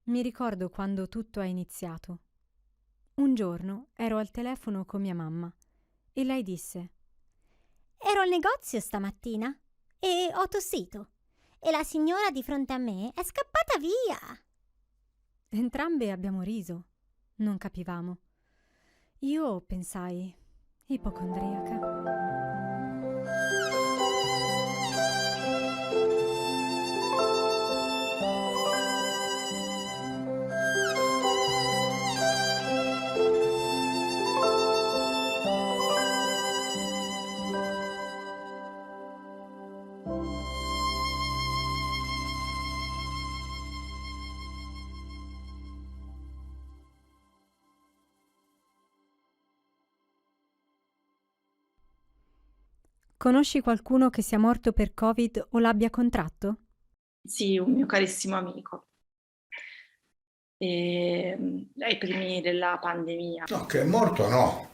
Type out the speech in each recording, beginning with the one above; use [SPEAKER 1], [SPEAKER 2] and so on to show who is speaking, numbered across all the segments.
[SPEAKER 1] Mi ricordo quando tutto è iniziato. Un giorno ero al telefono con mia mamma e lei disse:
[SPEAKER 2] Ero al negozio stamattina e ho tossito e la signora di fronte a me è scappata via.
[SPEAKER 1] entrambe abbiamo riso. Non capivamo. Io pensai, ipocondriaca. Conosci qualcuno che sia morto per Covid o l'abbia contratto?
[SPEAKER 3] Sì, un mio carissimo amico. Ai primi della pandemia.
[SPEAKER 4] No, che è morto no.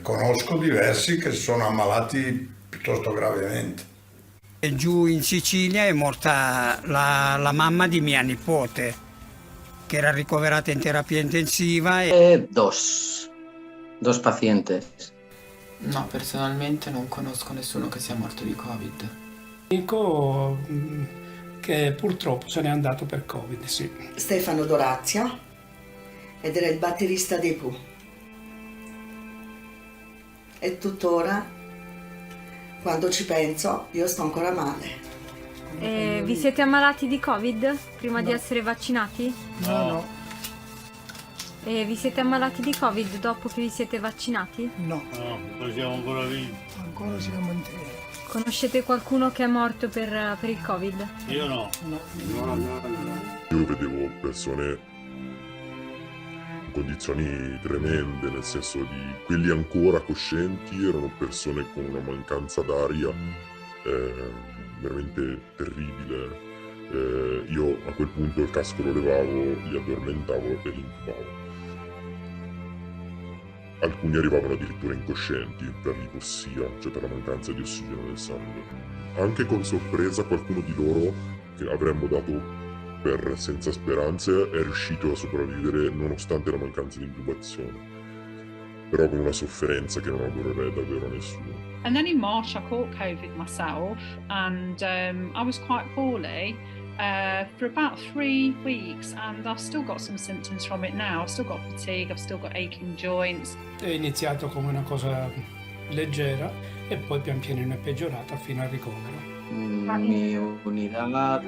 [SPEAKER 4] Conosco diversi che sono ammalati piuttosto gravemente.
[SPEAKER 5] E giù in Sicilia è morta la mamma di mia nipote, che era ricoverata in terapia intensiva.
[SPEAKER 6] Dos pazientes.
[SPEAKER 7] No, personalmente non conosco nessuno che sia morto di Covid.
[SPEAKER 8] Dico che purtroppo se n'è andato per Covid, sì.
[SPEAKER 9] Stefano Dorazia, ed era il batterista dei Pooh. E tuttora, quando ci penso, io sto ancora male.
[SPEAKER 1] Vi siete ammalati di Covid prima di essere vaccinati?
[SPEAKER 8] No.
[SPEAKER 1] E vi siete ammalati di Covid dopo che vi siete vaccinati?
[SPEAKER 8] No,
[SPEAKER 10] poi siamo ancora vivi.
[SPEAKER 8] ancora siamo in te.
[SPEAKER 1] Conoscete qualcuno che è morto per il Covid?
[SPEAKER 10] Io no.
[SPEAKER 11] Io vedevo persone in condizioni tremende, nel senso di quelli ancora coscienti erano persone con una mancanza d'aria veramente terribile. Io a quel punto il casco lo levavo, li addormentavo e li intubavo. Alcuni arrivavano addirittura incoscienti per l'ipossia, cioè per la mancanza di ossigeno nel sangue. Anche con sorpresa qualcuno di loro, che avremmo dato per senza speranze, è riuscito a sopravvivere nonostante la mancanza di intubazione. Però con una sofferenza che non augurerei davvero a nessuno.
[SPEAKER 12] And then in March I caught COVID myself and I was quite poorly for about 3 weeks and I've still got some symptoms from it now. I've still got fatigue, I've still got aching joints.
[SPEAKER 8] È iniziato come una cosa leggera e poi pian pianino è peggiorata fino al ricovero.
[SPEAKER 6] Mi unidad,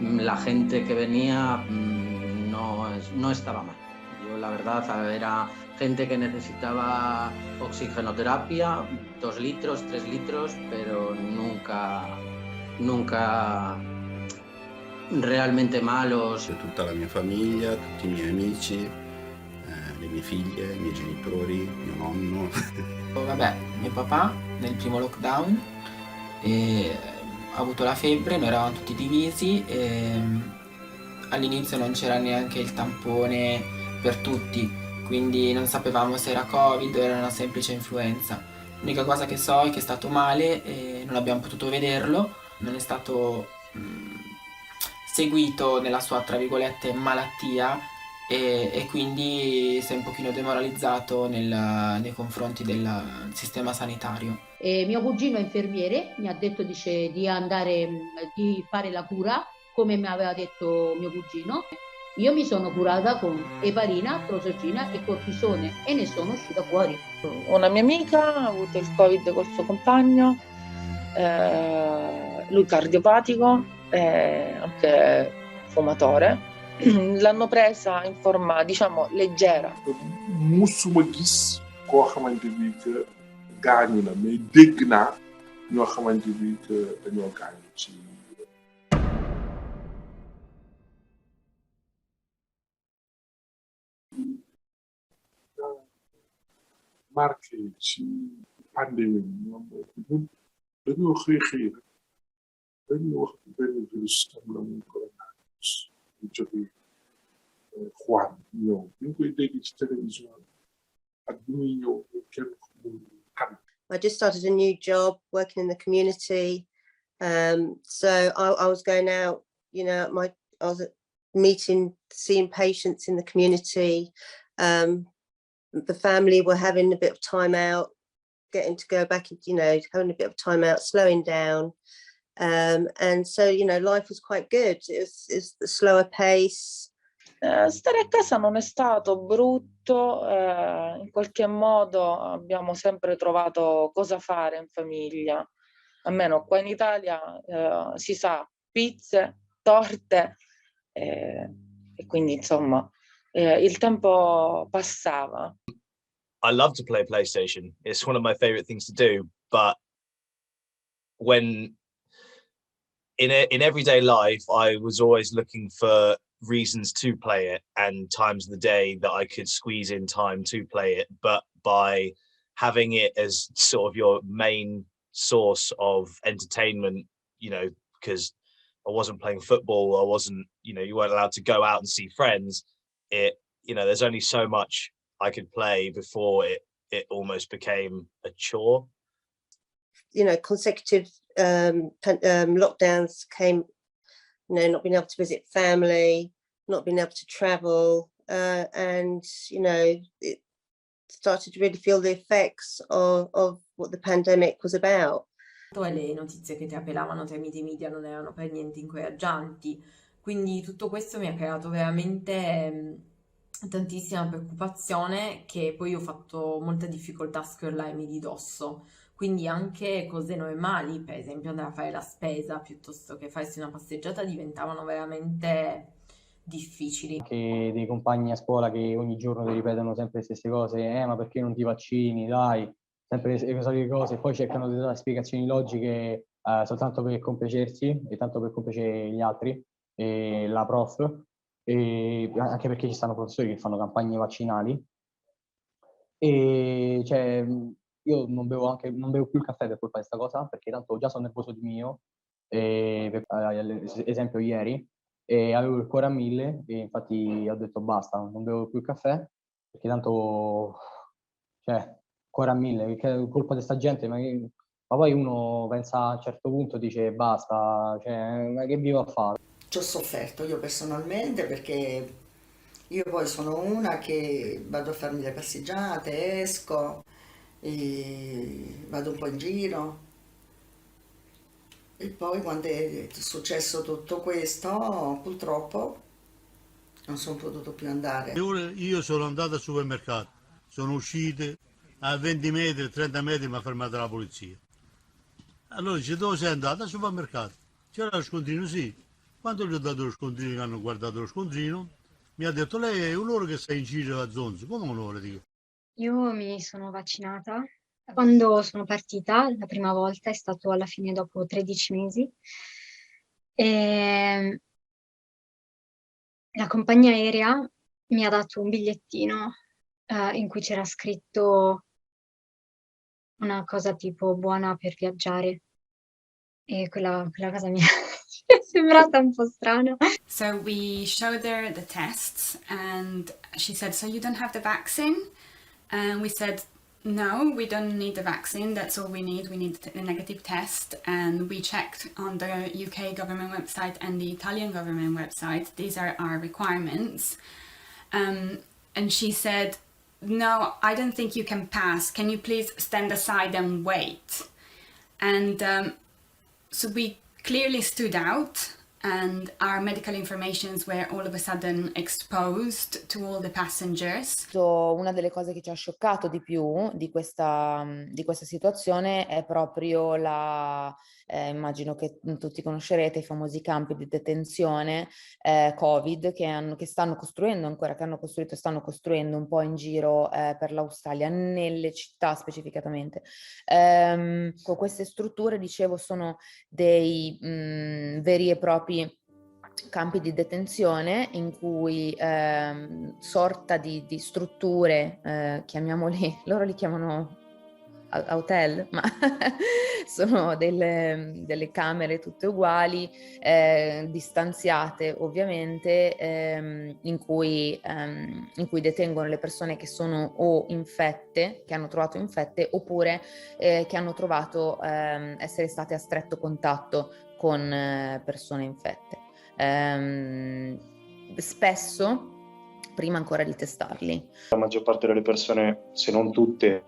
[SPEAKER 6] la gente que venía no estaba mal. Yo la verdad era gente que necesitaba oxigenoterapia, 2 litros, 3 litros, pero nunca realmente malos.
[SPEAKER 13] Tutta la mia famiglia, tutti i miei amici, le mie figlie, i miei genitori, mio nonno.
[SPEAKER 7] Vabbè, mio papà nel primo lockdown ha avuto la febbre, noi eravamo tutti divisi e all'inizio non c'era neanche il tampone per tutti, quindi non sapevamo se era Covid o era una semplice influenza. L'unica cosa che so è che è stato male e non abbiamo potuto vederlo, non è stato seguito nella sua, tra virgolette, malattia e quindi si è un pochino demoralizzato nei confronti del sistema sanitario.
[SPEAKER 14] Mio cugino infermiere mi ha detto di andare di fare la cura come mi aveva detto mio cugino. Io mi sono curata con eparina, prozergina e cortisone e ne sono uscita fuori.
[SPEAKER 15] Una mia amica ha avuto il Covid col suo compagno, lui cardiopatico e anche fumatore. L'hanno presa in forma, diciamo, leggera.
[SPEAKER 16] musuma gis koo xamante bi que gaañu na mais dégg naa ñoo xamante bi que dañoo gaañu ci marqué ci pandémie bi ñoom ñun dañoo xëy rek dañu wax benn virus am na muy coronavirus ñu jógee Juan ñëw bi ñu koy dégg ci télévision ak bi muy ñëw kenn xamul kan.
[SPEAKER 17] I just started a new job working in the community. So I was going out, you know, I was seeing patients in the community. The family were having a bit of time out, getting to go back, having a bit of time out, slowing down. And so, life was quite good. It's the slower pace.
[SPEAKER 15] Stare a casa non è stato brutto, in qualche modo abbiamo sempre trovato cosa fare in famiglia. Almeno qua in Italia si sa, pizze, torte, e quindi insomma il tempo passava.
[SPEAKER 18] I love to play PlayStation. It's one of my favorite things to do, but when in everyday life, I was always looking for reasons to play it and times of the day that I could squeeze in time to play it. But by having it as sort of your main source of entertainment, because I wasn't playing football, I wasn't, you weren't allowed to go out and see friends. There's only so much I could play before it almost became a chore.
[SPEAKER 17] Consecutive lockdowns came, not being able to visit family, not being able to travel, and it started to really feel the effects of what the pandemic was about.
[SPEAKER 19] E le notizie che trapelavano tramite i media non erano per niente incoraggianti, quindi tutto questo mi ha creato veramente tantissima preoccupazione, che poi ho fatto molta difficoltà a scrollarmi di dosso. Quindi anche cose normali, per esempio andare a fare la spesa piuttosto che farsi una passeggiata, diventavano veramente difficili.
[SPEAKER 20] Anche dei compagni a scuola che ogni giorno ti ripetono sempre le stesse cose, ma perché non ti vaccini, dai, sempre le solite cose, e poi cercano di dare spiegazioni logiche soltanto per compiacersi e tanto per compiacere gli altri, e la prof, e anche perché ci stanno professori che fanno campagne vaccinali, e io non bevo più il caffè per colpa di questa cosa, perché tanto già sono nervoso di mio, esempio ieri, e avevo il cuore a 1000 e infatti ho detto basta, non bevo più il caffè, perché tanto, cuore a 1000, perché è colpa di sta gente, ma poi uno pensa a un certo punto, dice basta, ma che vivo a fare?
[SPEAKER 9] Ci ho sofferto io personalmente, perché io poi sono una che vado a farmi le passeggiate, esco, e vado un po' in giro, e poi quando è successo tutto questo, purtroppo non sono potuto più andare.
[SPEAKER 10] Io sono andato al supermercato, sono uscite a 20 metri, 30 metri, mi ha fermato la polizia. Allora dice: dove sei andato? Al supermercato. C'era lo scontrino, sì. Quando gli ho dato lo scontrino, che hanno guardato lo scontrino, mi ha detto: lei è un'ora che sei in giro a zonzo. Come un'ora? Dico.
[SPEAKER 21] Io mi sono vaccinata. Quando sono partita la prima volta è stato alla fine dopo 13 mesi. E la compagnia aerea mi ha dato un bigliettino in cui c'era scritto una cosa tipo buona per viaggiare, e quella cosa mi è sembrata un po' strana.
[SPEAKER 22] So we showed her the tests and she said, so you don't have the vaccine? And we said, no, we don't need the vaccine, that's all we need a negative test. And we checked on the UK government website and the Italian government website, these are our requirements. And she said, no, I don't think you can pass, can you please stand aside and wait? And so we clearly stood out, and our medical informations were all of a sudden exposed to all the passengers.
[SPEAKER 23] Una delle cose che ci ha scioccato di più di questa situazione è proprio immagino che tutti conoscerete i famosi campi di detenzione Covid che hanno costruito e stanno costruendo un po' in giro per l'Australia, nelle città specificatamente. Con queste strutture, dicevo, sono dei veri e propri campi di detenzione in cui sorta di strutture, chiamiamoli, loro li chiamano hotel, ma sono delle camere tutte uguali, distanziate ovviamente, in cui detengono le persone che sono o infette, che hanno trovato infette, oppure che hanno trovato essere state a stretto contatto con persone infette. spesso prima ancora di testarli.
[SPEAKER 2] La maggior parte delle persone, se non tutte,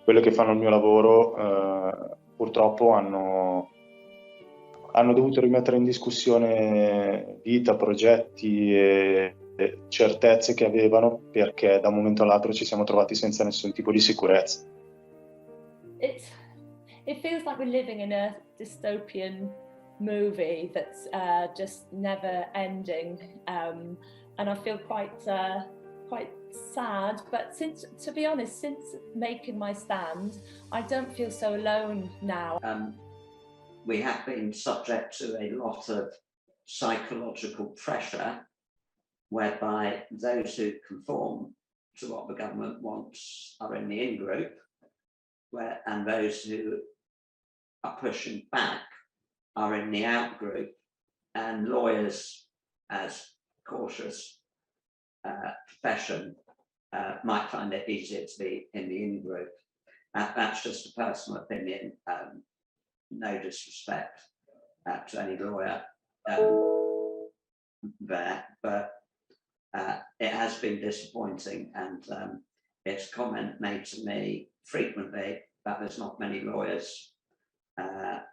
[SPEAKER 2] quelle che fanno il mio lavoro, purtroppo hanno dovuto rimettere in discussione vita, progetti e certezze che avevano, perché da un momento all'altro ci siamo trovati senza nessun tipo di sicurezza.
[SPEAKER 3] It feels like we're living in a dystopian movie that's just never ending, and I feel quite sad. But to be honest, since making my stand, I don't feel so alone now.
[SPEAKER 4] We have been subject to a lot of psychological pressure, whereby those who conform to what the government wants are in the in-group, and those who are pushing back are in the out-group, and lawyers, as cautious profession, might find it easier to be in the in-group. That's just a personal opinion, no disrespect to any lawyer there, but it has been disappointing, and it's a comment made to me frequently that there's not many lawyers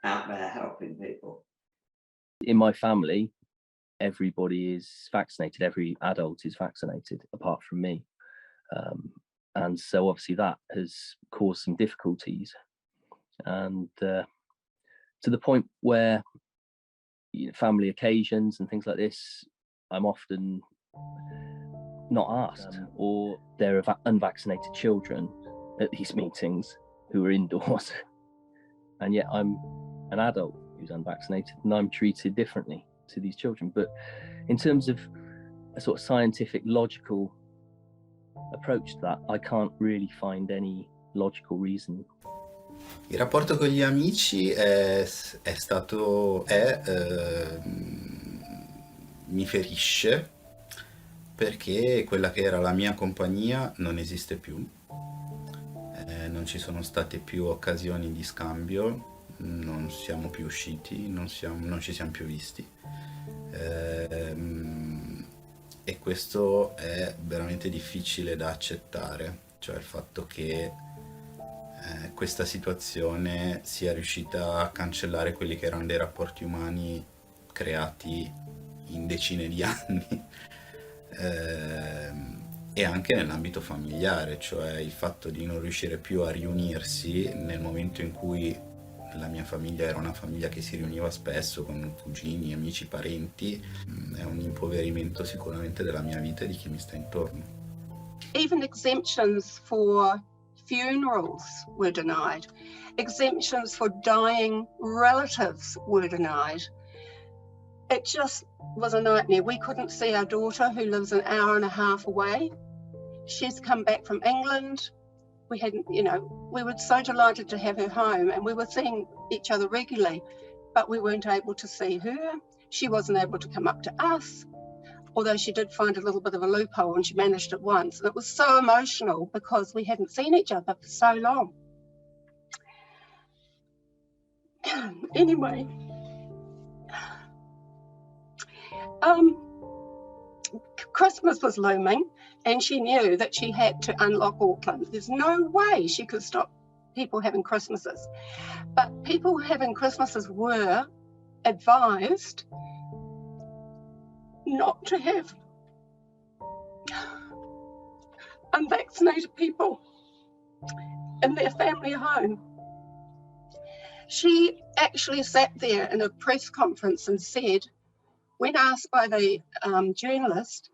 [SPEAKER 4] out there helping people.
[SPEAKER 24] In my family, everybody is vaccinated, every adult is vaccinated apart from me. And so obviously that has caused some difficulties, and to the point where, you know, family occasions and things like this, I'm often not asked, or there are unvaccinated children at these meetings who are indoors, and yet I'm an adult who's unvaccinated and I'm treated differently to these children. But in terms of a sort of scientific, logical approach to that, I can't really find any logical reason.
[SPEAKER 13] Il rapporto con gli amici mi ferisce, perché quella che era la mia compagnia non esiste più, non ci sono state più occasioni di scambio, non siamo più usciti, non ci siamo più visti, e questo è veramente difficile da accettare, cioè il fatto che questa situazione sia riuscita a cancellare quelli che erano dei rapporti umani creati in decine di anni, e anche nell'ambito familiare, cioè il fatto di non riuscire più a riunirsi nel momento in cui la mia famiglia era una famiglia che si riuniva spesso con cugini, amici, parenti, è un impoverimento sicuramente della mia vita e di chi mi sta intorno.
[SPEAKER 25] Even exemptions for funerals were denied. Exemptions for dying relatives were denied. It just was a nightmare. We couldn't see our daughter, who lives an hour and a half away. She's come back from England. We hadn't, we were so delighted to have her home, and we were seeing each other regularly, but we weren't able to see her. She wasn't able to come up to us, although she did find a little bit of a loophole, and she managed it once. And it was so emotional because we hadn't seen each other for so long. Anyway, Christmas was looming, and she knew that she had to unlock Auckland. There's no way she could stop people having Christmases. But people having Christmases were advised not to have unvaccinated people in their family home. She actually sat there in a press conference and said, when asked by the journalist,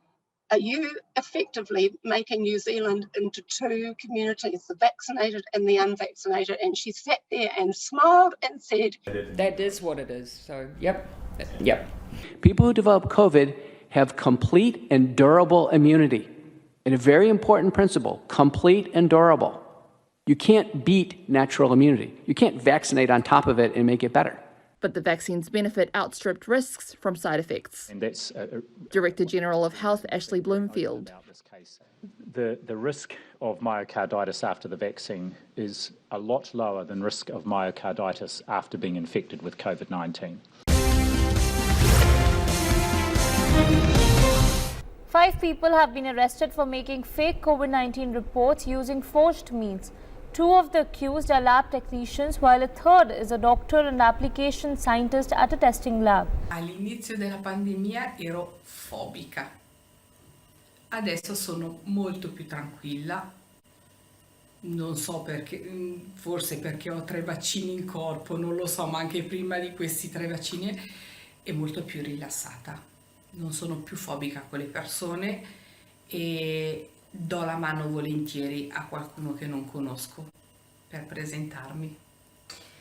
[SPEAKER 25] are you effectively making New Zealand into two communities, the vaccinated and the unvaccinated? And she sat there and smiled and said,
[SPEAKER 26] that is what it is. So, yep. People who develop COVID have complete and durable immunity. And a very important principle, complete and durable. You can't beat natural immunity. You can't vaccinate on top of it and make it better.
[SPEAKER 27] But the vaccine's benefit outstripped risks from side effects.
[SPEAKER 28] And that's
[SPEAKER 27] Director General of Health Ashley Bloomfield.
[SPEAKER 28] The risk of myocarditis after the vaccine is a lot lower than risk of myocarditis after being infected with COVID-19.
[SPEAKER 1] 5 people have been arrested for making fake COVID-19 reports using forged means. 2 of the accused are lab technicians, while a third is a doctor and application scientist at a testing lab.
[SPEAKER 5] All'inizio della pandemia ero fobica. Adesso sono molto più tranquilla. Non so perché, forse perché ho 3 vaccini in corpo, non lo so, ma anche prima di questi 3 vaccini è molto più rilassata. Non sono più fobica con le persone e do la mano volentieri a qualcuno che non conosco per presentarmi.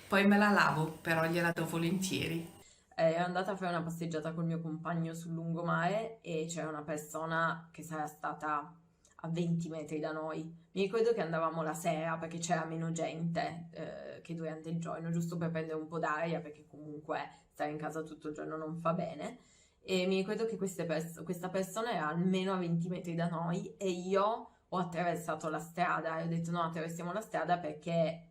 [SPEAKER 5] Poi me la lavo, però gliela do volentieri.
[SPEAKER 19] Ero andata a fare una passeggiata col mio compagno sul lungomare e c'era una persona che sarà stata a 20 metri da noi. Mi ricordo che andavamo la sera perché c'era meno gente che durante il giorno, giusto per prendere un po' d'aria, perché comunque stare in casa tutto il giorno non fa bene. E mi ricordo che questa persona era almeno a 20 metri da noi e io ho attraversato la strada e ho detto no, attraversiamo la strada perché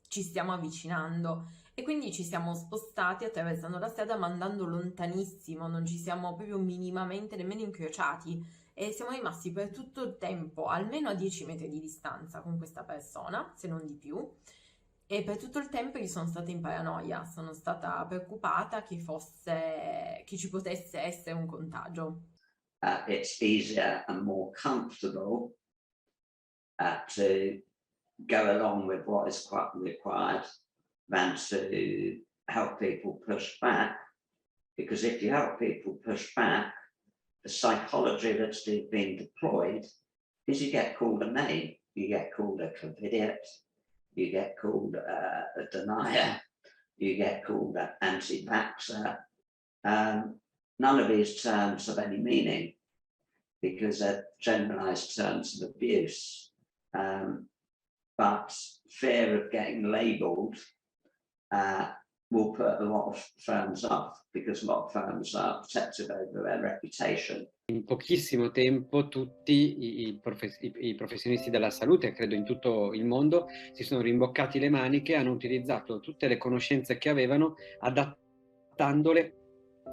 [SPEAKER 19] ci stiamo avvicinando. E quindi ci siamo spostati attraversando la strada ma andando lontanissimo, non ci siamo proprio minimamente nemmeno incrociati e siamo rimasti per tutto il tempo almeno a 10 metri di distanza con questa persona, se non di più, e per tutto il tempo io sono stata in paranoia, sono stata preoccupata che ci potesse essere un contagio.
[SPEAKER 4] It's easier and more comfortable to go along with what is quite required than to help people push back, because if you help people push back, the psychology that's being deployed is you get called a name, you get called a covidiot, you get called a denier, you get called an anti-vaxxer. None of these terms have any meaning because they're generalized terms of abuse. But fear of getting labeled will put a lot of firms off, because a lot of firms are protected over their reputation.
[SPEAKER 6] In pochissimo tempo tutti i professionisti della salute, credo in tutto il mondo, si sono rimboccati le maniche, hanno utilizzato tutte le conoscenze che avevano, adattandole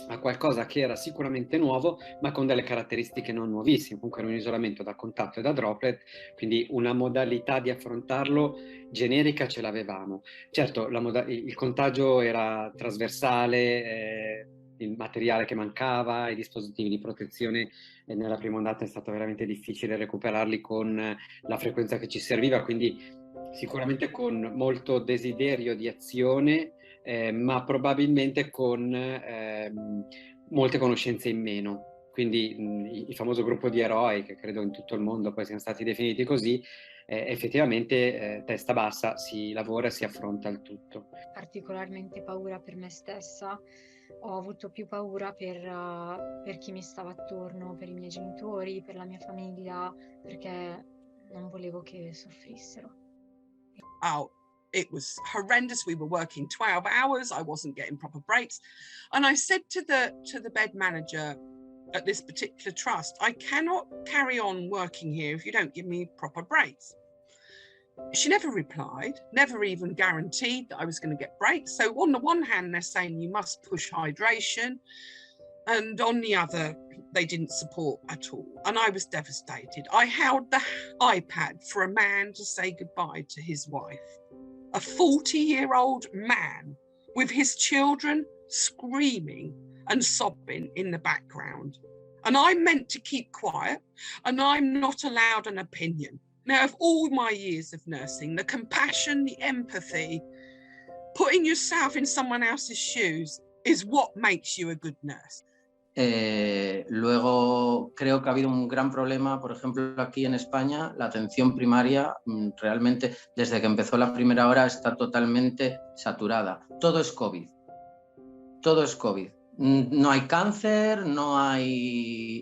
[SPEAKER 6] a qualcosa che era sicuramente nuovo, ma con delle caratteristiche non nuovissime. Comunque era un isolamento da contatto e da droplet, quindi una modalità di affrontarlo generica ce l'avevamo. Certo, il contagio era trasversale, il materiale che mancava, i dispositivi di protezione nella prima ondata è stato veramente difficile recuperarli con la frequenza che ci serviva, quindi sicuramente con molto desiderio di azione, ma probabilmente con molte conoscenze in meno. Quindi il famoso gruppo di eroi, che credo in tutto il mondo poi siano stati definiti così, effettivamente testa bassa si lavora e si affronta il tutto.
[SPEAKER 21] Particolarmente paura per me stessa, ho avuto più paura per chi mi stava attorno, per i miei genitori, per la mia famiglia, perché non volevo che soffrissero.
[SPEAKER 7] It was horrendous. We were working 12 hours. I wasn't getting proper breaks. And I said to the bed manager at this particular trust, I cannot carry on working here if you don't give me proper breaks. She never replied, never even guaranteed that I was going to get breaks. So on the one hand, they're saying you must push hydration. And on the other, they didn't support at all. And I was devastated. I held the iPad for a man to say goodbye to his wife. A 40-year-old man with his children screaming and sobbing in the background. And I'm meant to keep quiet, and I'm not allowed an opinion. Now, of all my years of nursing, the compassion, the empathy, putting yourself in someone else's shoes is what makes you a good nurse.
[SPEAKER 8] Luego creo que ha habido un gran problema, por ejemplo, aquí en España, la atención primaria realmente desde que empezó la primera hora está totalmente saturada. Todo es COVID. Todo es COVID. No hay cáncer, no hay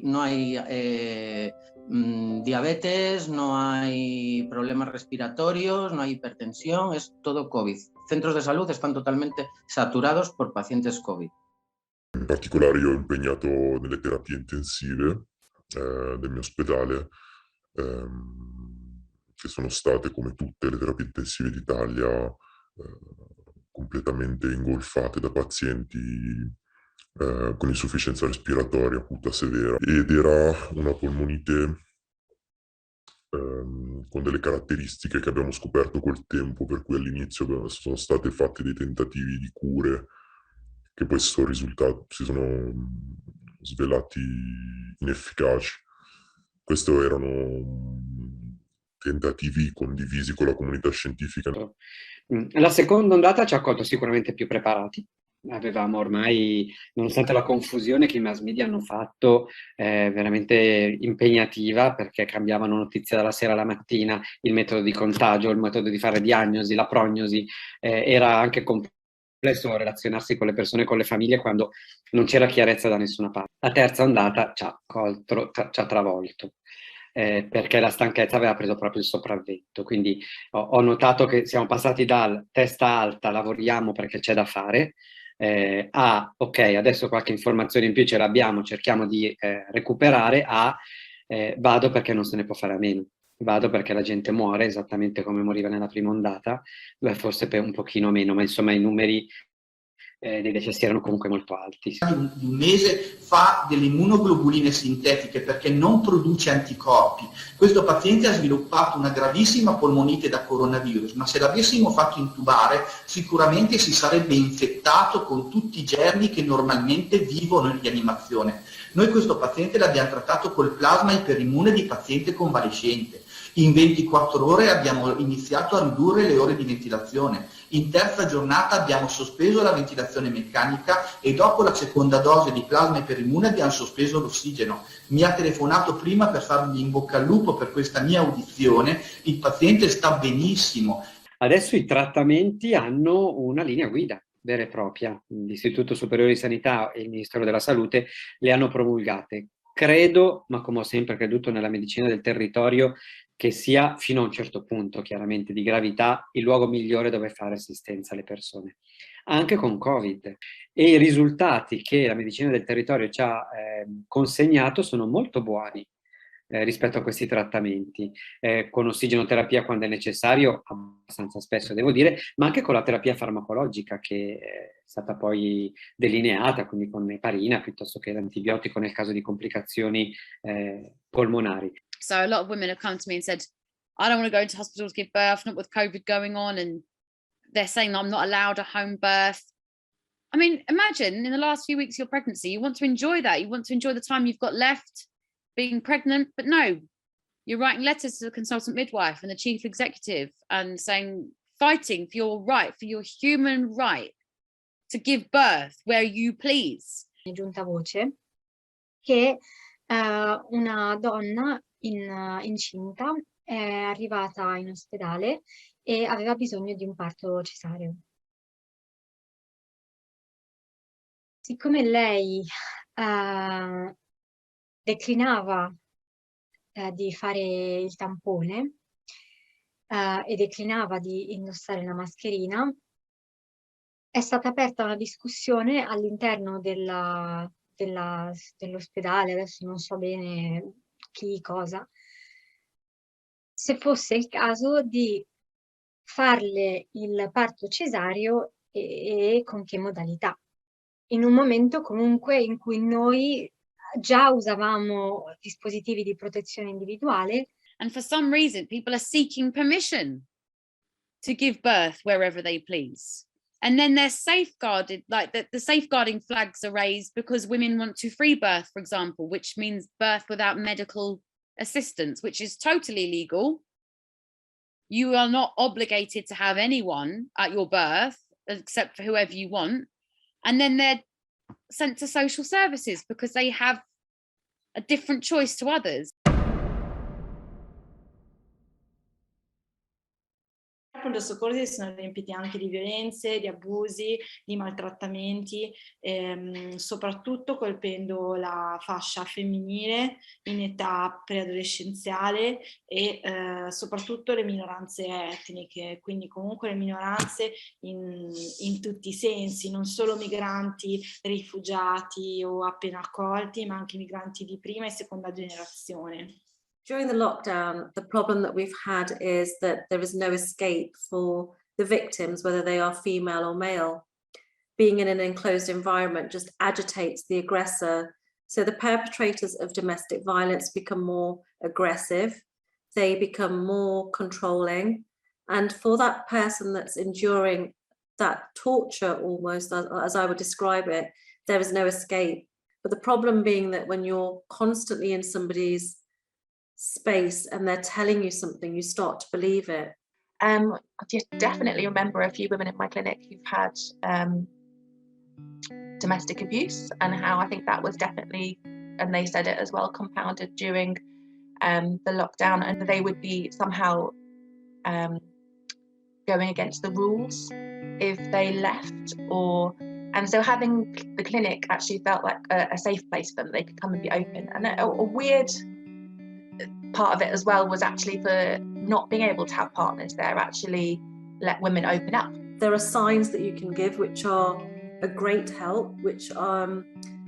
[SPEAKER 8] diabetes, no hay problemas respiratorios, no hay hipertensión, es todo COVID. Centros de salud están totalmente saturados por pacientes COVID.
[SPEAKER 11] In particolare io ho impegnato nelle terapie intensive del mio ospedale, che sono state, come tutte le terapie intensive d'Italia, completamente ingolfate da pazienti con insufficienza respiratoria acuta severa, ed era una polmonite con delle caratteristiche che abbiamo scoperto col tempo, per cui all'inizio sono stati fatti dei tentativi di cure che poi si sono svelati inefficaci. Questi erano tentativi condivisi con la comunità scientifica.
[SPEAKER 6] La seconda ondata ci ha accolto sicuramente più preparati. Avevamo ormai, nonostante la confusione che i mass media hanno fatto, veramente impegnativa, perché cambiavano notizie dalla sera alla mattina, il metodo di contagio, il metodo di fare diagnosi, la prognosi, era anche complesso relazionarsi con le persone, con le famiglie, quando non c'era chiarezza da nessuna parte. La terza ondata ci ha travolto. Perché la stanchezza aveva preso proprio il sopravvento, quindi ho notato che siamo passati dal testa alta, lavoriamo perché c'è da fare, a ok, adesso qualche informazione in più ce l'abbiamo, cerchiamo di recuperare, a vado perché non se ne può fare a meno, vado perché la gente muore esattamente come moriva nella prima ondata, forse per un pochino meno, ma insomma i numeri dei decessi erano comunque molto alti.
[SPEAKER 9] Di un mese fa delle immunoglobuline sintetiche perché non produce anticorpi. Questo paziente ha sviluppato una gravissima polmonite da coronavirus, ma se l'avessimo fatto intubare sicuramente si sarebbe infettato con tutti i germi che normalmente vivono in rianimazione. Noi questo paziente l'abbiamo trattato col plasma iperimmune di paziente convalescente. In 24 ore abbiamo iniziato a ridurre le ore di ventilazione. In terza giornata abbiamo sospeso la ventilazione meccanica e dopo la seconda dose di plasma iperimmune abbiamo sospeso l'ossigeno. Mi ha telefonato prima per fargli in bocca al lupo per questa mia audizione. Il paziente sta benissimo.
[SPEAKER 6] Adesso i trattamenti hanno una linea guida vera e propria. L'Istituto Superiore di Sanità e il Ministero della Salute le hanno promulgate. Credo, ma come ho sempre creduto nella medicina del territorio, che sia fino a un certo punto, chiaramente, di gravità, il luogo migliore dove fare assistenza alle persone. Anche con Covid. E i risultati che la medicina del territorio ci ha consegnato sono molto buoni rispetto a questi trattamenti, con ossigenoterapia quando è necessario, abbastanza spesso devo dire, ma anche con la terapia farmacologica che è stata poi delineata, quindi con heparina piuttosto che l'antibiotico nel caso di complicazioni polmonari.
[SPEAKER 12] So a lot of women have come to me and said, I don't want to go into hospital to give birth, not with COVID going on, and they're saying I'm not allowed a home birth. I mean, imagine in the last few weeks of your pregnancy, you want to enjoy that. You want to enjoy the time you've got left being pregnant, but no, you're writing letters to the consultant midwife and the chief executive and saying, fighting for your right, for your human right to give birth where you please.
[SPEAKER 21] È giunta voce che una donna incinta è arrivata in ospedale e aveva bisogno di un parto cesareo. Siccome lei declinava di fare il tampone e declinava di indossare la mascherina, è stata aperta una discussione all'interno dell'ospedale, adesso non so bene chi, cosa, se fosse il caso di farle il parto cesareo e con che modalità. In un momento comunque in cui noi già usavamo dispositivi di protezione individuale.
[SPEAKER 12] And for some reason, people are seeking permission to give birth wherever they please. And then they're safeguarded, like the safeguarding flags are raised because women want to free birth, for example, which means birth without medical assistance, which is totally legal. You are not obligated to have anyone at your birth, except for whoever you want. And then they're sent to social services because they have a different choice to others.
[SPEAKER 14] I pronto soccorsi si sono riempiti anche di violenze, di abusi, di maltrattamenti, soprattutto colpendo la fascia femminile in età preadolescenziale e soprattutto le minoranze etniche, quindi comunque le minoranze in tutti i sensi, non solo migranti, rifugiati o appena accolti, ma anche migranti di prima e seconda generazione.
[SPEAKER 15] During the lockdown, the problem that we've had is that there is no escape for the victims, whether they are female or male. being in an enclosed environment just agitates the aggressor. So the perpetrators of domestic violence become more aggressive, they become more controlling. And for that person that's enduring that torture almost, as I would describe it, there is no escape. But the problem being that when you're constantly in somebody's space and they're telling you something, you start to believe it.
[SPEAKER 2] I definitely remember a few women in my clinic who've had domestic abuse, and how I think that was definitely, and they said it as well, compounded during the lockdown, and they would be somehow going against the rules if they left, and so having the clinic actually felt like a safe place for them. They could come and be open. And a weird part of it as well was actually for not being able to have partners there, actually let women open up.
[SPEAKER 15] There are signs that you can give which are a great help, which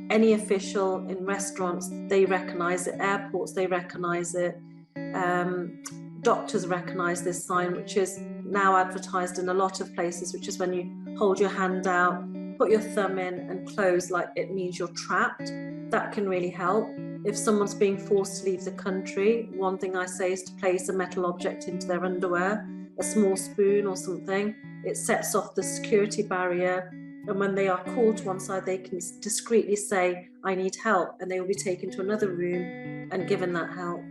[SPEAKER 15] any official in restaurants, they recognise it, airports, they recognise it, doctors recognise this sign, which is now advertised in a lot of places, which is when you hold your hand out, put your thumb in and close, like it means you're trapped. That can really help. If someone's being forced to leave the country, one thing I say is to place a metal object into their underwear, a small spoon or something. It sets off the security barrier, and when they are called to one side, they can discreetly say, I need help, and they will be taken to another room and given that help.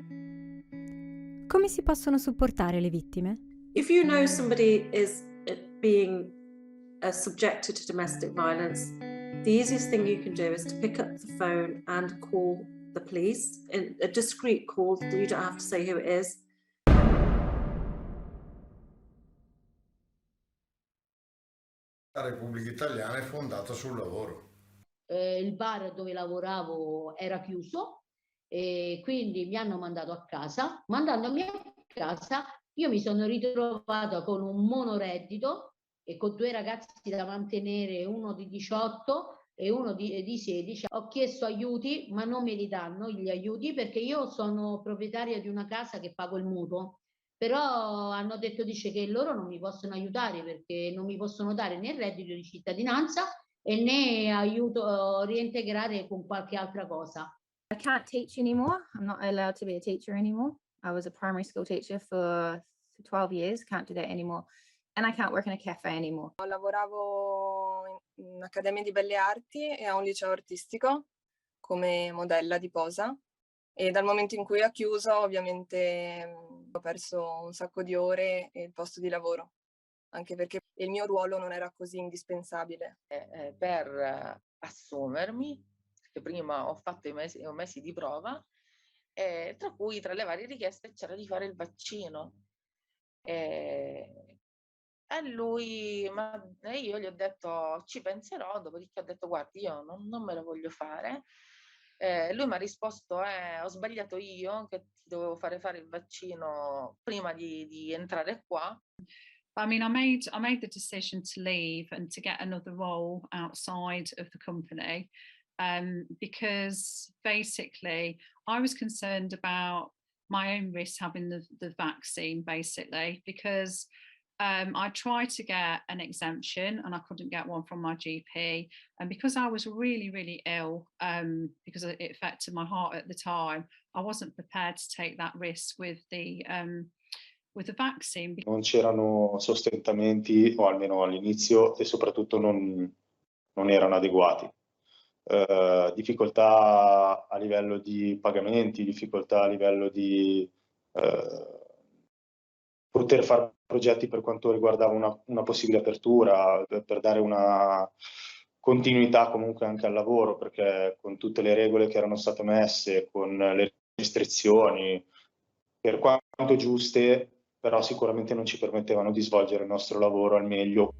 [SPEAKER 10] Come si possono supportare le vittime?
[SPEAKER 15] If you know somebody is being subjected to domestic violence, the easiest thing you can do is to pick up the phone and call the police, in a discreet call, you don't have to say who it is.
[SPEAKER 16] La Repubblica Italiana è fondata sul lavoro.
[SPEAKER 17] Il bar dove lavoravo era chiuso e quindi mi hanno mandato a casa. Mandandomi a casa io mi sono ritrovata con un monoreddito e con 2 ragazzi da mantenere, uno di 18 e uno di 16. Ho chiesto aiuti, ma non me li danno gli aiuti, perché io sono proprietaria di una casa che pago il mutuo. Però hanno detto, dice, che loro non mi possono aiutare perché non mi possono dare né il reddito di cittadinanza e né aiuto a reintegrare con qualche altra cosa.
[SPEAKER 18] I can't teach anymore. I'm not allowed to be a teacher anymore. I was a primary school teacher for 12 years, can't do that anymore. And I can't work in a cafe anymore.
[SPEAKER 20] Lavoravo in Accademia di Belle Arti e a un liceo artistico come modella di posa, e dal momento in cui ha chiuso ovviamente ho perso un sacco di ore e il posto di lavoro, anche perché il mio ruolo non era così indispensabile.
[SPEAKER 22] Per assumermi, che prima ho fatto i mesi di prova, tra cui tra le varie richieste c'era di fare il vaccino. E lui, io gli ho detto ci penserò, dopodiché ho detto guardi, io non me lo voglio fare. Lui mi ha risposto ho sbagliato io, che ti dovevo fare il vaccino prima di entrare qua.
[SPEAKER 23] I mean, I made the decision to leave and to get another role outside of the company, because basically I was concerned about my own risk having the vaccine, basically, because I tried to get an exemption and I couldn't get one from my GP, and because I was really, really ill, because it affected my heart at the time, I wasn't prepared to take that risk with the vaccine.
[SPEAKER 29] Non c'erano sostentamenti, o almeno all'inizio, e soprattutto non erano adeguati. Difficoltà a livello di pagamenti, difficoltà a livello di poter fare progetti per quanto riguardava una possibile apertura, per dare una continuità comunque anche al lavoro, perché con tutte le regole che erano state messe, con le restrizioni, per quanto giuste, però sicuramente non ci permettevano di svolgere il nostro lavoro al meglio.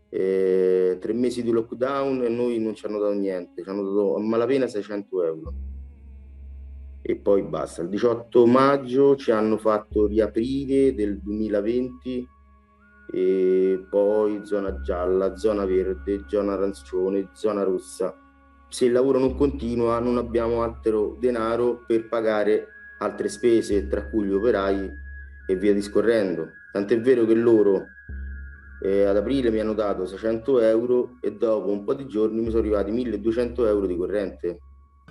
[SPEAKER 30] 3 mesi di lockdown e noi non ci hanno dato niente, ci hanno dato a malapena 600 euro e poi basta. Il 18 maggio ci hanno fatto riaprire del 2020 e poi zona gialla, zona verde, zona arancione, zona rossa. Se il lavoro non continua non abbiamo altro denaro per pagare altre spese, tra cui gli operai e via discorrendo. Tant'è vero che loro Ad aprile mi hanno dato 600 euro e dopo un po' di giorni mi sono arrivati 1200 euro di corrente.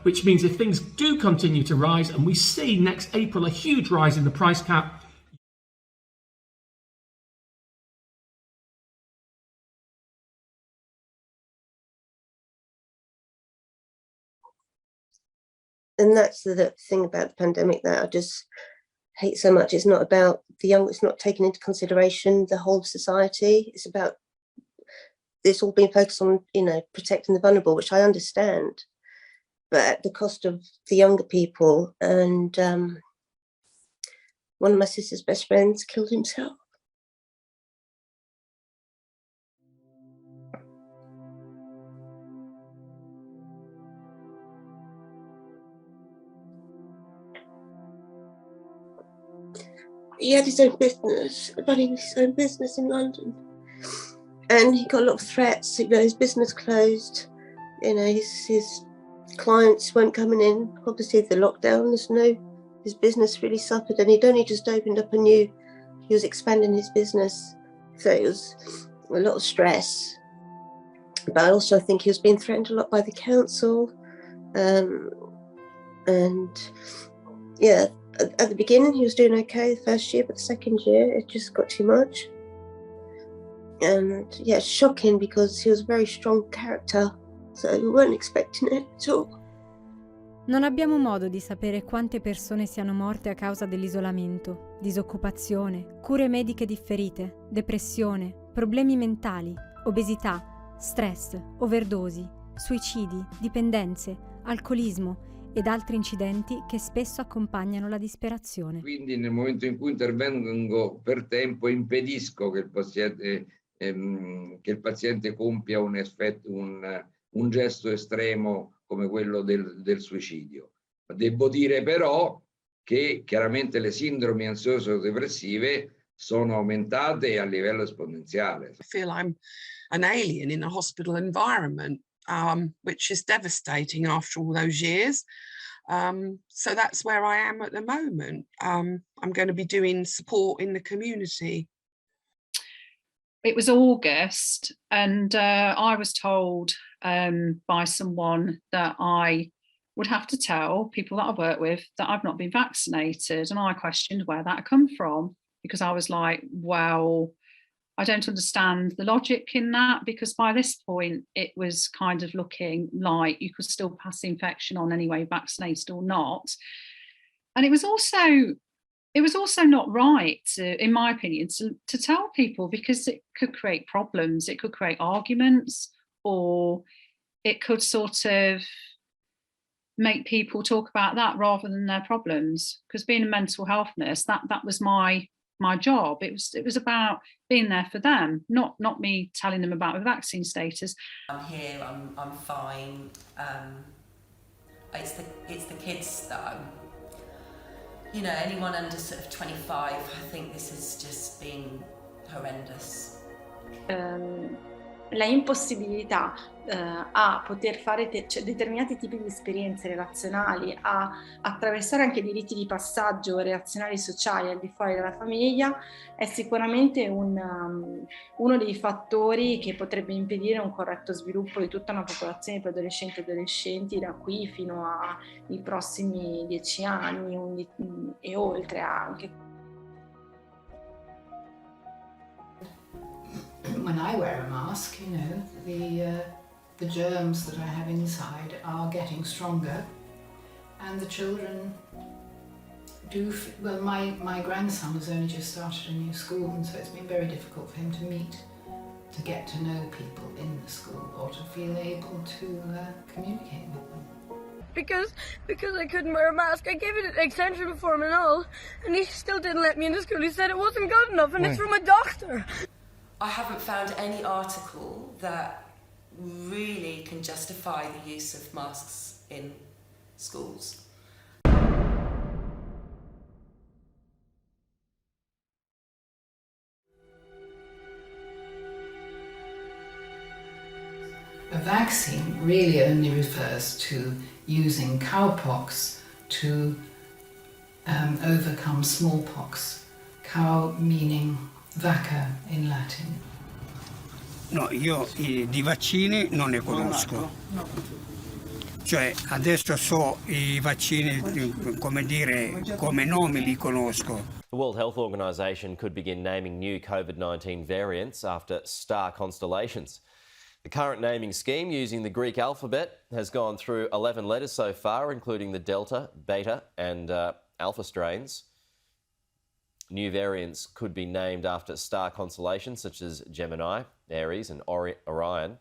[SPEAKER 1] Which means if things do continue to rise, and we see next April a huge rise in the price cap,
[SPEAKER 3] and that's the thing about the pandemic that I just hate so much. It's not about the young, it's not taking into consideration the whole of society. It's about this all being focused on, you know, protecting the vulnerable, which I understand, but at the cost of the younger people. And one of my sister's best friends killed himself. He had his own business, running his own business in London, and he got a lot of threats. You know, his business closed. You know, his clients weren't coming in. Obviously, the lockdown, his business really suffered, and he'd only just opened up he was expanding his business, so it was a lot of stress. But I also think he was being threatened a lot by the council, and yeah. At the beginning, he was doing okay the first year, but the second year, it just got too much. And yeah, it's shocking because he was a very strong character, so we weren't expecting it at all.
[SPEAKER 10] Non abbiamo modo di sapere quante persone siano morte a causa dell'isolamento, disoccupazione, cure mediche differite, depressione, problemi mentali, obesità, stress, overdosi, suicidi, dipendenze, alcolismo ed altri incidenti che spesso accompagnano la disperazione.
[SPEAKER 5] Quindi nel momento in cui intervengo per tempo impedisco che il paziente compia un gesto estremo come quello del suicidio. Devo dire però che chiaramente le sindromi ansioso-depressive sono aumentate a livello esponenziale.
[SPEAKER 7] I feel I'm an alien in a hospital environment. Which is devastating after all those years. So that's where I am at the moment. I'm going to be doing support in the community.
[SPEAKER 23] It was August, and I was told by someone that I would have to tell people that I work with that I've not been vaccinated, and I questioned where that had come from, because I was like, well, I don't understand the logic in that, because by this point it was kind of looking like you could still pass the infection on anyway, vaccinated or not. And it was also not right, in my opinion, to tell people, because it could create problems, it could create arguments, or it could sort of make people talk about that rather than their problems. Because being a mental health nurse, that was my job. It was about being there for them, not me telling them about the vaccine status.
[SPEAKER 13] I'm here, I'm fine. It's the kids that I'm, you know, anyone under sort of 25, I think this has just been horrendous.
[SPEAKER 14] La impossibilità a poter fare determinati tipi di esperienze relazionali, a attraversare anche dei riti di passaggio relazionali sociali al di fuori della famiglia è sicuramente uno dei fattori che potrebbe impedire un corretto sviluppo di tutta una popolazione di adolescenti e adolescenti da qui fino ai prossimi 10 anni e oltre anche.
[SPEAKER 19] When I wear a mask, you know, the germs that I have inside are getting stronger, and the children do. Well, my grandson has only just started a new school, and so it's been very difficult for him to get to know people in the school or to feel able to communicate with them.
[SPEAKER 24] Because I couldn't wear a mask, I gave it an extension form and all, and he still didn't let me into school. He said it wasn't good enough, and it's from a doctor.
[SPEAKER 13] I haven't found any article that really can justify the use of masks in schools.
[SPEAKER 19] A vaccine really only refers to using cowpox to overcome smallpox. Cow meaning vacca in Latin.
[SPEAKER 4] No, io di vaccini non ne conosco. Cioè, adesso so i vaccini, come dire, come nomi li conosco.
[SPEAKER 6] The World Health Organization could begin naming new COVID-19 variants after star constellations. The current naming scheme, using the Greek alphabet, has gone through 11 letters so far, including the Delta, Beta and Alpha strains. New variants could be named after star constellations such as Gemini, Aries and Orion.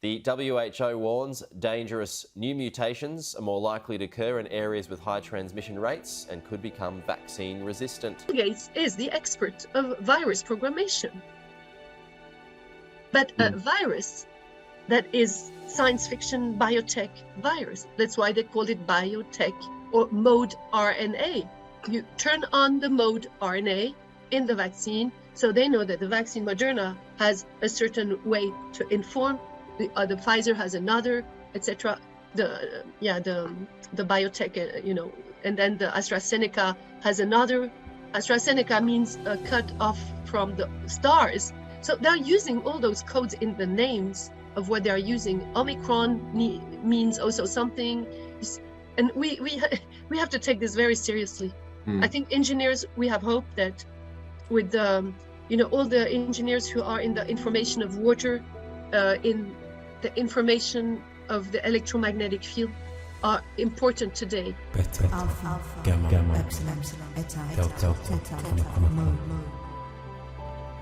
[SPEAKER 6] The WHO warns dangerous new mutations are more likely to occur in areas with high transmission rates and could become vaccine resistant.
[SPEAKER 8] Bill Gates is the expert of virus programmation. But a virus that is science fiction biotech virus, that's why they called it biotech or mode RNA. You turn on the mode RNA in the vaccine, so they know that the vaccine Moderna has a certain way to inform, the Pfizer has another, etc. The biotech, and then the AstraZeneca has another. AstraZeneca means cut off from the stars. So they're using all those codes in the names of what they're using. Omicron means also something, and we have to take this very seriously. I think engineers, we have hope that with the, all the engineers who are in the information of water, in the information of the electromagnetic field, are important today.
[SPEAKER 10] Beta, alpha, gamma, epsilon, eta, theta,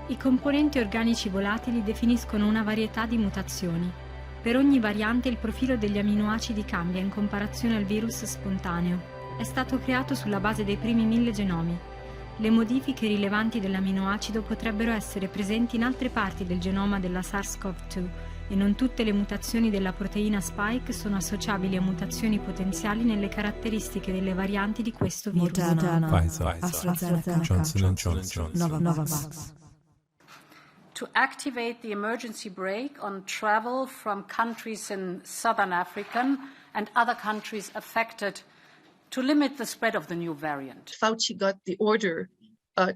[SPEAKER 10] I componenti organici volatili definiscono una varietà di mutazioni. Per ogni variante il profilo degli aminoacidi cambia in comparazione al virus spontaneo. È stato creato sulla base dei primi 1000 genomi. Le modifiche rilevanti dell'aminoacido potrebbero essere presenti in altre parti del genoma della SARS CoV2 e non tutte le mutazioni della proteina spike sono associabili a mutazioni potenziali nelle caratteristiche delle varianti di questo virus.
[SPEAKER 9] Pfizer, AstraZeneca, Johnson & Johnson, Novavax.
[SPEAKER 11] To activate the emergency brake on travel from countries in Southern Africa and other countries affected to limit the spread of the new variant.
[SPEAKER 8] Fauci got the order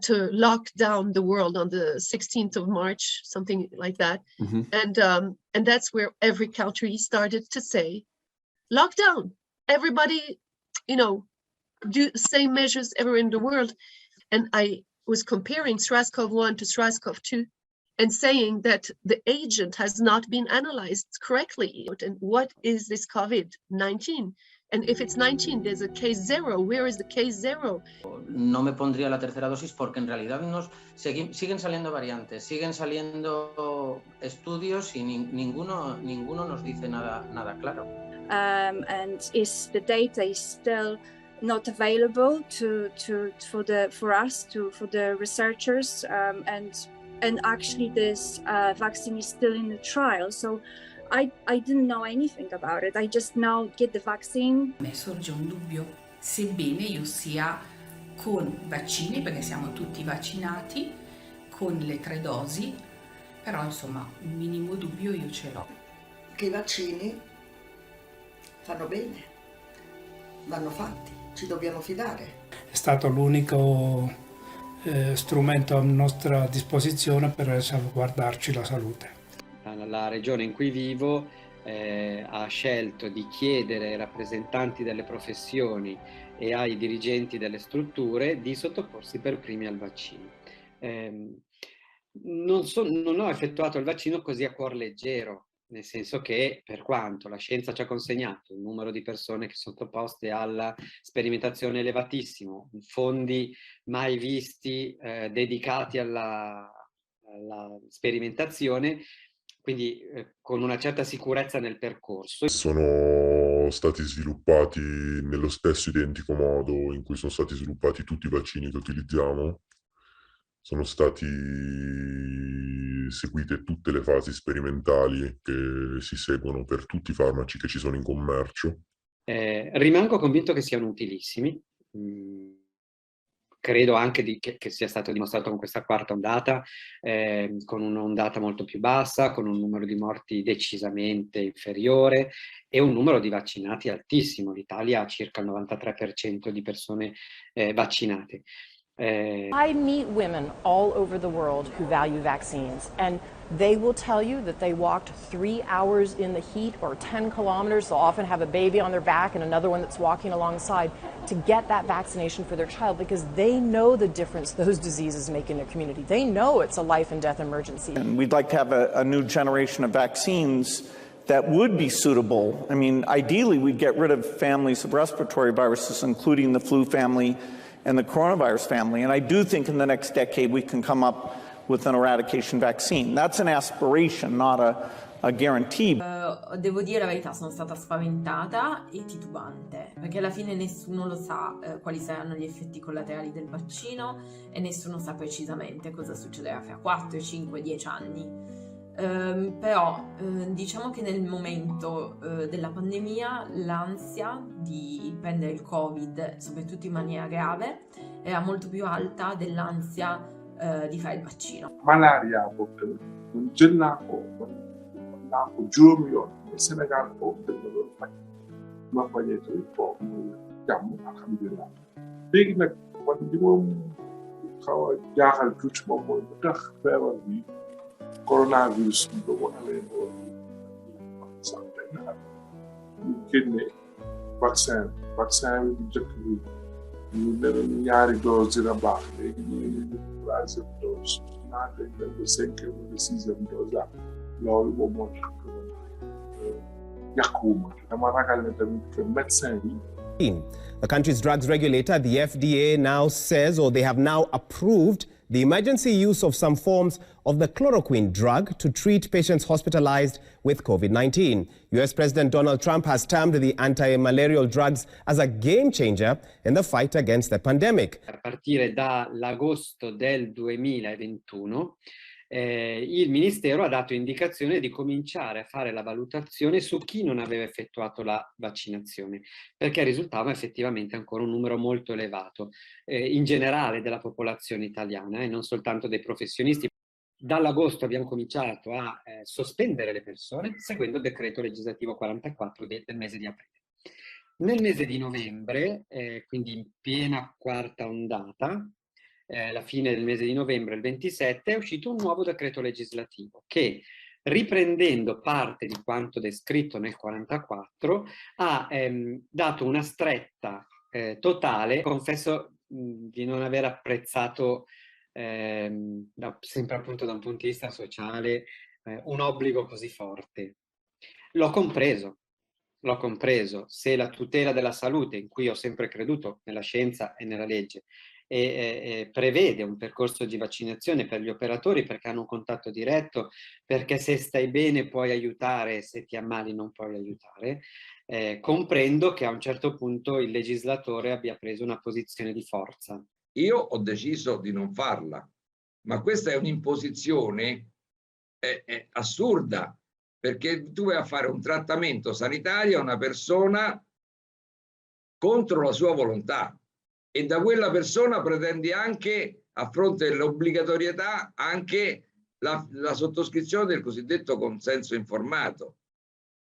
[SPEAKER 8] to lock down the world on the 16th of March, something like that. And that's where every country started to say, lockdown, everybody, do the same measures everywhere in the world. And I was comparing SARS CoV1 to SARS CoV2 and saying that the agent has not been analyzed correctly. And what is this COVID-19? And if it's 19, there's a case 0. Where is the case 0?
[SPEAKER 21] No me pondría la tercera dosis porque en realidad siguen saliendo variantes, siguen saliendo estudios y ninguno nos dice nada claro.
[SPEAKER 25] And the data is still not available for the researchers, and actually this vaccine is still in the trial. So I didn't know anything about it. I just now get the vaccine.
[SPEAKER 26] Mi sorge un dubbio, sebbene io sia con vaccini, perché siamo tutti vaccinati, con le 3 dosi, però insomma un minimo dubbio io ce l'ho.
[SPEAKER 27] Che i vaccini fanno bene, vanno fatti, ci dobbiamo fidare.
[SPEAKER 4] È stato l'unico strumento a nostra disposizione per salvaguardarci la salute.
[SPEAKER 28] La regione in cui vivo ha scelto di chiedere ai rappresentanti delle professioni e ai dirigenti delle strutture di sottoporsi per primi al vaccino. Non ho effettuato il vaccino così a cuor leggero, nel senso che per quanto la scienza ci ha consegnato un numero di persone che sono sottoposte alla sperimentazione elevatissimo, fondi mai visti dedicati alla sperimentazione, quindi con una certa sicurezza nel percorso.
[SPEAKER 31] Sono stati sviluppati nello stesso identico modo in cui sono stati sviluppati tutti i vaccini che utilizziamo. Sono stati seguite tutte le fasi sperimentali che si seguono per tutti i farmaci che ci sono in commercio.
[SPEAKER 28] Rimango convinto che siano utilissimi. Credo anche che sia stato dimostrato con questa quarta ondata, con un'ondata molto più bassa, con un numero di morti decisamente inferiore e un numero di vaccinati altissimo. L'Italia ha circa il 93% di persone vaccinate.
[SPEAKER 1] I meet women all over the world who value vaccines, and they will tell you that they walked 3 hours in the heat or 10 kilometers. They'll often have a baby on their back and another one that's walking alongside to get that vaccination for their child, because they know the difference those diseases make in their community. They know it's a life and death emergency.
[SPEAKER 2] And we'd like to have a new generation of vaccines that would be suitable. I mean, ideally, we'd get rid of families of respiratory viruses, including the flu family and the coronavirus family. And I do think in the next decade we can come up with an eradication vaccine. That's an aspiration, not a guarantee.
[SPEAKER 12] Devo dire la verità, sono stata spaventata e titubante, perché alla fine nessuno lo sa quali saranno gli effetti collaterali del vaccino e nessuno sa precisamente cosa succederà fra 4, 5, 10 anni. Però diciamo che nel momento della pandemia l'ansia di prendere il Covid, soprattutto in maniera grave, era molto più alta dell'ansia di fare il vaccino.
[SPEAKER 15] Malaria boobu jël naa ko juróomi yoon Sénégal boobu dañ ko doon faj ma fajee tamit foofu muy jàmm alhamdulilah. Léegi nag man li ma xaw a jaaxal tuuti moom mooy lu tax feebar bi coronavirus bi ba mu amee santé na ñu génne vaccin bi bu njëkk bi ñu ne ñaari dose dina baax léegi ñu troisième dose naa dañ dem ba cinquième wala sixième dose la loolu moom moo tax yàquwuma dama ragal ne tamit que médecin bi.
[SPEAKER 16] The country's drugs regulator, the FDA, now says, or they have now approved, the emergency use of some forms of the chloroquine drug to treat patients hospitalized with COVID-19. US President Donald Trump has termed the anti-malarial drugs as a game changer in the fight against the pandemic.
[SPEAKER 28] A partire dall'agosto del 2021, il Ministero ha dato indicazione di cominciare a fare la valutazione su chi non aveva effettuato la vaccinazione, perché risultava effettivamente ancora un numero molto elevato in generale della popolazione italiana e non soltanto dei professionisti. Dall'agosto abbiamo cominciato a sospendere le persone seguendo il decreto legislativo 44 del mese di aprile. Nel mese di novembre, quindi in piena quarta ondata, alla fine del mese di novembre, il 27, è uscito un nuovo decreto legislativo che, riprendendo parte di quanto descritto nel 44, ha dato una stretta totale. Confesso di non aver apprezzato sempre appunto da un punto di vista sociale un obbligo così forte. L'ho compreso. Se la tutela della salute, in cui ho sempre creduto nella scienza e nella legge, e prevede un percorso di vaccinazione per gli operatori perché hanno un contatto diretto, perché se stai bene puoi aiutare, se ti ammali non puoi aiutare, comprendo che a un certo punto il legislatore abbia preso una posizione di forza.
[SPEAKER 5] Io ho deciso di non farla, ma questa è un'imposizione assurda, perché tu vai a fare un trattamento sanitario a una persona contro la sua volontà e da quella persona pretendi anche, a fronte dell'obbligatorietà, anche la sottoscrizione del cosiddetto consenso informato.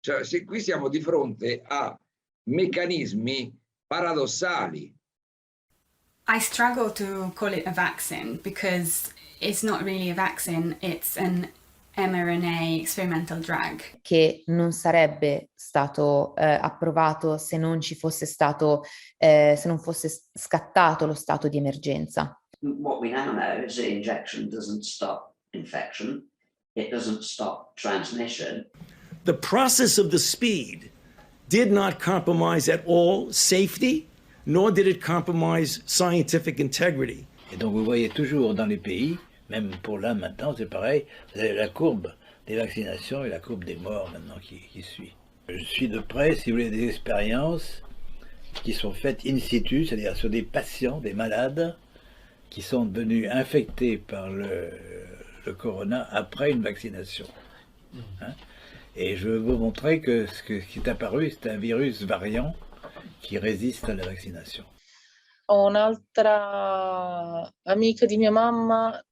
[SPEAKER 5] Cioè, se qui siamo di fronte a meccanismi paradossali.
[SPEAKER 17] I struggle to call it a vaccine because it's not really a vaccine, it's an mRNA experimental drug.
[SPEAKER 18] Che non sarebbe stato approvato se non ci fosse stato, se non fosse scattato lo stato di emergenza.
[SPEAKER 20] What we now know is that injection doesn't stop infection, it doesn't stop transmission.
[SPEAKER 22] The process of the speed did not compromise at all safety, nor did it compromise scientific integrity.
[SPEAKER 29] Et donc vous voyez toujours dans les pays, même pour là maintenant, c'est pareil, vous avez la courbe des vaccinations et la courbe des morts maintenant qui suit. Je suis de près, si vous voulez, des expériences qui sont faites in situ, c'est-à-dire sur des patients, des malades, qui sont devenus infectés par le corona après une vaccination. Hein? Et je veux vous montrer que ce qui est apparu, c'est un virus variant qui résiste à la vaccination.
[SPEAKER 30] Ho un'altra amica di mia mamma,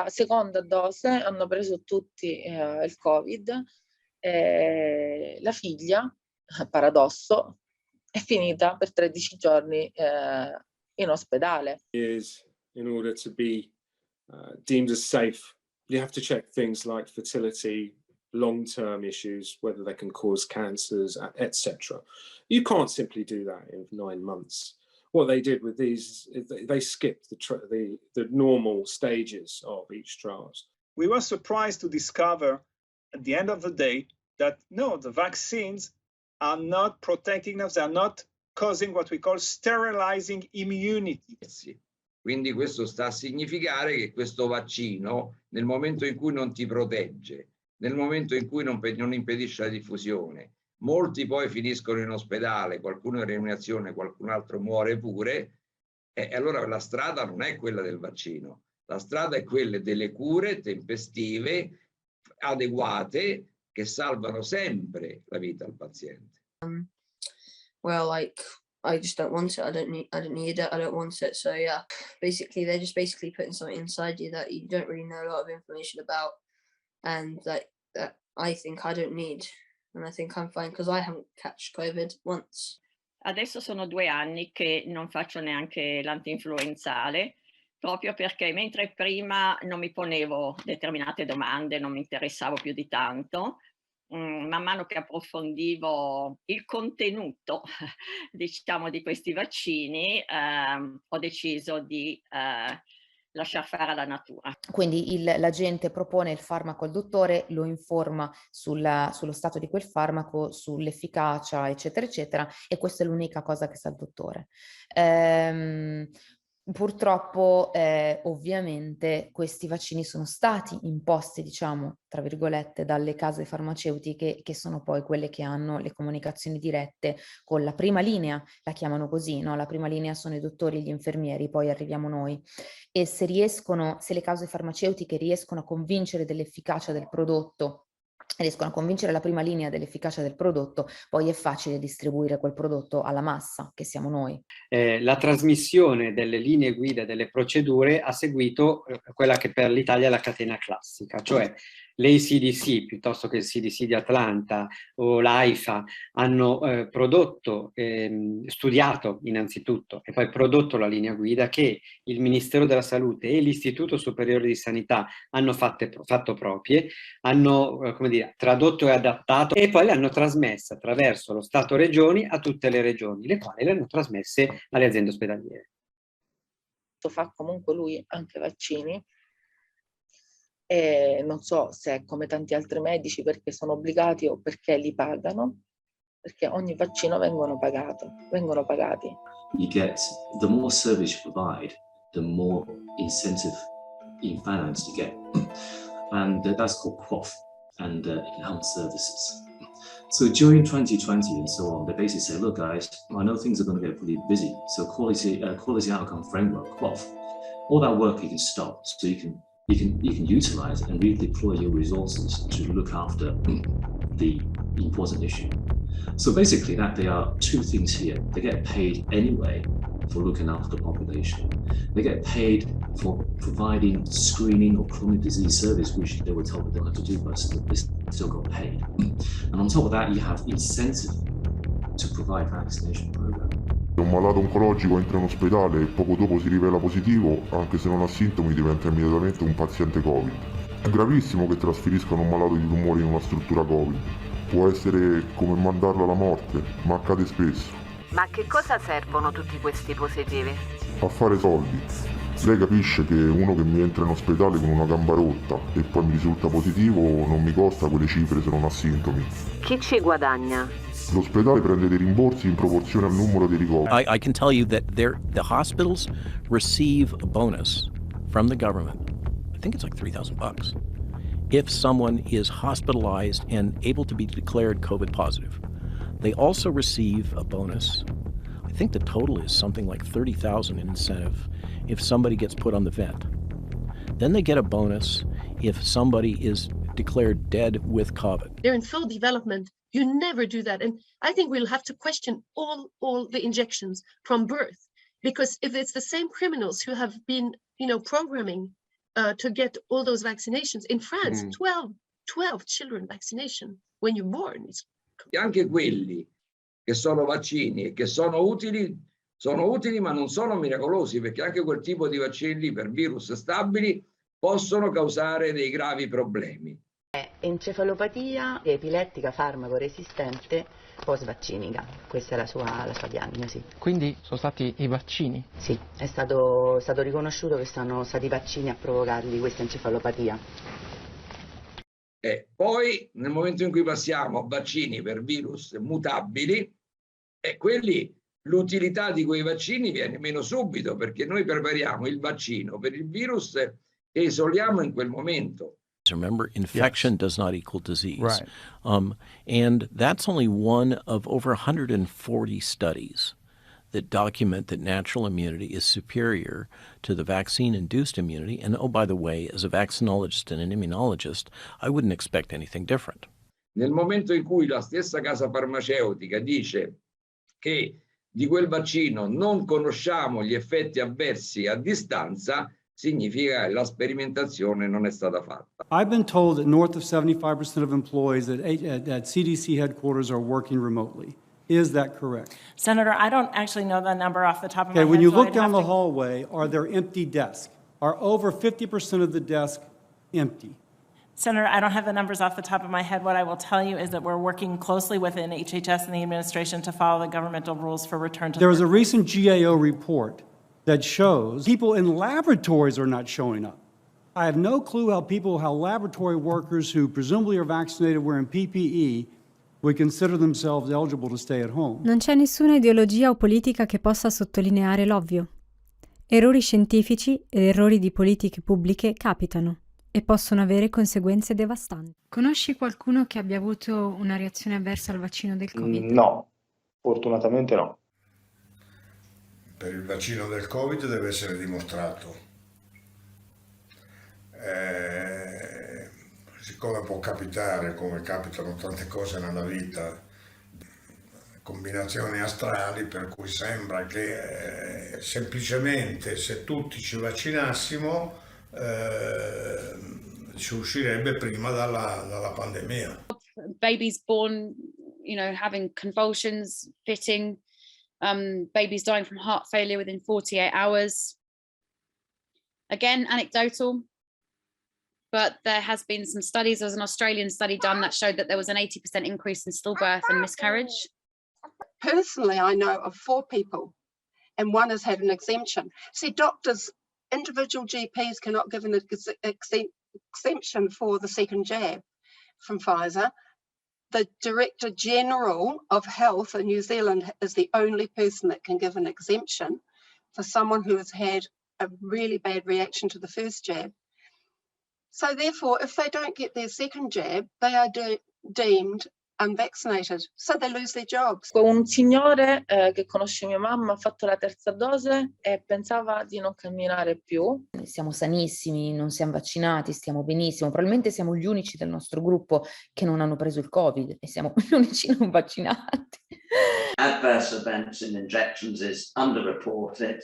[SPEAKER 30] seconda dose, hanno preso tutti il Covid. La figlia, paradosso, è finita per 13 giorni in ospedale.
[SPEAKER 32] Is
[SPEAKER 3] in order to be deemed as safe, you have to check things like fertility, long-term issues, whether they can cause cancers, etc. You can't simply do that in 9 months. What they did with these is they skipped the normal stages of each trials.
[SPEAKER 6] We were surprised to discover at the end of the day that no, the vaccines are not protecting us, they are not causing what we call sterilizing immunity.
[SPEAKER 5] Quindi questo sta a significare che questo vaccino, nel momento in cui non ti protegge, nel momento in cui non impedisce la diffusione, molti poi finiscono in ospedale, qualcuno in rianimazione, qualcun altro muore pure, e allora la strada non è quella del vaccino, la strada è quella delle cure tempestive, adeguate, che salvano sempre la vita al paziente.
[SPEAKER 7] Well, like, I just don't want it. I don't need it. I don't want it. So yeah, basically they're just basically putting something inside you that you don't really know a lot of information about, and that I think I don't need, and I think I'm fine because I haven't catch COVID once.
[SPEAKER 9] Adesso sono 2 anni che non faccio neanche l'antinfluenzale, proprio perché mentre prima non mi ponevo determinate domande, non mi interessavo più di tanto, man mano che approfondivo il contenuto, diciamo, di questi vaccini, ho deciso di lasciar fare alla natura.
[SPEAKER 18] Quindi la gente propone il farmaco al dottore, lo informa sullo stato di quel farmaco, sull'efficacia, eccetera, eccetera, e questa è l'unica cosa che sa il dottore. Purtroppo, ovviamente, questi vaccini sono stati imposti, diciamo, tra virgolette, dalle case farmaceutiche, che sono poi quelle che hanno le comunicazioni dirette con la prima linea, la chiamano così, no? La prima linea sono i dottori e gli infermieri, poi arriviamo noi. E se le case farmaceutiche riescono a convincere dell'efficacia del prodotto, riescono a convincere la prima linea dell'efficacia del prodotto, poi è facile distribuire quel prodotto alla massa, che siamo noi.
[SPEAKER 28] La trasmissione delle linee guida e delle procedure ha seguito quella che per l'Italia è la catena classica, cioè l'ACDC piuttosto che il CDC di Atlanta o l'AIFA hanno prodotto, studiato innanzitutto e poi prodotto la linea guida che il Ministero della Salute e l'Istituto Superiore di Sanità hanno fatto proprie, hanno tradotto e adattato e poi le hanno trasmesse attraverso lo Stato-Regioni a tutte le regioni, le quali le hanno trasmesse alle aziende ospedaliere.
[SPEAKER 30] Fa comunque lui anche vaccini, e non so se è come tanti altri medici perché sono obbligati o perché li pagano, perché ogni vaccino vengono pagati.
[SPEAKER 10] You get, the more service you provide, the more incentive in finance you get, and that's called QOF and enhanced services. So during 2020 and so on, they basically say, look guys, I know things are going to get pretty busy, so quality outcome framework, QOF, all that work you can stop, so you can utilize and redeploy your resources to look after the important issue. So basically that there are 2 things here. They get paid anyway for looking after the population. They get paid for providing screening or chronic disease service, which they were told they don't have to do, but they still got paid. And on top of that, you have incentive to provide vaccination program.
[SPEAKER 31] Un malato oncologico entra in ospedale e poco dopo si rivela positivo, anche se non ha sintomi diventa immediatamente un paziente Covid. È gravissimo che trasferiscano un malato di tumore in una struttura Covid. Può essere come mandarlo alla morte, ma accade spesso.
[SPEAKER 11] Ma a che cosa servono tutti questi positivi?
[SPEAKER 31] A fare soldi. Lei capisce che uno che mi entra in ospedale con una gamba rotta e poi mi risulta positivo non mi costa quelle cifre se non ha sintomi.
[SPEAKER 11] Chi ci guadagna?
[SPEAKER 31] L'ospedale prende dei rimborsi in proporzione al numero dei ricoveri.
[SPEAKER 13] I can tell you that the hospitals receive a bonus from the government. I think it's like $3,000 if someone is hospitalized and able to be declared COVID positive. They also receive a bonus. I think the total is something like $30,000 in incentive if somebody gets put on the vent. Then they get a bonus if somebody is declared dead with COVID.
[SPEAKER 8] They're in full development. You never do that. And I think we'll have to question all the injections from birth, because if it's the same criminals who have been, programming to get all those vaccinations in France, 12 children vaccination when you're born.
[SPEAKER 5] Anche quelli che sono vaccini e che sono utili sono utili ma non sono miracolosi, perché anche quel tipo di vaccini lì per virus stabili possono causare dei gravi problemi.
[SPEAKER 1] Encefalopatia epilettica farmaco resistente post-vaccinica, questa è la sua diagnosi.
[SPEAKER 2] Quindi sono stati i vaccini?
[SPEAKER 1] Sì, è stato riconosciuto che sono stati i vaccini a provocargli questa encefalopatia.
[SPEAKER 5] E poi nel momento in cui passiamo a vaccini per virus mutabili, quelli l'utilità di quei vaccini viene meno subito, perché noi prepariamo il vaccino per il virus e isoliamo in quel momento.
[SPEAKER 13] Remember, infection does not equal disease.
[SPEAKER 2] Right.
[SPEAKER 13] And that's only one of over 140 studies that document that natural immunity is superior to the vaccine-induced immunity. And oh, by the way, as a vaccinologist and an immunologist, I wouldn't expect anything different.
[SPEAKER 5] Nel momento in cui la stessa casa farmaceutica dice che di quel vaccino non conosciamo gli effetti avversi a distanza, significa che la sperimentazione non è stata fatta.
[SPEAKER 4] I've been told that north of 75% of employees at CDC headquarters are working remotely. Is that correct?
[SPEAKER 14] Senator, I don't actually know the number off the top of my head.
[SPEAKER 4] Okay, when you
[SPEAKER 14] so
[SPEAKER 4] look
[SPEAKER 14] I'd
[SPEAKER 4] down
[SPEAKER 14] have
[SPEAKER 4] the hallway, are there empty desks? Are over 50% of the desks empty?
[SPEAKER 14] Senator, I don't have the numbers off the top of my head. What I will tell you is that we're working closely within HHS and the administration to follow the governmental rules for return to
[SPEAKER 4] There was a
[SPEAKER 14] work.
[SPEAKER 4] recent GAO report that shows people in laboratories are not showing up. I have no clue how laboratory workers who presumably are vaccinated wearing PPE would consider themselves eligible to stay at home.
[SPEAKER 19] Non c'è nessuna ideologia o politica che possa sottolineare l'ovvio. Errori scientifici ed errori di politiche pubbliche capitano e possono avere conseguenze devastanti. Conosci qualcuno che abbia avuto una reazione avversa al vaccino del Covid?
[SPEAKER 21] No, fortunatamente no.
[SPEAKER 23] Per il vaccino del Covid deve essere dimostrato. Siccome può capitare, come capitano tante cose nella vita, combinazioni astrali, per cui sembra che semplicemente se tutti ci vaccinassimo si uscirebbe prima dalla pandemia.
[SPEAKER 24] Babies born, having convulsions, fitting, babies dying from heart failure within 48 hours. Again, anecdotal, but there has been some studies. There was an Australian study done that showed that there was an 80% increase in stillbirth and miscarriage.
[SPEAKER 25] Personally, I know of 4 people, and one has had an exemption. See, doctors, individual GPs cannot give an exemption for the second jab from Pfizer. The Director General of Health in New Zealand is the only person that can give an exemption for someone who has had a really bad reaction to the first jab. So therefore, if they don't get their second jab, they are deemed unvaccinated, so they lose their jobs.
[SPEAKER 30] Un signore che conosce mia mamma ha fatto la terza dose e pensava di non camminare più.
[SPEAKER 18] Siamo sanissimi, non siamo vaccinati, stiamo benissimo. Probabilmente siamo gli unici del nostro gruppo che non hanno preso il Covid e siamo gli unici non vaccinati.
[SPEAKER 20] Adverse events in injections is underreported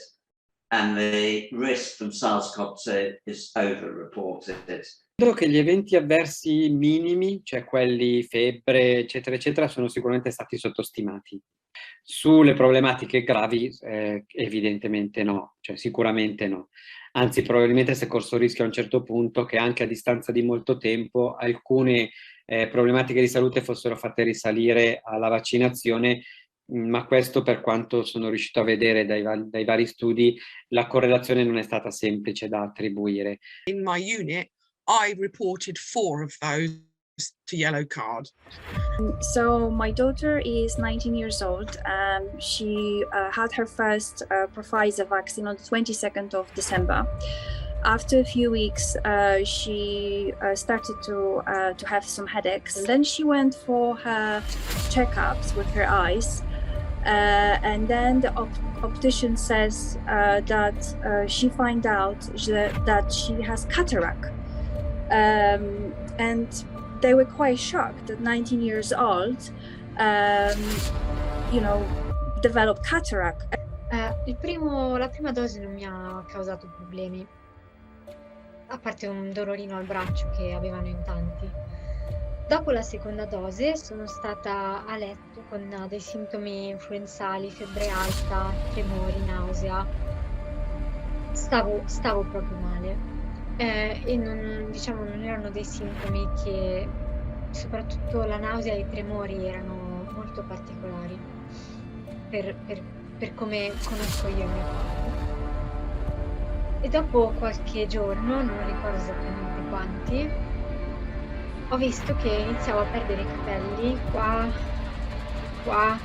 [SPEAKER 20] and the risk from SARS CoV2 is overreported.
[SPEAKER 28] Credo che gli eventi avversi minimi, cioè quelli febbre, eccetera, eccetera, sono sicuramente stati sottostimati. Sulle problematiche gravi, evidentemente no, cioè sicuramente no. Anzi, probabilmente si è corso il rischio a un certo punto che anche a distanza di molto tempo alcune problematiche di salute fossero fatte risalire alla vaccinazione, ma questo, per quanto sono riuscito a vedere dai vari studi, la correlazione non è stata semplice da attribuire.
[SPEAKER 26] In my unit, I reported 4 of those to yellow card.
[SPEAKER 27] So my daughter is 19 years old. She had her first Pfizer vaccine on the 22nd of December. After a few weeks, she started to have some headaches. And then she went for her checkups with her eyes. And then the optician says that she found out that she has cataract. And they were quite shocked that 19 years old, developed cataract.
[SPEAKER 19] La prima dose non mi ha causato problemi, a parte un dolorino al braccio che avevano in tanti. Dopo la seconda dose sono stata a letto con dei sintomi influenzali, febbre alta, tremori, nausea. Stavo proprio male e non erano dei sintomi che, soprattutto la nausea e i tremori, erano molto particolari per come conosco io il mio corpo. E dopo qualche giorno, non ricordo esattamente quanti, ho visto che iniziavo a perdere i capelli qua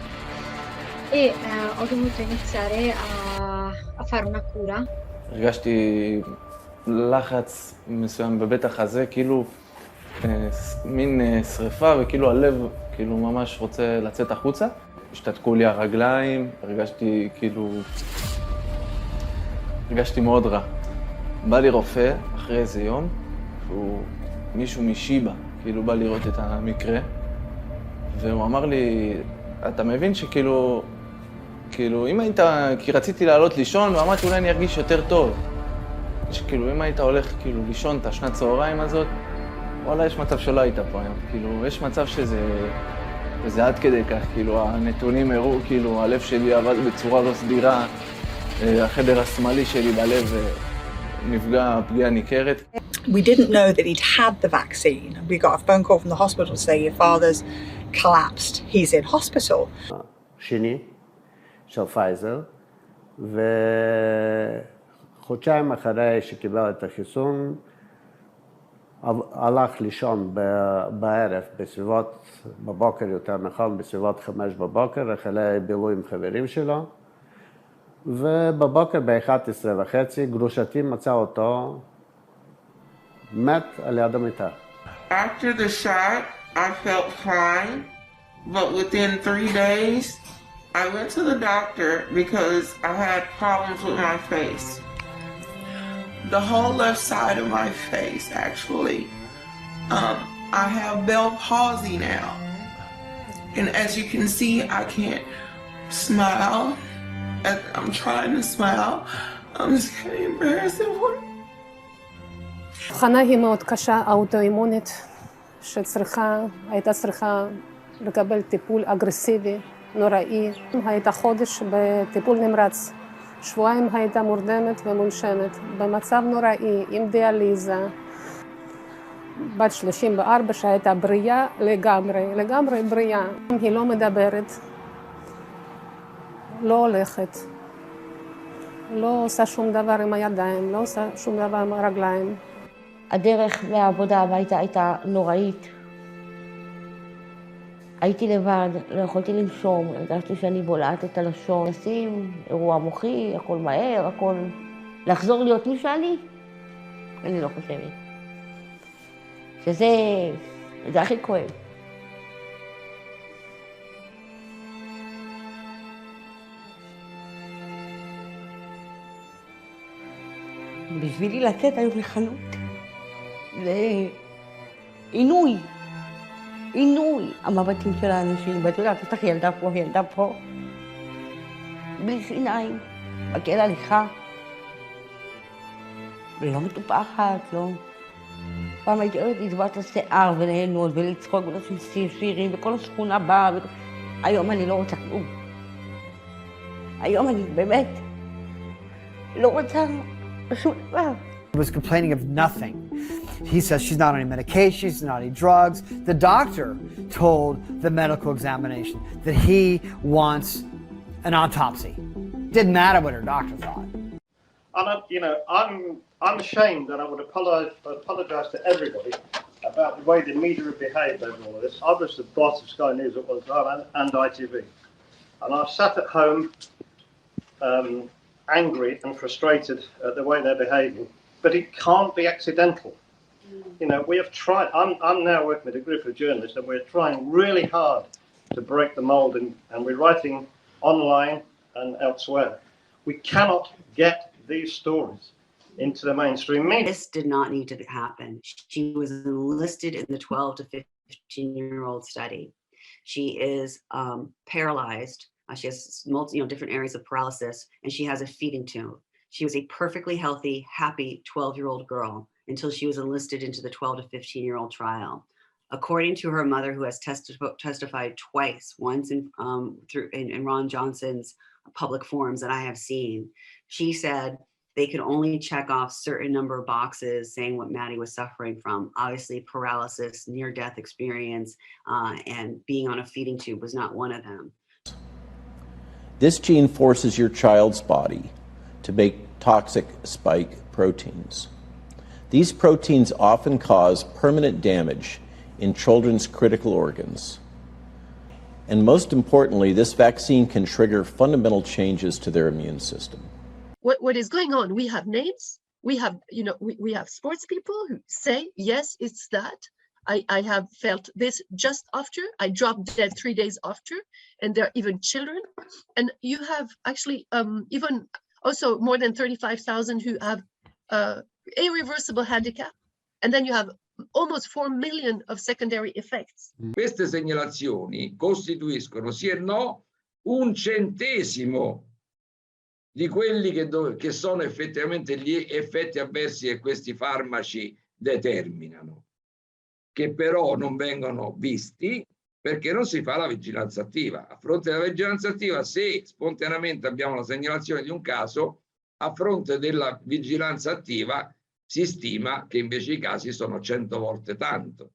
[SPEAKER 19] e ho dovuto iniziare a fare una cura.
[SPEAKER 3] הרגשתי לחץ מסוים בבטח הזה, כאילו מין שריפה, וכאילו הלב כאילו ממש רוצה לצאת החוצה. השתתקו לי הרגליים, הרגשתי מאוד רע. בא לי רופא אחרי איזה יום, שהוא מישהו משיבה, כאילו בא לראות את המקרה, והוא אמר לי, אתה מבין שכאילו, אם היית, כי רציתי לעלות לישון, ואמרתי אולי אני ארגיש יותר טוב. שכאילו אם היית הולך כאילו לישון את השנת צהריים הזאת, וואלה יש מצב שלא היית פה היום. כאילו יש מצב שזה עד כדי כך, כאילו הנתונים הראו, כאילו הלב שלי עבד בצורה לא סדירה, החדר השמאלי שלי בלב נפגע פגיעה ניכרת.
[SPEAKER 6] We didn't know that he'd had the vaccine. We got a phone call from the hospital to say your father's collapsed. He's in hospital.
[SPEAKER 7] שני של פייזר, וחודשיים אחרי שקיבל את החיסון, הלך לישון בערב, בבוקר יותר נכון, בסביבות 5 בבוקר, אחרי בילוי עם חברים שלו, ובבוקר ב-11:30 גרושתי מצא אותו מת על יד המיטה.
[SPEAKER 9] After the shot, I felt fine, but within 3 days, I went to the doctor because I had problems with my face. The whole left side of my face, actually. I have Bell palsy now. And as you can see, I can't smile. I'm trying to smile. I'm just getting embarrassed.
[SPEAKER 10] הבחנה היא מאוד קשה, האוטואימונית, הייתה צריכה לקבל טיפול אגרסיבי, נוראי. הייתה חודש בטיפול נמרץ. שבועיים הייתה מורדמת ומונשמת, במצב נוראי, עם דיאליזה. בת 34 שהייתה בריאה לגמרי בריאה. היא לא מדברת, לא הולכת, לא עושה שום דבר עם הידיים, לא עושה שום דבר עם הרגליים.
[SPEAKER 12] הדרך מהעבודה הביתה הייתה נוראית. הייתי לבד, לא יכולתי לנשום, הרגשתי שאני בולעת את הלשון. נשים, אירוע מוחי, הכל מהר, הכל... לחזור להיות מי שאני? אני לא חושבת. זה הכי כואב. בשבילי לצאת היום לחנות. זה עינוי, המבטים של האנשים, ואת יודעת, יש לך ילדה פה, בלי שיניים, מקל הליכה, ולא מטופחת, לא. פעם הייתי אוהבת לצבוע את השיער וליהנות ולצחוק ולשים שירים, וכל השכונה באה, היום אני לא רוצה כלום. היום אני באמת לא רוצה שום דבר.
[SPEAKER 15] He was complaining of nothing. He says she's not on any medication, she's not on any drugs. The doctor told the medical examination that he wants an autopsy. Didn't matter what her doctor thought. I'm ashamed, and I would apologize to everybody about the way the media have behaved over all of this. I was the boss of Sky News at one time and ITV, and I sat at home angry and frustrated at the way they're behaving. But it can't be accidental. You know, we have tried, I'm now working with a group of journalists, and we're trying really hard to break the mold, and we're writing online and elsewhere. We cannot get these stories into the mainstream media.
[SPEAKER 16] This did not need to happen. She was enlisted in the 12 to 15-year-old study. She is paralyzed. She has different areas of paralysis, and she has a feeding tube. She was a perfectly healthy, happy 12-year-old girl until she was enlisted into the 12 to 15-year-old trial. According to her mother, who has testified twice, once in Ron Johnson's public forums that I have seen, she said they could only check off certain number of boxes saying what Maddie was suffering from. Obviously, paralysis, near-death experience, and being on a feeding tube was not one of them.
[SPEAKER 1] This gene forces your child's body to make toxic spike proteins. These proteins often cause permanent damage in children's critical organs. And most importantly, this vaccine can trigger fundamental changes to their immune system.
[SPEAKER 2] What is going on? We have names. We have, we have sports people who say, yes, it's that. I have felt this just after. I dropped dead 3 days after, and there are even children. And you have actually even also more than 35,000 who have irreversible handicap. And then you have almost 4 million of secondary effects.
[SPEAKER 5] Queste segnalazioni costituiscono sì e no 1/100 di quelli che sono effettivamente gli effetti avversi che questi farmaci determinano, che però non vengono visti perché non si fa la vigilanza attiva. A fronte della vigilanza attiva, se spontaneamente abbiamo la segnalazione di un caso, a fronte della vigilanza attiva si stima che invece i casi sono 100 volte tanto.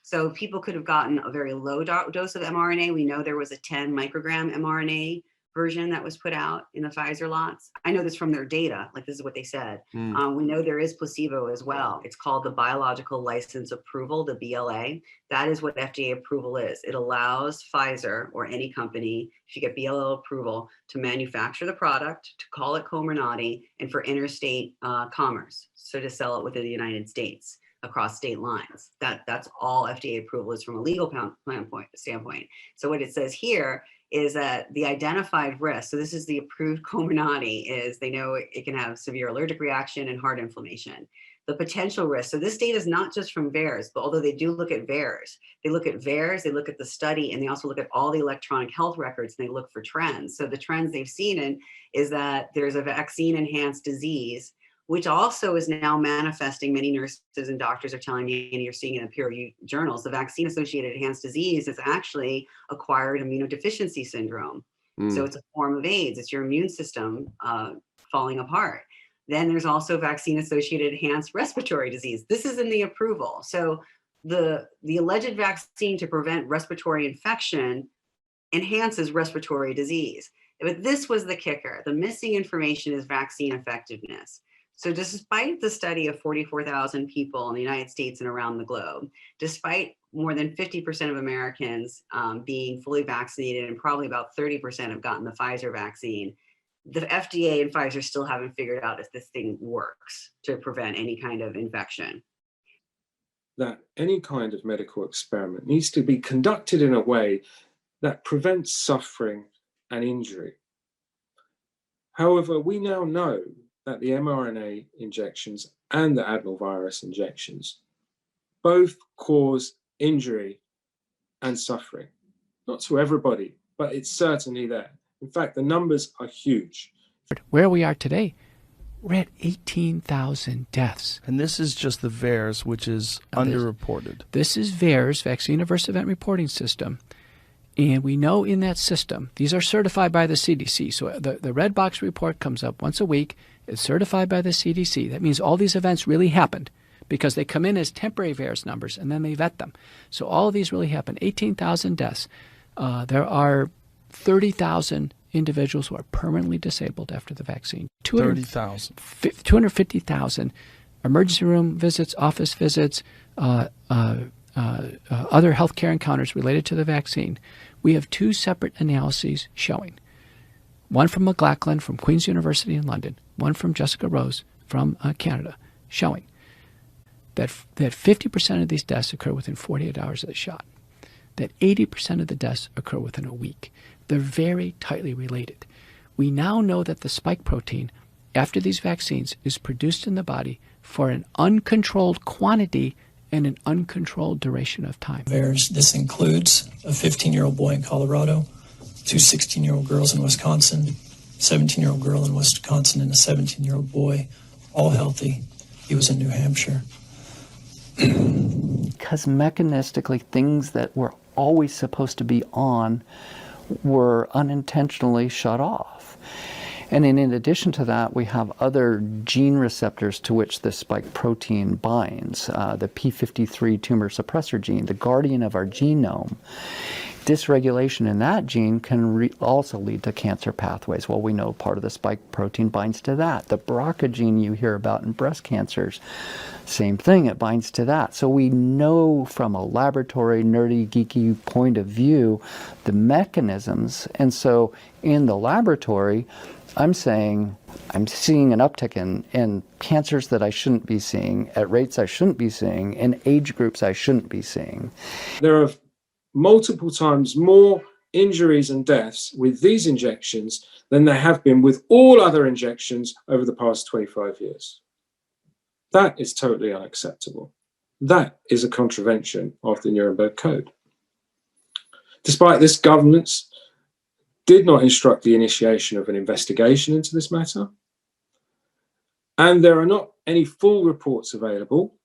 [SPEAKER 16] So people could have gotten a very low dose of mRNA. We know there was a 10 microgram mRNA version that was put out in the Pfizer lots. I know this from their data, like this is what they said. We know there is placebo as well. It's called the Biological License Approval, the BLA. That is what FDA approval is. It allows Pfizer or any company, if you get BLA approval, to manufacture the product, to call it Comirnaty, and for interstate commerce, so to sell it within the United States across state lines. That's all FDA approval is from a legal standpoint. So what it says here is that the identified risk, so this is the approved Comirnaty, is they know it can have severe allergic reaction and heart inflammation. The potential risk, so this data is not just from VAERS, but although they do look at VAERS, they look at VAERS, they look at the study, and they also look at all the electronic health records, and they look for trends. So the trends they've seen is that there's a vaccine-enhanced disease, which also is now manifesting. Many nurses and doctors are telling me, and you're seeing it in peer-reviewed journals, the vaccine-associated enhanced disease is actually acquired immunodeficiency syndrome. So it's a form of AIDS. It's your immune system falling apart. Then there's also vaccine-associated enhanced respiratory disease. This is in the approval. So the alleged vaccine to prevent respiratory infection enhances respiratory disease. But this was the kicker. The missing information is vaccine effectiveness. So despite the study of 44,000 people in the United States and around the globe, despite more than 50% of Americans being fully vaccinated, and probably about 30% have gotten the Pfizer vaccine, the FDA and Pfizer still haven't figured out if this thing works to prevent any kind of infection.
[SPEAKER 8] That any kind of medical experiment needs to be conducted in a way that prevents suffering and injury. However, we now know that the mRNA injections and the adenovirus injections both cause injury and suffering. Not to everybody, but it's certainly there. In fact, the numbers are huge.
[SPEAKER 11] Where we are today, we're at 18,000 deaths.
[SPEAKER 13] And this is just the VAERS, which is underreported.
[SPEAKER 11] This is VAERS, Vaccine Adverse Event Reporting System. And we know in that system, these are certified by the CDC. So the red box report comes up once a week. It's certified by the CDC. That means all these events really happened because they come in as temporary VAERS numbers and then they vet them. So all of these really happened. 18,000 deaths. There are 30,000 individuals who are permanently disabled after the vaccine.
[SPEAKER 13] 30,000.
[SPEAKER 11] 250,000 emergency room visits, office visits, other healthcare encounters related to the vaccine. We have two separate analyses showing. One from McLachlan from Queen's University in London, one from Jessica Rose from Canada, showing that 50% of these deaths occur within 48 hours of the shot, that 80% of the deaths occur within a week. They're very tightly related. We now know that the spike protein, after these vaccines, is produced in the body for an uncontrolled quantity and an uncontrolled duration of time.
[SPEAKER 14] This includes a 15-year-old boy in Colorado, two 16-year-old girls in Wisconsin, 17-year-old girl in Wisconsin, and a 17-year-old boy, all healthy. He was in New Hampshire.
[SPEAKER 11] because mechanistically things that were always supposed to be on were unintentionally shut off. And in addition to that, we have other gene receptors to which this spike protein binds. The p53 tumor suppressor gene, the guardian of our genome. Dysregulation in that gene can also lead to cancer pathways. Well, we know part of the spike protein binds to that. The BRCA gene you hear about in breast cancers, same thing, it binds to that. So we know from a laboratory, nerdy, geeky point of view, the mechanisms. And so in the laboratory, I'm saying I'm seeing an uptick in cancers that I shouldn't be seeing, at rates I shouldn't be seeing, in age groups I shouldn't be seeing.
[SPEAKER 8] There are multiple times more injuries and deaths with these injections than there have been with all other injections over the past 25 years. That is totally unacceptable. That is a contravention of the Nuremberg Code. Despite this, governments did not instruct the initiation of an investigation into this matter, and there are not any full reports available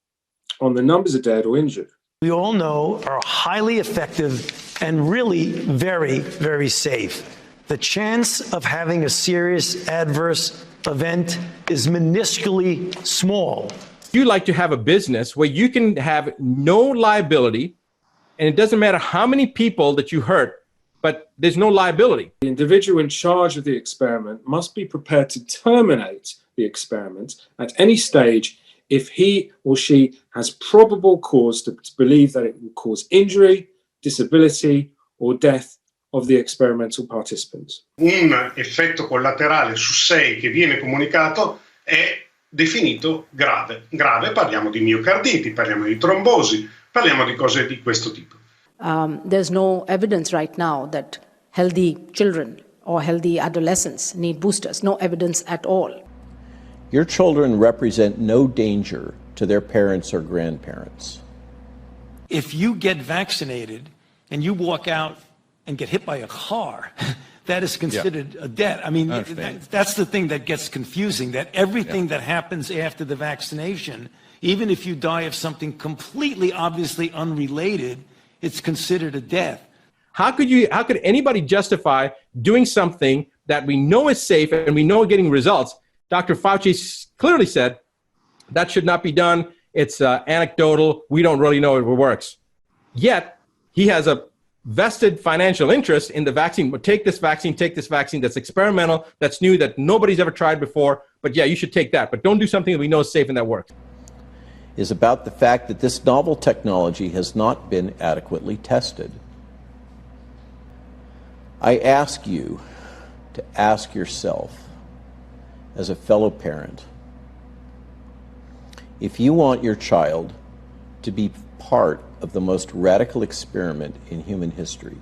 [SPEAKER 8] on the numbers of dead or injured.
[SPEAKER 4] We all know are highly effective and really very, very safe. The chance of having a serious adverse event is minusculely small.
[SPEAKER 17] You like to have a business where you can have no liability, and it doesn't matter how many people that you hurt, but there's no liability.
[SPEAKER 8] The individual in charge of the experiment must be prepared to terminate the experiment at any stage if he or she has probable cause to believe that it will cause injury, disability, or death of the experimental participants.
[SPEAKER 18] Un effetto collaterale su 6 che viene comunicato è definito grave. Grave, parliamo di miocarditi, parliamo di trombosi, parliamo di cose di questo tipo.
[SPEAKER 21] There's no evidence right now that healthy children or healthy adolescents need boosters. No evidence at all.
[SPEAKER 1] Your children represent no danger to their parents or grandparents.
[SPEAKER 4] If you get vaccinated and you walk out and get hit by a car, that is considered a death. I mean, that's the thing that gets confusing, that everything that happens after the vaccination, even if you die of something completely obviously unrelated, it's considered a death.
[SPEAKER 17] How could anybody justify doing something that we know is safe and we know are getting results? Dr. Fauci clearly said that should not be done. It's anecdotal. We don't really know if it works. Yet, he has a vested financial interest in the vaccine. But take this vaccine that's experimental, that's new, that nobody's ever tried before. But yeah, you should take that. But don't do something that we know is safe and that works.
[SPEAKER 1] Is about the fact that this novel technology has not been adequately tested. I ask you to ask yourself, as a fellow parent, if you want your child to be part of the most radical experiment in human history.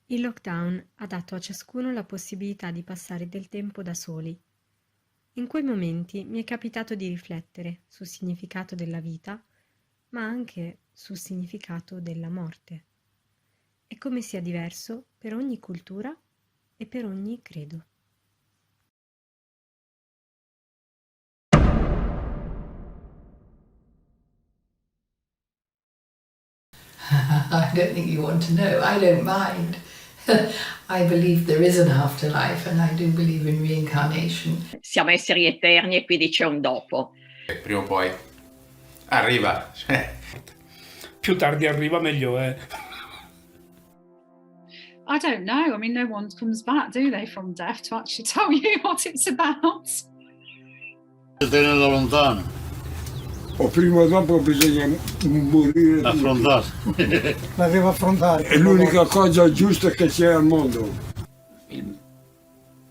[SPEAKER 19] Il lockdown ha dato a ciascuno la possibilità di passare del tempo da soli. In quei momenti mi è capitato di riflettere sul significato della vita, ma anche sul significato della morte, e come sia diverso per ogni cultura e per ogni credo.
[SPEAKER 22] I don't think you want to know. I don't mind. I believe there is an afterlife and I do believe in reincarnation.
[SPEAKER 23] Siamo esseri eterni e quindi c'è un dopo.
[SPEAKER 24] Prima o poi arriva.
[SPEAKER 25] Più tardi arriva meglio è.
[SPEAKER 29] I don't know. I mean, no one comes back, do they, from death to actually tell you what it's about?
[SPEAKER 30] Tenerlo lontano.
[SPEAKER 31] O prima o dopo bisogna morire.
[SPEAKER 30] Affrontare.
[SPEAKER 31] La devo affrontare. È l'unica cosa giusta che c'è al mondo.
[SPEAKER 32] Il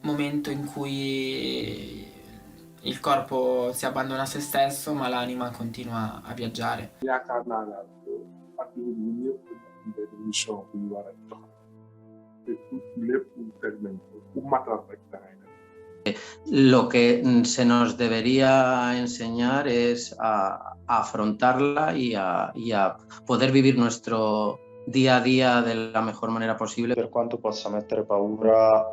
[SPEAKER 32] momento in cui
[SPEAKER 3] il corpo si abbandona a se stesso, ma l'anima continua a viaggiare.
[SPEAKER 6] Lo que se nos debería enseñar es a afrontarla y a poder vivir nuestro día a día de la mejor manera possibile.
[SPEAKER 7] Per quanto possa mettere paura,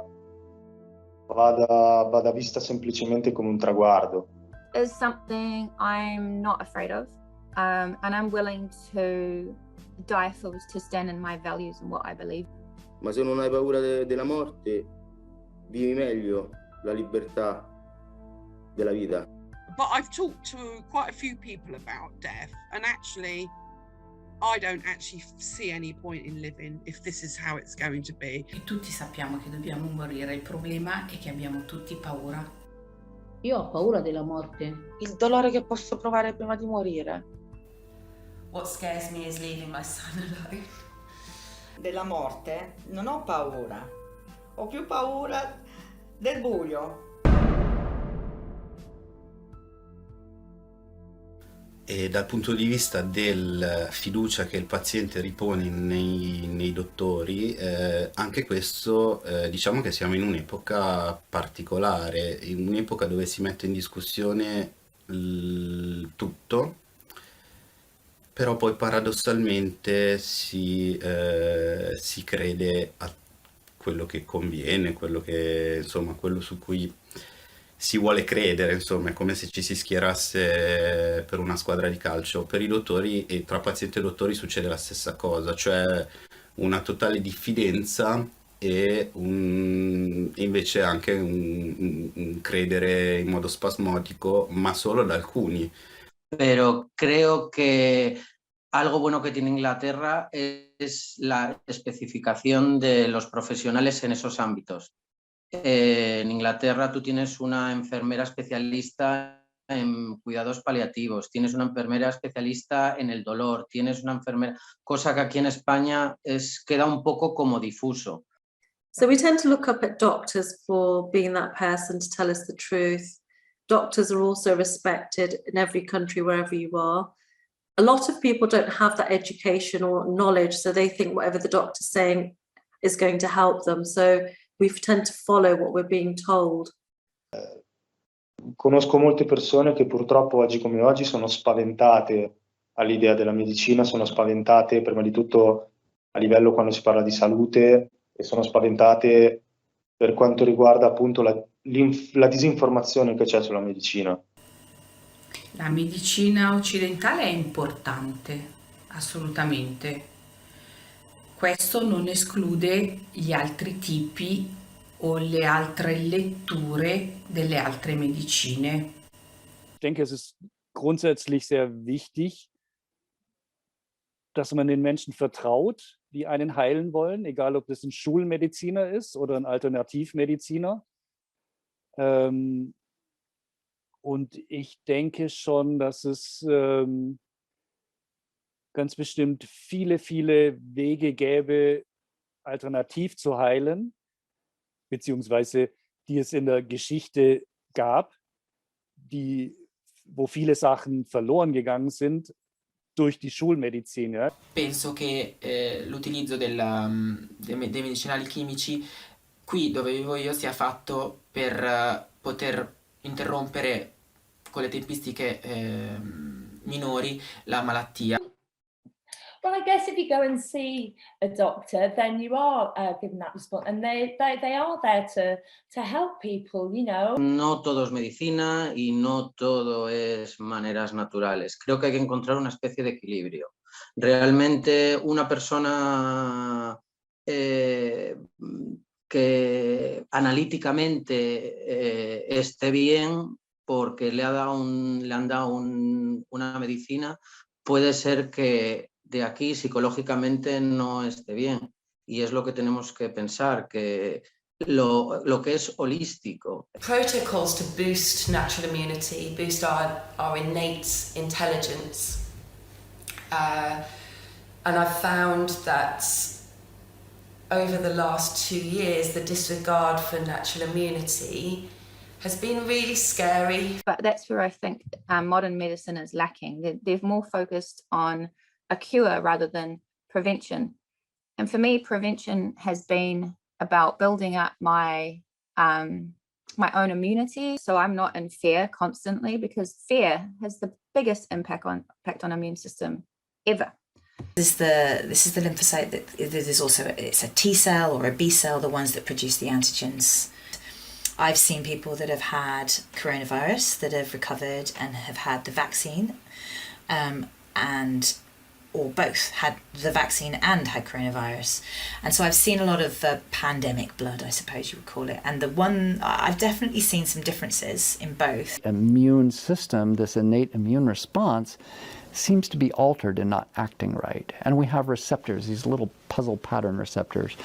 [SPEAKER 7] vada vista semplicemente come un traguardo.
[SPEAKER 9] Is something I'm not afraid of, and I'm willing to die for to stand in my values and what I believe.
[SPEAKER 10] Ma se non hai paura della morte, vivi meglio la libertà della vita.
[SPEAKER 12] But I've talked to quite a few people about death, and actually I don't actually see any point in living if this is how it's going to be.
[SPEAKER 22] E tutti sappiamo che dobbiamo morire, il problema è che abbiamo tutti paura.
[SPEAKER 15] Io ho paura della morte.
[SPEAKER 20] Il dolore che posso provare prima di morire.
[SPEAKER 22] What scares me is leaving my son alone.
[SPEAKER 26] Della morte non ho paura, ho più paura del buio.
[SPEAKER 27] E dal punto di vista della fiducia che il paziente ripone nei dottori, anche questo diciamo che siamo in un'epoca particolare, in un'epoca dove si mette in discussione tutto, però poi paradossalmente si crede a quello che conviene, quello su cui si vuole credere, insomma, è come se ci si schierasse per una squadra di calcio. Per i dottori e tra pazienti e dottori succede la stessa cosa, cioè una totale diffidenza e invece anche un credere in modo spasmodico, ma solo da alcuni.
[SPEAKER 6] Pero creo que algo bueno que tiene Inglaterra es la especificación de los profesionales en esos ámbitos. En Inglaterra tú tienes una enfermera especialista en cuidados paliativos, tienes una enfermera especialista en el dolor, tienes una enfermera, cosa que aquí en España queda un poco como difuso.
[SPEAKER 28] So we tend to look up at doctors for being that person to tell us the truth. Doctors are also respected in every country, wherever you are. A lot of people don't have that education or knowledge, so they think whatever the doctor's saying is going to help them. So we tend to follow what we're being told.
[SPEAKER 7] Conosco molte persone che purtroppo oggi come oggi sono spaventate all'idea della medicina, sono spaventate prima di tutto a livello quando si parla di salute e sono spaventate per quanto riguarda appunto la disinformazione che c'è sulla medicina.
[SPEAKER 22] La medicina occidentale è importante, assolutamente. Questo non esclude gli altri tipi o le altre letture delle altre medicine.
[SPEAKER 32] Ich denke, es ist grundsätzlich sehr wichtig, dass man den Menschen vertraut, die einen heilen wollen, egal ob das ein Schulmediziner ist oder ein Alternativmediziner. Und ich denke schon, dass es ganz bestimmt viele Wege gäbe, alternativ zu heilen, beziehungsweise die es in der Geschichte gab, wo viele Sachen verloren gegangen sind durch die Schulmedizin. Ja?
[SPEAKER 3] Penso che l'utilizzo dei medicinali chimici qui dove vivo io sia fatto per poter interrompere con le tempistiche minori la malattia.
[SPEAKER 33] Well, I guess if you go and see a doctor, then you are given that response, and they are there to help people, you know.
[SPEAKER 6] No todo es medicina y no todo es maneras naturales. Creo que hay que encontrar una especie de equilibrio. Realmente una persona que analíticamente esté bien porque le han dado una medicina, puede ser que de aquí psicológicamente no esté bien. Y es lo que tenemos que pensar, que lo que es holístico.
[SPEAKER 34] Protocols to boost natural immunity, boost our innate intelligence. And I've found that over the last 2 years, the disregard for natural immunity has been really scary.
[SPEAKER 9] But that's where I think modern medicine is lacking. They're more focused on a cure rather than prevention. And for me, prevention has been about building up my my own immunity, so I'm not in fear constantly, because fear has the biggest impact on immune system ever.
[SPEAKER 1] This is the lymphocyte that there's also, it's a T cell or a B cell, the ones that produce the antigens. I've seen people that have had coronavirus that have recovered and have had the vaccine, or both had the vaccine and had coronavirus. And so I've seen a lot of pandemic blood, I suppose you would call it. And I've definitely seen some differences in both.
[SPEAKER 2] Immune system, this innate immune response, seems to be altered and not acting right. And we have receptors, these little puzzle pattern receptors.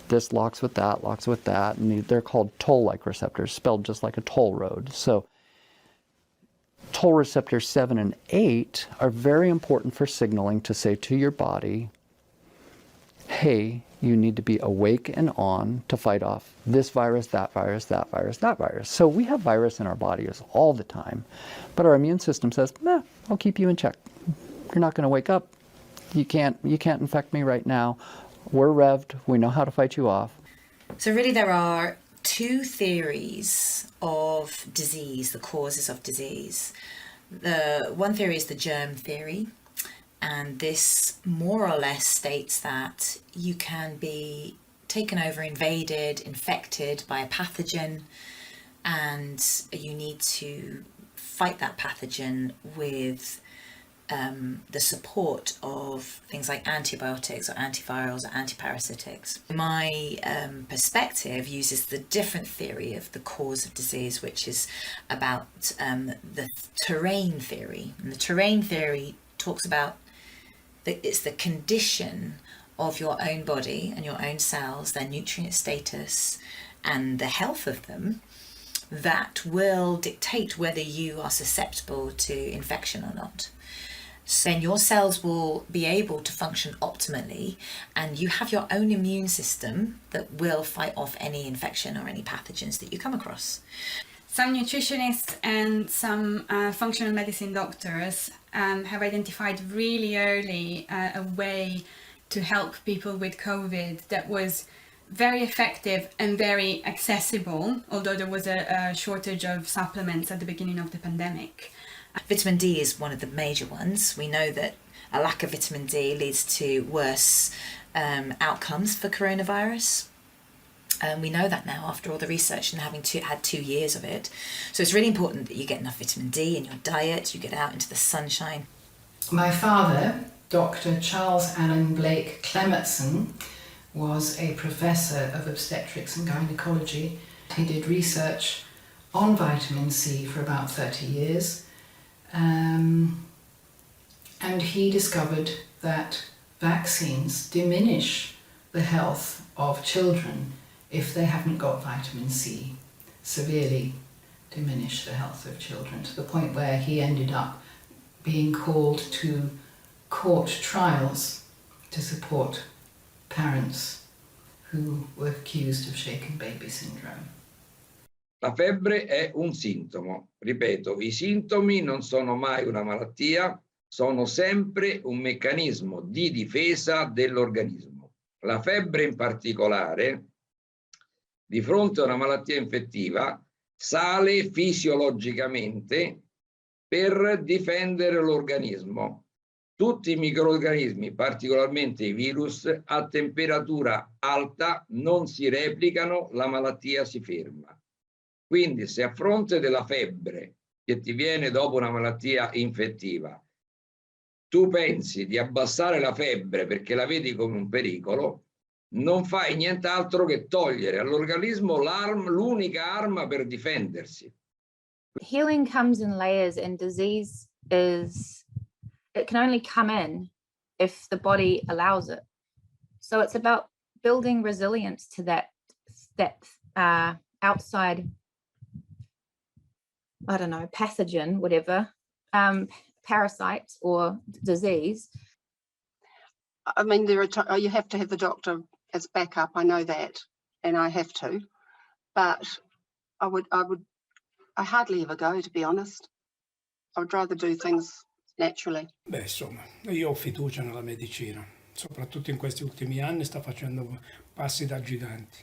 [SPEAKER 2] This locks with that, and they're called toll-like receptors, spelled just like a toll road. So toll receptors 7 and 8 are very important for signaling to say to your body, hey, you need to be awake and on to fight off this virus, that virus, that virus, that virus. So we have virus in our bodies all the time, but our immune system says, nah, I'll keep you in check. You're not going to wake up. You can't infect me right now. We're revved. We know how to fight you off.
[SPEAKER 1] So really there are two theories of disease, the causes of disease. The one theory is the germ theory, and this more or less states that you can be taken over, invaded, infected by a pathogen, and you need to fight that pathogen with the support of things like antibiotics or antivirals or antiparasitics. My perspective uses the different theory of the cause of disease, which is about the terrain theory. And the terrain theory talks about it's the condition of your own body and your own cells, their nutrient status and the health of them, that will dictate whether you are susceptible to infection or not. So then your cells will be able to function optimally, and you have your own immune system that will fight off any infection or any pathogens that you come across.
[SPEAKER 4] Some nutritionists and some functional medicine doctors have identified really early a way to help people with COVID that was very effective and very accessible, although there was a shortage of supplements at the beginning of the pandemic.
[SPEAKER 1] Vitamin D is one of the major ones. We know that a lack of vitamin D leads to worse outcomes for coronavirus. We know that now after all the research and having had 2 years of it. So it's really important that you get enough vitamin D in your diet, you get out into the sunshine.
[SPEAKER 22] My father, Dr. Charles Allen Blake Clemetson, was a professor of obstetrics and gynecology. He did research on vitamin C for about 30 years. And he discovered that vaccines diminish the health of children if they haven't got vitamin C, severely diminish the health of children, to the point where he ended up being called to court trials to support parents who were accused of shaken baby syndrome.
[SPEAKER 5] La febbre è un sintomo. Ripeto, i sintomi non sono mai una malattia, sono sempre un meccanismo di difesa dell'organismo. La febbre in particolare, di fronte a una malattia infettiva, sale fisiologicamente per difendere l'organismo. Tutti i microrganismi, particolarmente i virus, a temperatura alta non si replicano, la malattia si ferma. Quindi se a fronte della febbre che ti viene dopo una malattia infettiva, tu pensi di abbassare la febbre perché la vedi come un pericolo, non fai nient'altro che togliere all'organismo l'unica arma per difendersi.
[SPEAKER 9] Healing comes in layers, and disease it can only come in if the body allows it. So it's about building resilience to that outside, I don't know, pathogen, whatever, parasite or disease.
[SPEAKER 8] I mean, you have to have the doctor as backup. I know that, and I have to. But I would I hardly ever go, to be honest. I would rather do things naturally.
[SPEAKER 11] Beh, insomma, io ho fiducia nella medicina, soprattutto in questi ultimi anni sta facendo passi da giganti.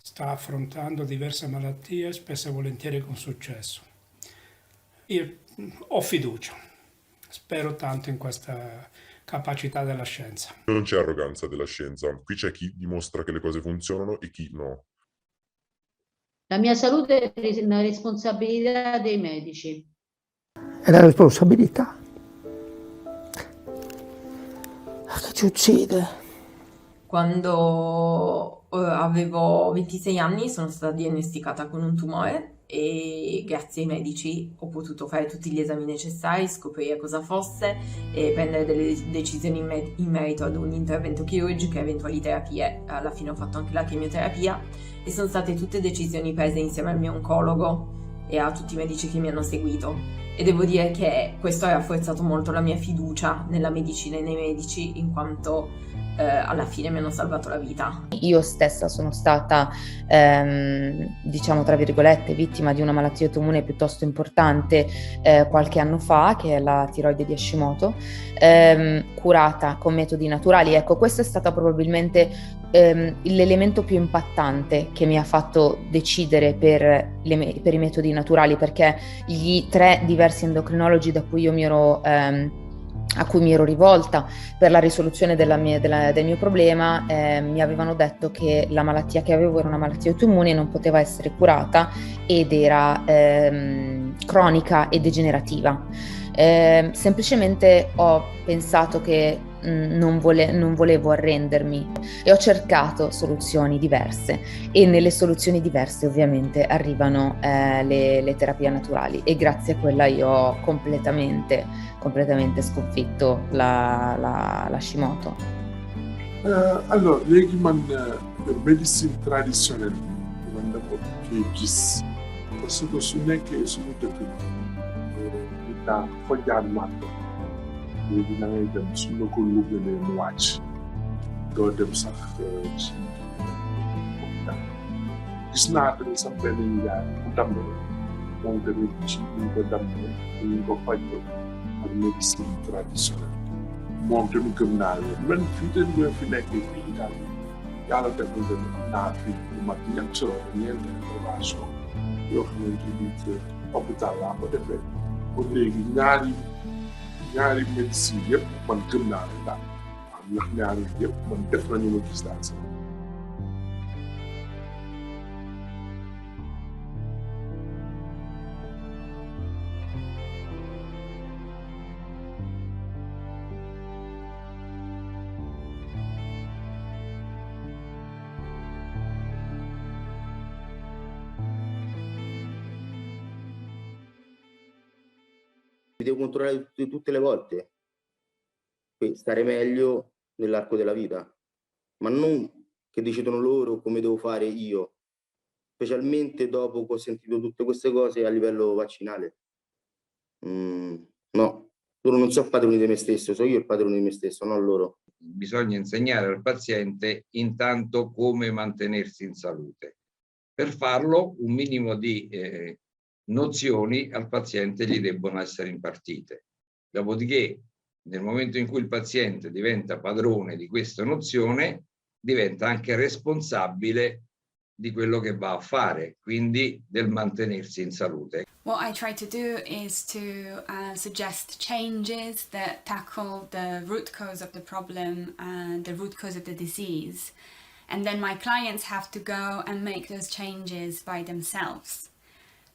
[SPEAKER 11] Sta affrontando diverse malattie, spesso e volentieri con successo. Io ho fiducia, spero tanto in questa capacità della scienza.
[SPEAKER 13] Non c'è arroganza della scienza, qui c'è chi dimostra che le cose funzionano e chi no.
[SPEAKER 15] La mia salute è una responsabilità dei medici.
[SPEAKER 14] È la responsabilità che ci uccide.
[SPEAKER 16] Quando avevo 26 anni sono stata diagnosticata con un tumore e grazie ai medici ho potuto fare tutti gli esami necessari, scoprire cosa fosse e prendere delle decisioni in merito ad un intervento chirurgico e eventuali terapie. Alla fine ho fatto anche la chemioterapia e sono state tutte decisioni prese insieme al mio oncologo e a tutti i medici che mi hanno seguito. E devo dire che questo ha rafforzato molto la mia fiducia nella medicina e nei medici, in quanto alla fine mi hanno salvato la vita.
[SPEAKER 17] Io stessa sono stata, diciamo tra virgolette, vittima di una malattia autoimmune piuttosto importante qualche anno fa, che è la tiroide di Hashimoto, curata con metodi naturali. Ecco, questo è stato probabilmente l'elemento più impattante che mi ha fatto decidere per i metodi naturali, perché gli 3 diversi endocrinologi a cui mi ero rivolta per la risoluzione del mio problema mi avevano detto che la malattia che avevo era una malattia autoimmune, non poteva essere curata ed era cronica e degenerativa. Semplicemente ho pensato che non volevo arrendermi e ho cercato soluzioni diverse, e nelle soluzioni diverse ovviamente arrivano le terapie naturali, e grazie a quella io ho completamente sconfitto la Hashimoto.
[SPEAKER 18] Alors léegi man médecine traditionnelle man dama koy gis parce que su nekkee suñu dëkk bi daa fa jaar màgg léegi da ngay dem su la ko lugalee mu wàcc doo dem sax ci hôpital. Gis naa tamit sax benn yaay bu dammee moom tamit ci ñu ko dammee ñu ko faj ak médecine traditionnelle. Moom tamit gëm naa leen man fii tamit boo fi nekkee fii Italie yàlla defal na am naa fi lu mat ñeenti intervention yoo xamante ni que hôpital laa ko defee ba léegi ñaari médecine yëpp man gëm naa leen daal waaw ndax ñaari yëpp man def nañu ma gis daal sama.
[SPEAKER 10] Mi devo controllare tutte le volte per stare meglio nell'arco della vita, ma non che decidono loro come devo fare io, specialmente dopo che ho sentito tutte queste cose a livello vaccinale. No, loro non sono padroni di me stesso, sono io il padrone di me stesso, non loro.
[SPEAKER 5] Bisogna insegnare al paziente intanto come mantenersi in salute. Per farlo un minimo di nozioni al paziente gli debbono essere impartite. Dopodiché, nel momento in cui il paziente diventa padrone di questa nozione, diventa anche responsabile di quello che va a fare, quindi del mantenersi in salute.
[SPEAKER 4] What I try to do is to suggest changes that tackle the root cause of the problem and the root cause of the disease. And then my clients have to go and make those changes by themselves.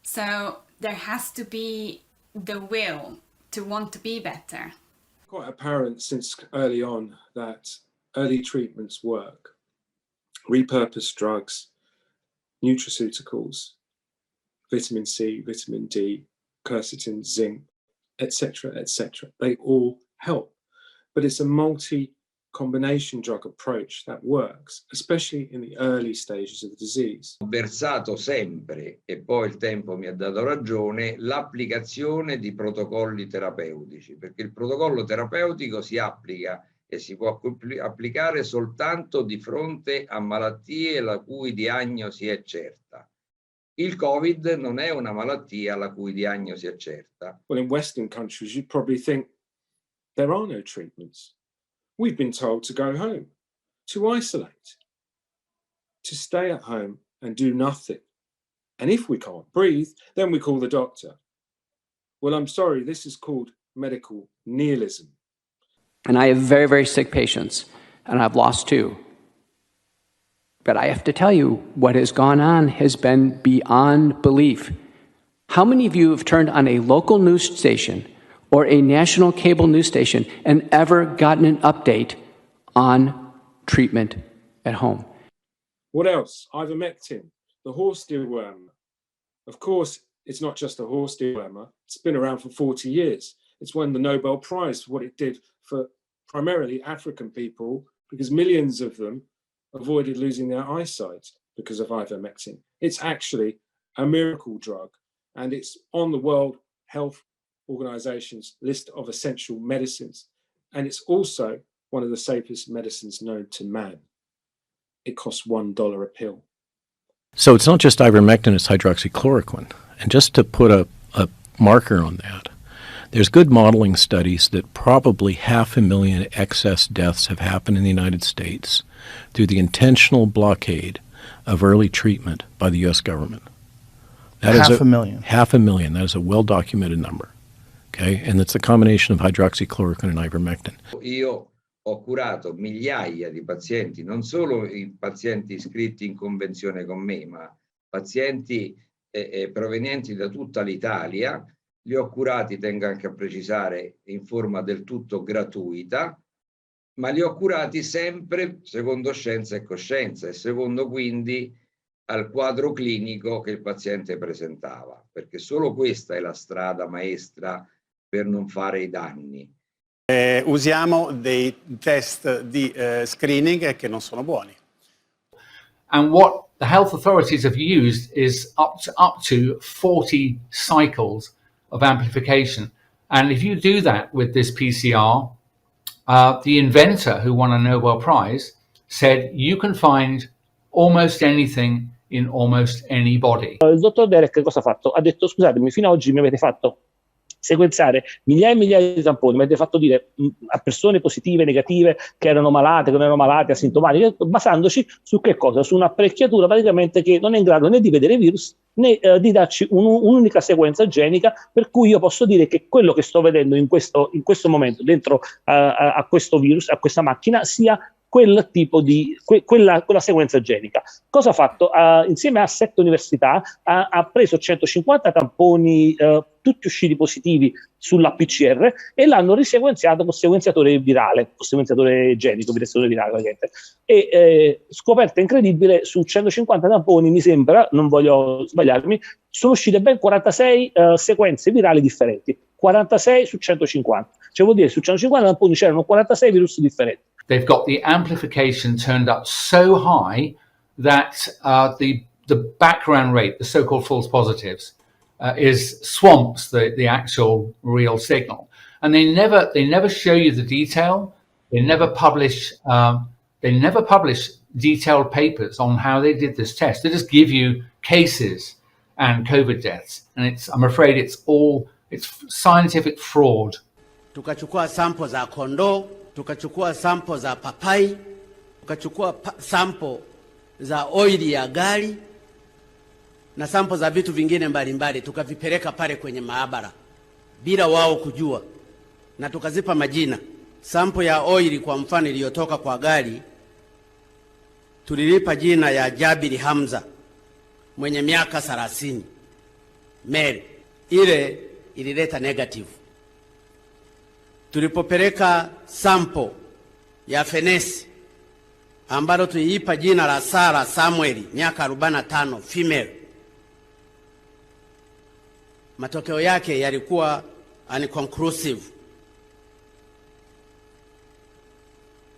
[SPEAKER 4] So there has to be the will to want to be better.
[SPEAKER 11] Quite apparent since early on that early treatments work. Repurposed drugs, nutraceuticals, vitamin C, vitamin D, quercetin, zinc, etc., etc. They all help. But it's a multi-combination drug approach that works, especially in the early stages of the disease.
[SPEAKER 5] Ho versato sempre, e poi il tempo mi ha dato ragione, l'applicazione di protocolli terapeutici, perché il protocollo terapeutico si applica e si può applicare soltanto di fronte a malattie la cui diagnosi è certa. Il Covid non è una malattia la cui diagnosi è certa.
[SPEAKER 18] Well, in Western countries, you'd probably think there are no treatments. We've been told to go home, to isolate, to stay at home and do nothing. And if we can't breathe, then we call the doctor. Well, I'm sorry, this is called medical nihilism.
[SPEAKER 7] And I have very, very sick patients, and I've lost 2. But I have to tell you, what has gone on has been beyond belief. How many of you have turned on a local news station or a national cable news station and ever gotten an update on treatment at home?
[SPEAKER 18] What else? Ivermectin, the horse dewormer. Of course, it's not just a horse dewormer. It's been around for 40 years. It's won the Nobel Prize for what it did for primarily African people, because millions of them avoided losing their eyesight because of ivermectin. It's actually a miracle drug, and it's on the World Health Organization's list of essential medicines. And it's also one of the safest medicines known to man. It costs $1 a pill.
[SPEAKER 12] So it's not just ivermectin, it's hydroxychloroquine. And just to put a marker on that, there's good modeling studies that probably 500,000 excess deaths have happened in the United States through the intentional blockade of early treatment by the U.S. government. That is
[SPEAKER 14] 500,000.
[SPEAKER 12] 500,000. That is a well-documented number. Okay? And it's a combination of hydroxychloroquine and ivermectin.
[SPEAKER 5] Io ho curato migliaia di pazienti, non solo i pazienti iscritti in convenzione con me, ma pazienti provenienti da tutta l'Italia. Li ho curati, tengo anche a precisare, in forma del tutto gratuita, ma li ho curati sempre secondo scienza e coscienza e secondo quindi al quadro clinico che il paziente presentava, perché solo questa è la strada maestra per non fare i danni.
[SPEAKER 19] Usiamo dei test di screening che non sono buoni.
[SPEAKER 20] And what the health authorities have used is up to 40 cycles of amplification. And if you do that with this PCR, the inventor who won a Nobel Prize said you can find almost anything in almost any body.
[SPEAKER 21] Il dottor Derek cosa ha fatto? Ha detto: scusatemi, fino ad oggi mi avete fatto sequenziare migliaia e migliaia di tamponi, mi avete fatto dire a persone positive, negative, che erano malate, che non erano malate, asintomatiche, basandoci su che cosa? Su un'apparecchiatura praticamente che non è in grado né di vedere virus né di darci un'unica sequenza genica, per cui io posso dire che quello che sto vedendo in questo momento dentro a questo virus, a questa macchina, sia quel tipo di quella sequenza genica. Cosa ha fatto? Insieme a 7 università ha preso 150 tamponi tutti usciti positivi sulla PCR e l'hanno risequenziato con sequenziatore virale, con sequenziatore genico, direzione virale praticamente. E scoperta incredibile, su 150 tamponi, mi sembra, non voglio sbagliarmi, sono uscite ben 46 sequenze virali differenti. 46 su 150. Cioè vuol dire su 150 tamponi c'erano 46 virus differenti.
[SPEAKER 20] They've got the amplification turned up so high that the background rate, the so-called false positives, swamps the actual real signal. And they never show you the detail. They never publish detailed papers on how they did this test. They just give you cases and COVID deaths, and I'm afraid it's scientific fraud.
[SPEAKER 23] Tukachukua sample za kondoo, tukachukua sample za papai, tukachukua sample za oili ya gari na sample za vitu vingine mbalimbali, tukavipeleka pale kwenye maabara bila wao kujua, na tukazipa majina. Sample ya oili kwa mfano iliyotoka kwa gari tulilipa jina ya Jabiri Hamza mwenye miaka 30, male. Ile ilileta negative. Tulipopeleka sample ya fenesi ambalo tuliipa jina la Sara Samueli miaka 45, female, matokeo yake yalikuwa unconclusive.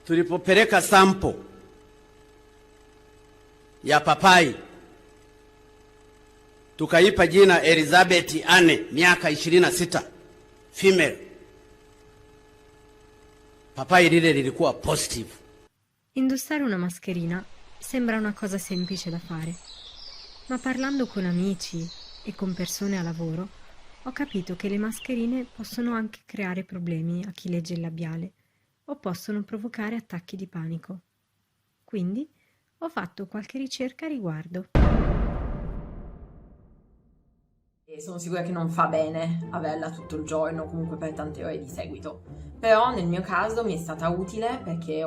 [SPEAKER 23] Tulipopeleka sample ya papai tukaipa jina Elizabeth Anne miaka 26, female, papai lile lilikuwa positive.
[SPEAKER 24] Indossare una mascherina sembra una cosa semplice da fare,
[SPEAKER 2] Ma parlando con amici e con persone a lavoro, ho capito che le mascherine possono anche creare problemi a chi legge il labiale o possono provocare attacchi di panico. Quindi ho fatto qualche ricerca a riguardo.
[SPEAKER 16] E sono sicura che non fa bene averla tutto il giorno, comunque per tante ore di seguito. Però nel mio caso mi è stata utile perché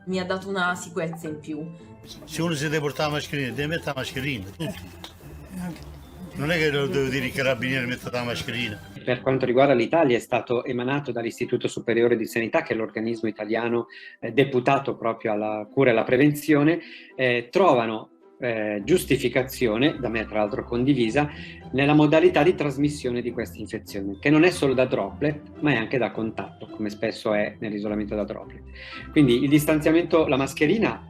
[SPEAKER 16] mi ha dato una sicurezza in più.
[SPEAKER 3] Se uno si deve portare la mascherina, deve mettere la mascherina, tutti. Non è che lo devo dire i carabinieri mettere la mascherina.
[SPEAKER 6] Per quanto riguarda l'Italia è stato emanato dall'Istituto Superiore di Sanità, che è l'organismo italiano deputato proprio alla cura e alla prevenzione, trovano giustificazione, da me tra l'altro condivisa, nella modalità di trasmissione di questa infezione, che non è solo da droplet, ma è anche da contatto, come spesso è nell'isolamento da droplet. Quindi il distanziamento, la mascherina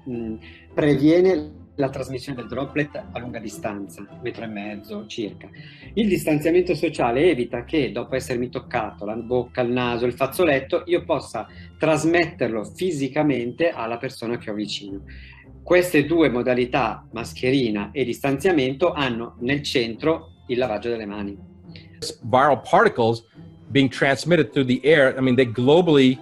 [SPEAKER 6] previene la trasmissione del droplet a lunga distanza, 1,5 metri circa. Il distanziamento sociale evita che dopo essermi toccato la bocca, il naso, il fazzoletto, io possa trasmetterlo fisicamente alla persona che ho vicino. Queste due modalità, mascherina e distanziamento, hanno nel centro il lavaggio delle mani.
[SPEAKER 24] Viral particles being transmitted through the air, I mean, they globally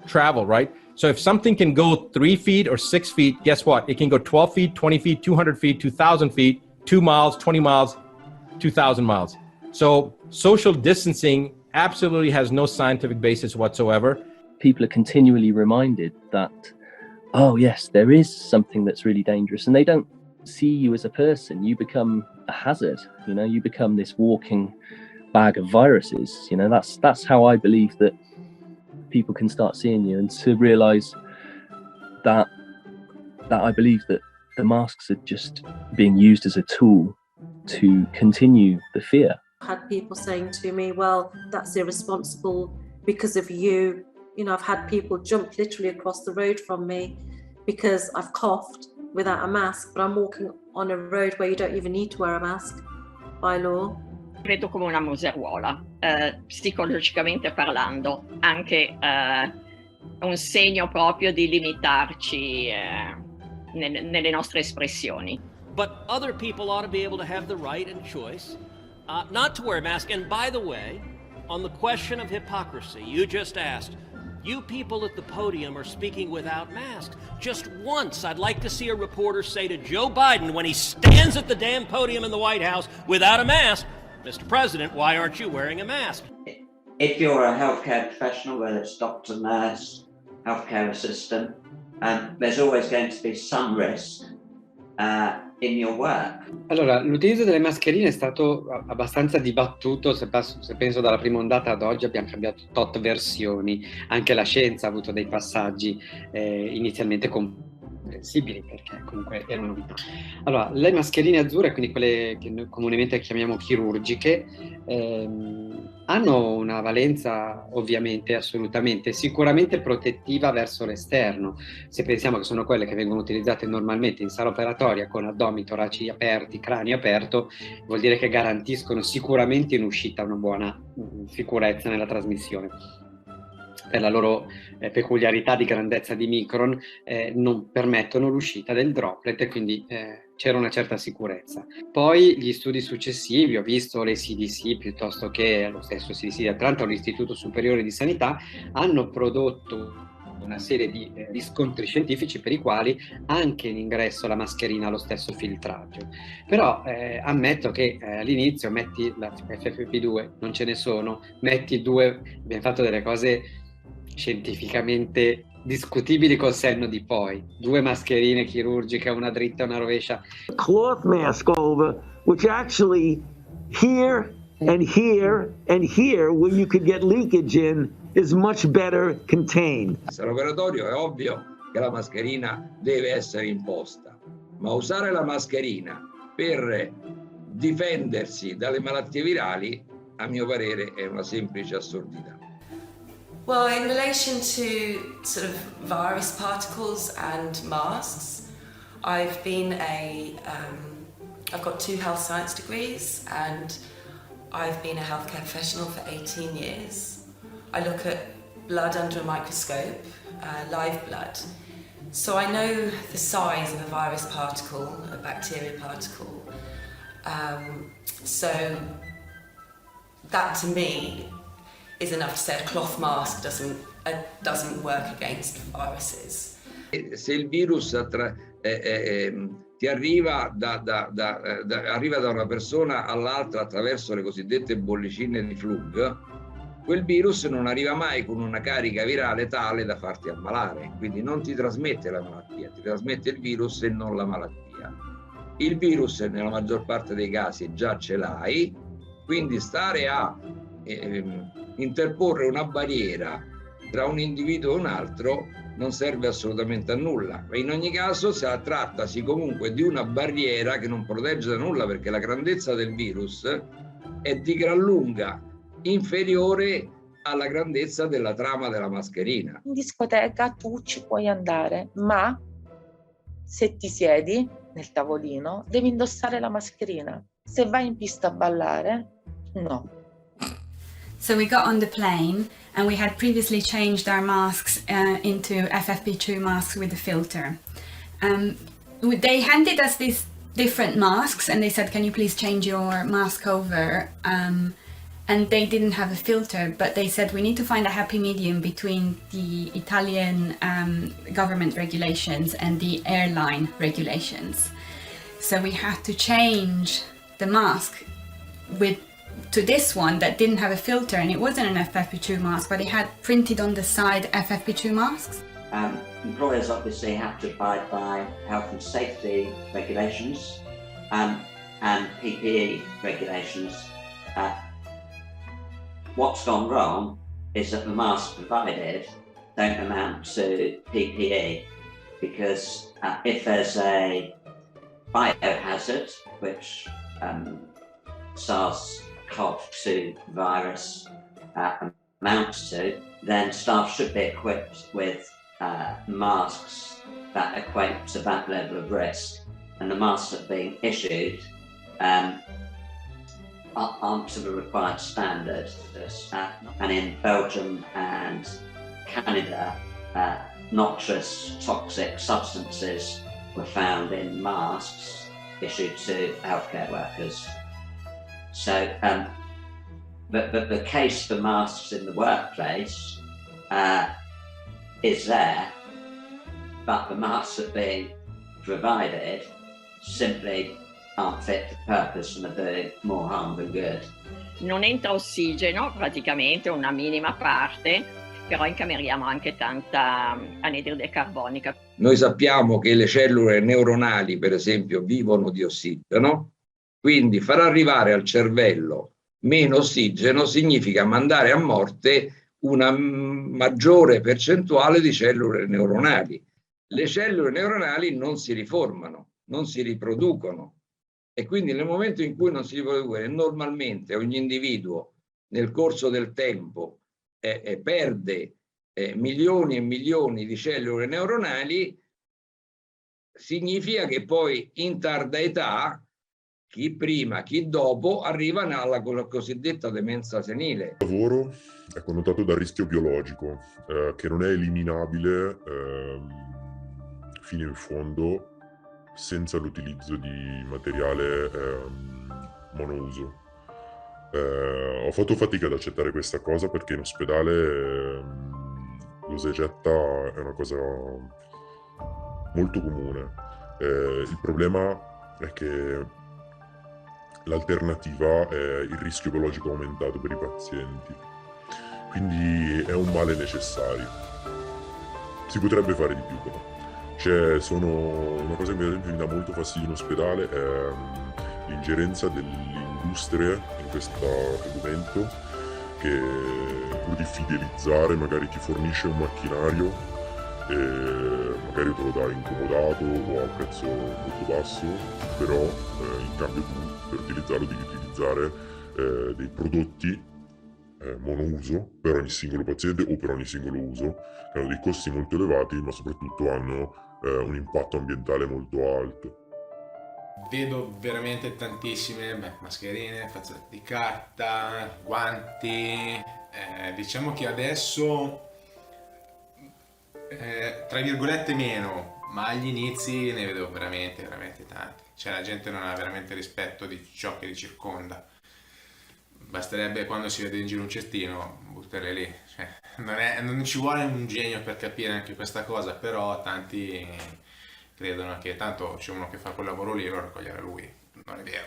[SPEAKER 24] travel, right? So if something can go 3 feet or 6 feet, guess what? It can go 12 feet, 20 feet, 200 feet, 2,000 feet, 2 miles, 20 miles, 2,000 miles. So social distancing absolutely has no scientific basis whatsoever.
[SPEAKER 25] People are continually reminded that, oh yes, there is something that's really dangerous, and they don't see you as a person. You become a hazard, you know, you become this walking bag of viruses. You know, that's how I believe that people can start seeing you, and to realize that I believe that the masks are just being used as a tool to continue the fear.
[SPEAKER 26] I've had people saying to me, well, that's irresponsible because of you. You know, I've had people jump literally across the road from me because I've coughed without a mask, but I'm walking on a road where you don't even need to wear a mask by law.
[SPEAKER 27] Credo come una museruola, psicologicamente parlando, anche un segno proprio di limitarci nelle nostre espressioni.
[SPEAKER 28] But other people ought to be able to have the right and choice not to wear a mask. And by the way, on the question of hypocrisy, you just asked, you people at the podium are speaking without masks. Just once, I'd like to see a reporter say to Joe Biden when he stands at the damn podium in the White House without a mask, Mr. President, why aren't you wearing a mask?
[SPEAKER 29] If you're a healthcare professional, whether it's doctor, nurse, healthcare assistant, there's always going to be some risk in your work.
[SPEAKER 6] Allora, l'utilizzo delle mascherine è stato abbastanza dibattuto, se penso dalla prima ondata ad oggi abbiamo cambiato tot versioni, anche la scienza ha avuto dei passaggi inizialmente comprensibili, perché comunque è una novità. Allora, le mascherine azzurre, quindi quelle che noi comunemente chiamiamo chirurgiche, hanno una valenza ovviamente, assolutamente, sicuramente protettiva verso l'esterno. Se pensiamo che sono quelle che vengono utilizzate normalmente in sala operatoria con addomi, toraci aperti, cranio aperto, vuol dire che garantiscono sicuramente in uscita una buona sicurezza nella trasmissione. Per la loro peculiarità di grandezza di micron non permettono l'uscita del droplet e quindi c'era una certa sicurezza. Poi gli studi successivi, ho visto le CDC piuttosto che lo stesso CDC di Atlanta o l'Istituto Superiore di Sanità, hanno prodotto una serie di riscontri scientifici per i quali anche in ingresso la mascherina ha lo stesso filtraggio. Però ammetto che all'inizio metti la FFP2, non ce ne sono, metti due, abbiamo fatto delle cose scientificamente discutibili col senno di poi, 2 mascherine chirurgiche, una dritta e una rovescia.
[SPEAKER 30] Cloth mask over, which actually here and here and here where you could get leakage in is much better contained.
[SPEAKER 5] All'operatorio è ovvio che la mascherina deve essere imposta, ma usare la mascherina per difendersi dalle malattie virali, a mio parere, è una semplice assurdità.
[SPEAKER 31] Well, in relation to sort of virus particles and masks, I've got 2 health science degrees and I've been a healthcare professional for 18 years. I look at blood under a microscope, live blood, So I know the size of a virus particle, a bacteria particle. So that to me is enough to say a cloth mask doesn't work against viruses.
[SPEAKER 5] Se il virus ti arriva arriva da una persona all'altra attraverso le cosiddette bollicine di Flug, quel virus non arriva mai con una carica virale tale da farti ammalare, quindi non ti trasmette la malattia, ti trasmette il virus e non la malattia. Il virus nella maggior parte dei casi già ce l'hai, quindi stare a interporre una barriera tra un individuo e un altro non serve assolutamente a nulla. In ogni caso trattasi comunque di una barriera che non protegge da nulla, perché la grandezza del virus è di gran lunga inferiore alla grandezza della trama della mascherina.
[SPEAKER 1] In discoteca tu ci puoi andare, ma se ti siedi nel tavolino devi indossare la mascherina. Se vai in pista a ballare, no.
[SPEAKER 4] So we got on the plane and we had previously changed our masks into FFP2 masks with a filter. They handed us these different masks and they said, can you please change your mask over? And they didn't have a filter, but they said we need to find a happy medium between the Italian government regulations and the airline regulations. So we had to change the mask to this one that didn't have a filter, and it wasn't an FFP2 mask, but it had printed on the side FFP2 masks.
[SPEAKER 29] Employers obviously have to abide by health and safety regulations and PPE regulations. What's gone wrong is that the masks provided don't amount to PPE, because if there's a biohazard, which SARS CoV2 virus amounts to, then staff should be equipped with masks that equate to that level of risk. And the masks that are being issued aren't to the required standard. And in Belgium and Canada, noxious toxic substances were found in masks issued to healthcare workers. So the case for masks in the workplace is there, but the masks that are being provided simply aren't fit for purpose and are doing more harm than good.
[SPEAKER 27] Non entra ossigeno, praticamente una minima parte, però incameriamo anche tanta anidride carbonica.
[SPEAKER 5] Noi sappiamo che le cellule neuronali, per esempio, vivono di ossigeno, quindi far arrivare al cervello meno ossigeno significa mandare a morte una maggiore percentuale di cellule neuronali. Le cellule neuronali non si riformano, non si riproducono. E quindi nel momento in cui non si riproduce, normalmente ogni individuo nel corso del tempo perde milioni e milioni di cellule neuronali, significa che poi in tarda età, chi prima, chi dopo, arrivano alla cosiddetta demenza senile.
[SPEAKER 7] Il lavoro è connotato dal rischio biologico, che non è eliminabile fino in fondo senza l'utilizzo di materiale monouso. Ho fatto fatica ad accettare questa cosa perché in ospedale l'usa e getta è una cosa molto comune. Il problema è che l'alternativa è il rischio biologico aumentato per i pazienti, quindi è un male necessario. Si potrebbe fare di più però. Una cosa che per esempio mi dà molto fastidio in ospedale è l'ingerenza delle industrie in questo argomento, che pur di fidelizzare magari ti fornisce un macchinario e magari te lo dà incomodato o a un prezzo molto basso, però in cambio tu per utilizzarlo devi utilizzare dei prodotti monouso per ogni singolo paziente o per ogni singolo uso, che hanno dei costi molto elevati ma soprattutto hanno un impatto ambientale molto alto.
[SPEAKER 8] Vedo veramente tantissime mascherine, fazzoletti di carta, guanti. Diciamo che adesso Tra virgolette meno, ma agli inizi ne vedevo veramente, veramente tanti. Cioè la gente non ha veramente rispetto di ciò che li circonda. Basterebbe quando si vede in giro un cestino, buttarle lì. Cioè, non ci vuole un genio per capire anche questa cosa, però tanti credono che tanto c'è uno che fa quel lavoro lì, lo raccoglierà lui. Non è vero.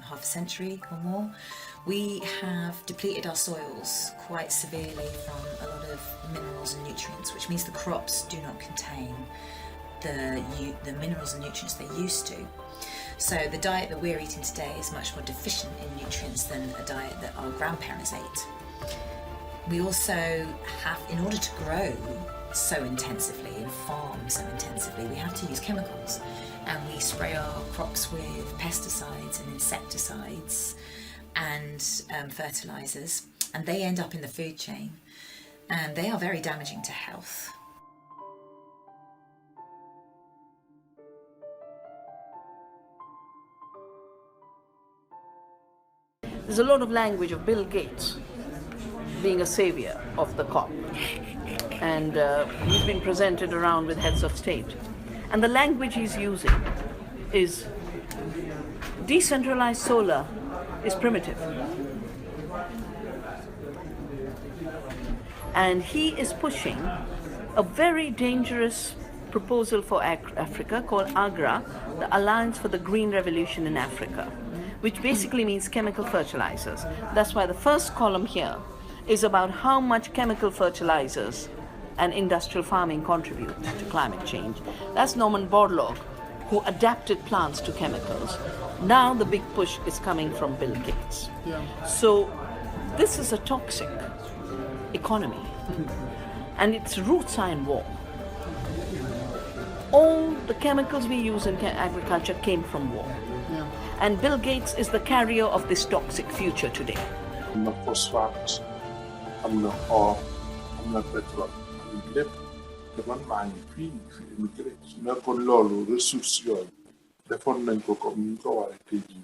[SPEAKER 9] Half a century or more, we have depleted our soils quite severely from a lot of minerals and nutrients, which means the crops do not contain the minerals and nutrients they used to. So the diet that we're eating today is much more deficient in nutrients than a diet that our grandparents ate. We also have, in order to grow so intensively and farm so intensively, we have to use chemicals. And we spray our crops with pesticides and insecticides and fertilizers, and they end up in the food chain, and they are very damaging to health.
[SPEAKER 10] There's a lot of language of Bill Gates being a savior of the COP, and he's been presented around with heads of state. And the language he's using is decentralized solar is primitive. And he is pushing a very dangerous proposal for Africa called AGRA, the Alliance for the Green Revolution in Africa, which basically means chemical fertilizers. That's why the first column here is about how much chemical fertilizers and industrial farming contribute to climate change. That's Norman Borlaug, who adapted plants to chemicals. Now the big push is coming from Bill Gates. Yeah. So this is a toxic economy, and its roots are in war. All the chemicals we use in agriculture came from war. Yeah. And Bill Gates is the carrier of this toxic future today.
[SPEAKER 11] I'm not phosphate, I'm not ore, I'm not petrol. Lépp dafa maa ngi fii immigré su nekkoon loolu ressources yooyu defoon nañ ko comme ni ñu ko waree tey jii.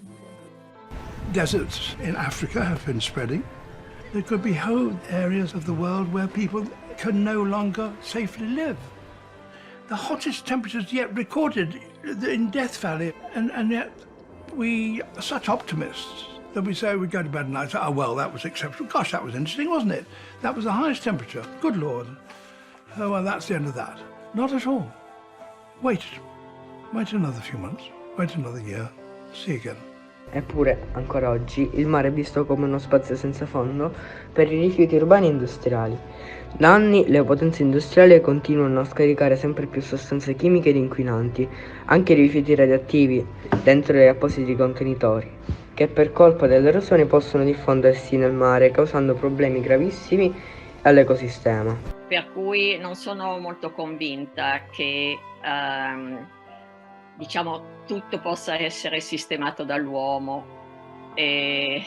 [SPEAKER 12] Deserts in Africa have been spreading. There could be whole areas of the world where people can no longer safely live. The hottest temperatures yet recorded in Death Valley, and yet we are such optimists that we say we go to bed at night, oh well, that was exceptional. Gosh, that was interesting, wasn't it? That was the highest temperature. Good Lord. Oh, well, that's the end of that. Not at all. Wait another few months, wait another year, see again.
[SPEAKER 13] Eppure, ancora oggi, il mare è visto come uno spazio senza fondo per i rifiuti urbani e industriali. Da anni le potenze industriali continuano a scaricare sempre più sostanze chimiche ed inquinanti, anche rifiuti radioattivi, dentro gli appositi contenitori, che per colpa dell'erosione possono diffondersi nel mare, causando problemi gravissimi all'ecosistema.
[SPEAKER 27] Per cui non sono molto convinta che diciamo tutto possa essere sistemato dall'uomo, e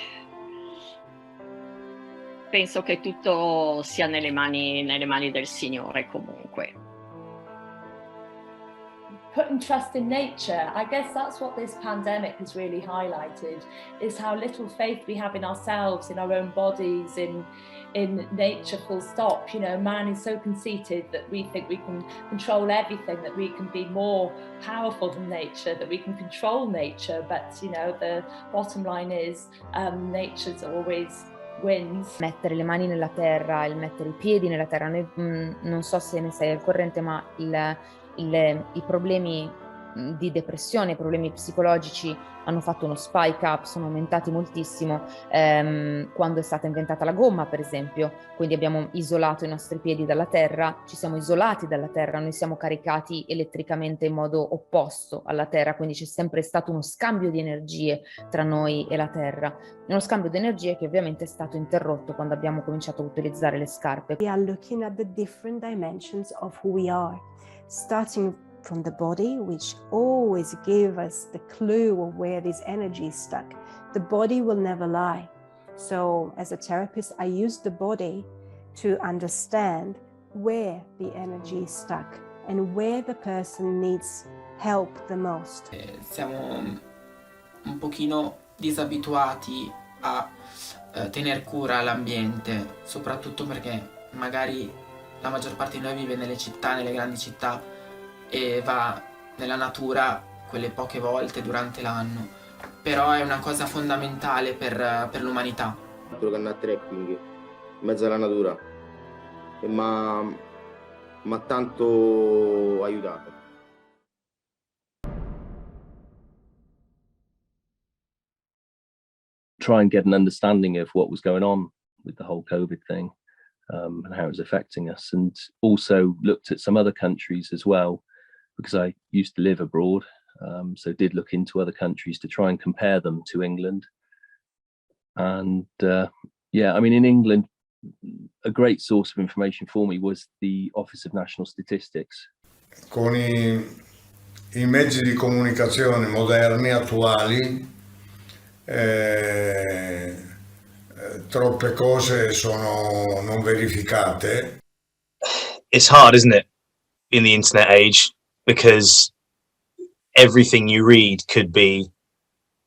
[SPEAKER 27] penso che tutto sia nelle mani del Signore comunque.
[SPEAKER 14] Putting trust in nature, I guess that's what this pandemic has really highlighted, is how little faith we have in ourselves, in our own bodies, in nature, full stop. You know, man is so conceited that we think we can control everything, that we can be more powerful than nature, that we can control nature, but you know, the bottom line is nature's always wins.
[SPEAKER 15] Mettere le mani nella terra, il mettere i piedi nella terra, noi, non so se ne sei al corrente, ma i problemi di depressione, i problemi psicologici hanno fatto uno spike up, sono aumentati moltissimo quando è stata inventata la gomma, per esempio. Quindi abbiamo isolato i nostri piedi dalla terra, ci siamo isolati dalla terra, noi siamo caricati elettricamente in modo opposto alla terra, quindi c'è sempre stato uno scambio di energie tra noi e la terra, uno scambio di energie che ovviamente è stato interrotto quando abbiamo cominciato a utilizzare le scarpe.
[SPEAKER 17] We are looking at the different dimensions of who we are, starting from the body, which always gives us the clue of where this energy is stuck. The body will never lie. So as a therapist, I use the body to understand where the energy is stuck and where the person needs help the most.
[SPEAKER 18] Stiamo un pochino
[SPEAKER 2] disabituati a tener cura all'ambiente, soprattutto perché magari la maggior parte di noi vive nelle città, nelle grandi città, e va nella natura quelle poche volte durante l'anno, però è una cosa fondamentale per l'umanità.
[SPEAKER 3] Altro che andare a trekking in mezzo alla natura e m'ha tanto aiutato.
[SPEAKER 16] Try and get an understanding of what was going on with the whole COVID thing, and how it was affecting us, and also looked at some other countries as well, because I used to live abroad, so did look into other countries to try and compare them to England. And yeah, I mean, in England, a great source of information for me was the Office of National Statistics.
[SPEAKER 18] Con i mezzi di comunicazione moderni, attuali, troppe cose sono non verificate.
[SPEAKER 19] It's hard, isn't it, in the internet age, because everything you read could be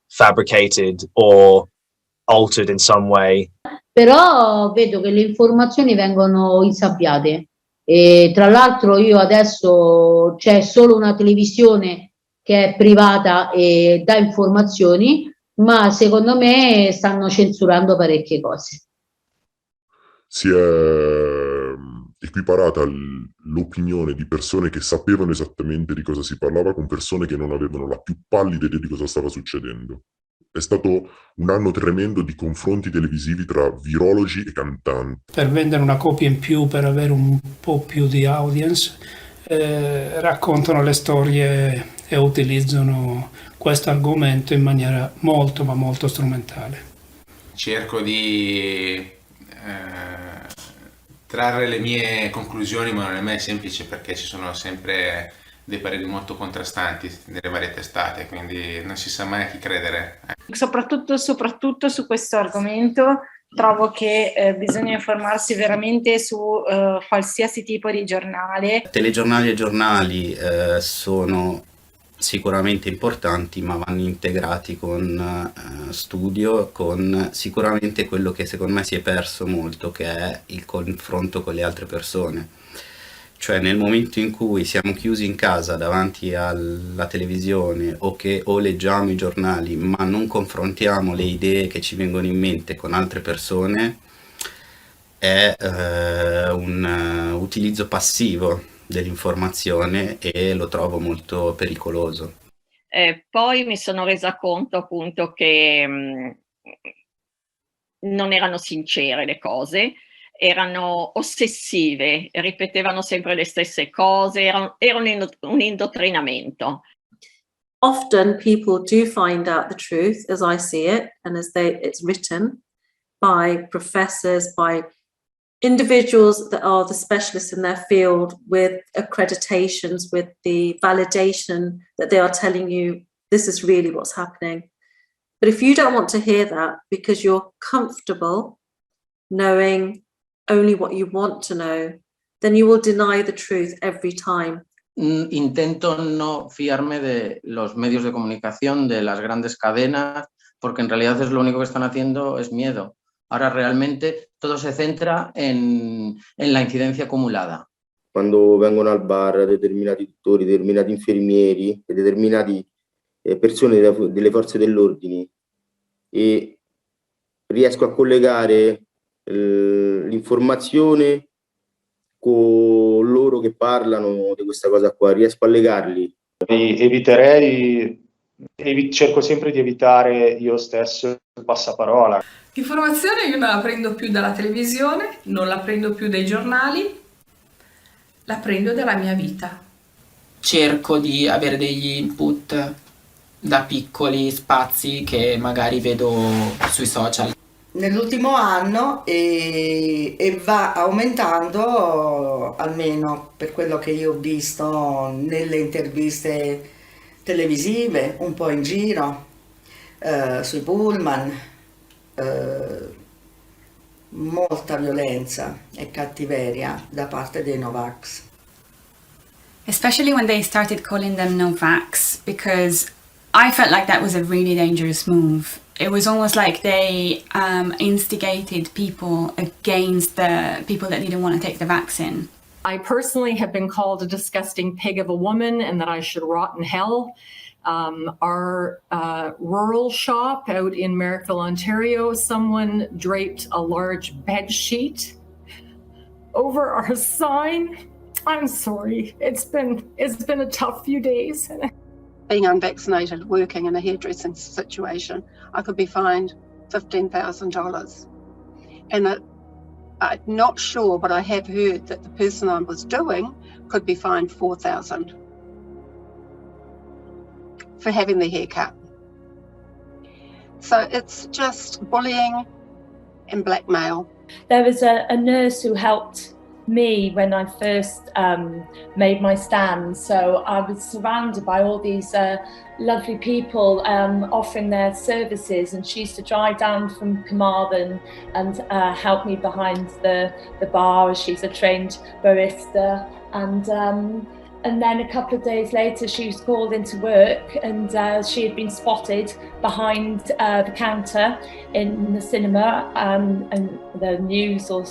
[SPEAKER 19] fabricated or altered in some way.
[SPEAKER 20] Però vedo che le informazioni vengono insabbiate, e tra l'altro io adesso c'è solo una televisione che è privata e dà informazioni, ma secondo me stanno censurando parecchie cose.
[SPEAKER 7] Si è equiparata l'opinione di persone che sapevano esattamente di cosa si parlava con persone che non avevano la più pallida idea di cosa stava succedendo. È stato un anno tremendo di confronti televisivi tra virologi e cantanti.
[SPEAKER 12] Per vendere una copia in più, per avere un po' più di audience, raccontano le storie e utilizzano questo argomento in maniera molto ma molto strumentale.
[SPEAKER 8] Cerco di trarre le mie conclusioni, ma non è mai semplice perché ci sono sempre dei pareri molto contrastanti nelle varie testate, quindi non si sa mai a chi credere.
[SPEAKER 21] Soprattutto su questo argomento trovo che bisogna informarsi veramente su qualsiasi tipo di giornale.
[SPEAKER 22] Telegiornali e giornali sono sicuramente importanti, ma vanno integrati con studio, con sicuramente quello che secondo me si è perso molto, che è il confronto con le altre persone. Cioè nel momento in cui siamo chiusi in casa davanti alla televisione o leggiamo i giornali, ma non confrontiamo le idee che ci vengono in mente con altre persone, è un utilizzo passivo dell'informazione e lo trovo molto pericoloso.
[SPEAKER 27] Poi mi sono resa conto appunto che non erano sincere le cose, erano ossessive, ripetevano sempre le stesse cose, erano un indottrinamento.
[SPEAKER 26] Often people do find out the truth as I see it and as it's written by professors, by individuals that are the specialists in their field with accreditations, with the validation that they are telling you this is really what's happening. But if you don't want to hear that because you're comfortable knowing only what you want to know, then you will deny the truth every time.
[SPEAKER 23] Intento no fiarme de los medios de comunicación, de las grandes cadenas, porque en realidad es lo único que están haciendo es miedo. Ahora realmente todo se centra en la incidencia acumulada.
[SPEAKER 3] Quando vengono al bar determinati dottori, determinati infermieri e determinati persone delle forze dell'ordine, e riesco a collegare l'informazione con loro che parlano di questa cosa qua, riesco a legarli.
[SPEAKER 24] Cerco sempre di evitare io stesso il passaparola.
[SPEAKER 25] L'informazione io non la prendo più dalla televisione, non la prendo più dai giornali, la prendo dalla mia vita.
[SPEAKER 2] Cerco di avere degli input da piccoli spazi che magari vedo sui social.
[SPEAKER 32] Nell'ultimo anno e va aumentando, almeno per quello che io ho visto nelle interviste televisive, un po' in giro, sui pullman, molta violenza e cattiveria da parte dei Novax.
[SPEAKER 4] Especially when they started calling them Novax, because I felt like that was a really dangerous move. it was almost like they instigated people against the people that didn't want to take the vaccine.
[SPEAKER 1] I personally have been called a disgusting pig of a woman and that I should rot in hell. Our rural shop out in Merrickville, Ontario, someone draped a large bed sheet over our sign. I'm sorry. It's been a tough few days.
[SPEAKER 5] Being unvaccinated, working in a hairdressing situation, I could be fined $15,000. And I'm not sure, but I have heard that the person I was doing could be fined $4,000 for having the haircut. So it's just bullying and blackmail.
[SPEAKER 6] There was a nurse who helped me when I first made my stand. So I was surrounded by all these lovely people offering their services, and she used to drive down from Carmarthen and help me behind the bar. She's a trained barista, and then a couple of days later she was called into work, and she had been spotted behind the counter in the cinema and the news or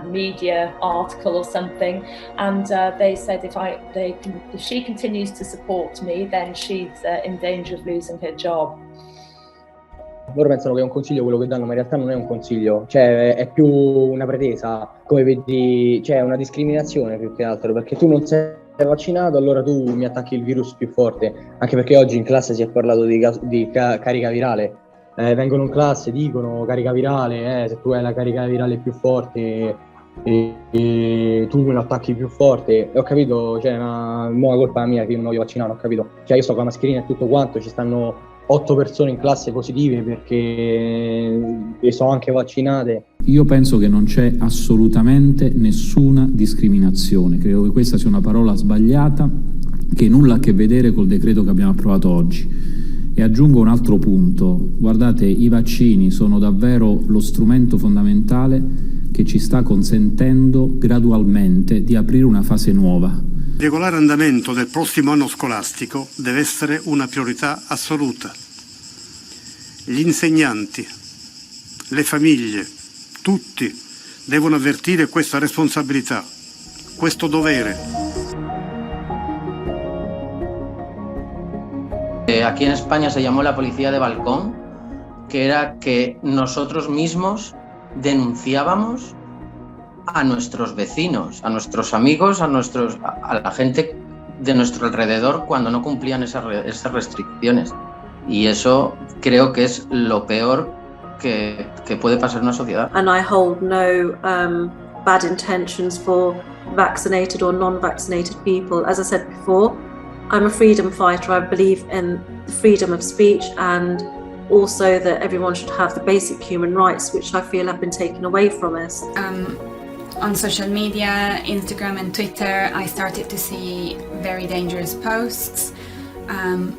[SPEAKER 6] media article or something, and they said if she continues to support me, then she's in danger of losing her job.
[SPEAKER 9] Loro pensano che è un consiglio quello che danno, ma in realtà non è un consiglio, cioè è più una pretesa, come vedi, cioè una discriminazione più che altro, perché tu non sei vaccinato, allora tu mi attacchi il virus più forte, anche perché oggi in classe si è parlato di carica virale, vengono in classe, dicono carica virale, se tu hai la carica virale più forte e tu me lo attacchi più forte, e ho capito, cioè mo è colpa mia che io non voglio vaccinare, ho capito, cioè io sto con la mascherina e tutto quanto, ci stanno 8 persone in classe positive perché sono anche vaccinate.
[SPEAKER 10] Io penso che non c'è assolutamente nessuna discriminazione, credo che questa sia una parola sbagliata che nulla ha a che vedere col decreto che abbiamo approvato oggi. E aggiungo un altro punto, guardate, i vaccini sono davvero lo strumento fondamentale che ci sta consentendo gradualmente di aprire una fase nuova.
[SPEAKER 11] Il regolare andamento del prossimo anno scolastico deve essere una priorità assoluta. Gli insegnanti, le famiglie, tutti devono avvertire questa responsabilità, questo dovere.
[SPEAKER 23] Aquí en España se llamó la policía de balcón, que era que nosotros mismos denunciábamos a nuestros vecinos, a nuestros amigos, a la gente de nuestro alrededor cuando no cumplían esas restricciones. Y eso creo que es lo peor que puede pasar en una sociedad.
[SPEAKER 26] And I hold no bad intentions for vaccinated or non-vaccinated people. As I said before, I'm a freedom fighter. I believe in the freedom of speech and also that everyone should have the basic human rights, which I feel have been taken away from us.
[SPEAKER 4] On social media, Instagram and Twitter, I started to see very dangerous posts.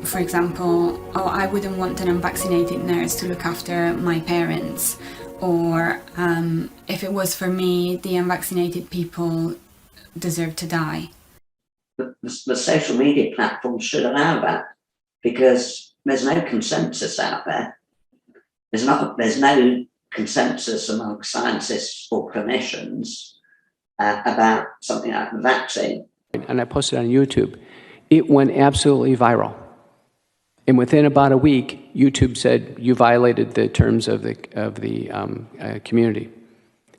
[SPEAKER 4] For example, I wouldn't want an unvaccinated nurse to look after my parents. Or if it was for me, the unvaccinated people deserve to die.
[SPEAKER 13] The social media platforms should allow that, because there's no consensus out there. There's no consensus among scientists or clinicians about something like the vaccine.
[SPEAKER 14] And I posted on YouTube. It went absolutely viral. And within about a week, YouTube said, you violated the terms of the community.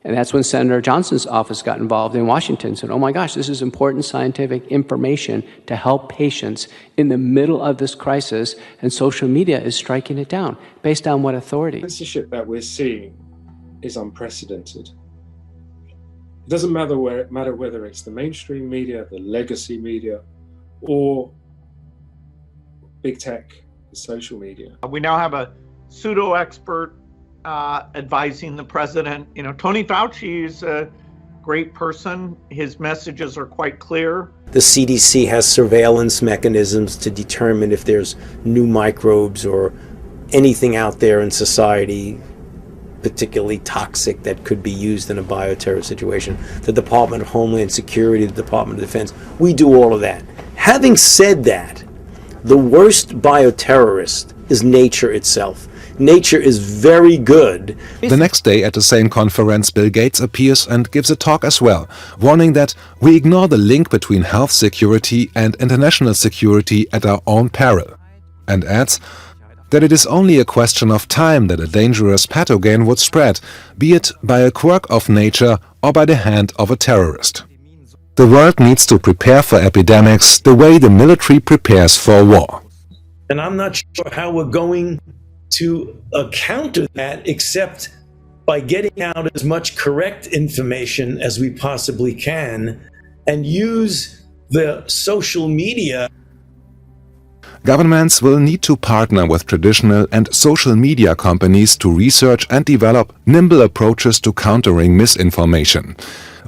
[SPEAKER 14] And that's when Senator Johnson's office got involved in Washington and said, oh my gosh, this is important scientific information to help patients in the middle of this crisis, and social media is striking it down. Based on what authority?
[SPEAKER 28] The censorship that we're seeing is unprecedented. It doesn't matter whether it's the mainstream media, the legacy media, or big tech, the social media.
[SPEAKER 29] We now have a pseudo-expert advising the president. You know, Tony Fauci is a great person. His messages are quite clear.
[SPEAKER 30] The CDC has surveillance mechanisms to determine if there's new microbes or anything out there in society particularly toxic that could be used in a bioterror situation. The Department of Homeland Security, the Department of Defense, we do all of that. Having said that, the worst bioterrorist is nature itself. nature is very good.
[SPEAKER 7] The next day at the same conference, Bill Gates appears and gives a talk as well, warning that we ignore the link between health security and international security at our own peril, and adds that it is only a question of time that a dangerous pathogen would spread, be it by a quirk of nature or by the hand of a terrorist. The world needs to prepare for epidemics the way the military prepares for war.
[SPEAKER 8] And I'm not sure how we're going to counter that except by getting out as much correct information as we possibly can and use the social media.
[SPEAKER 7] Governments will need to partner with traditional and social media companies to research and develop nimble approaches to countering misinformation.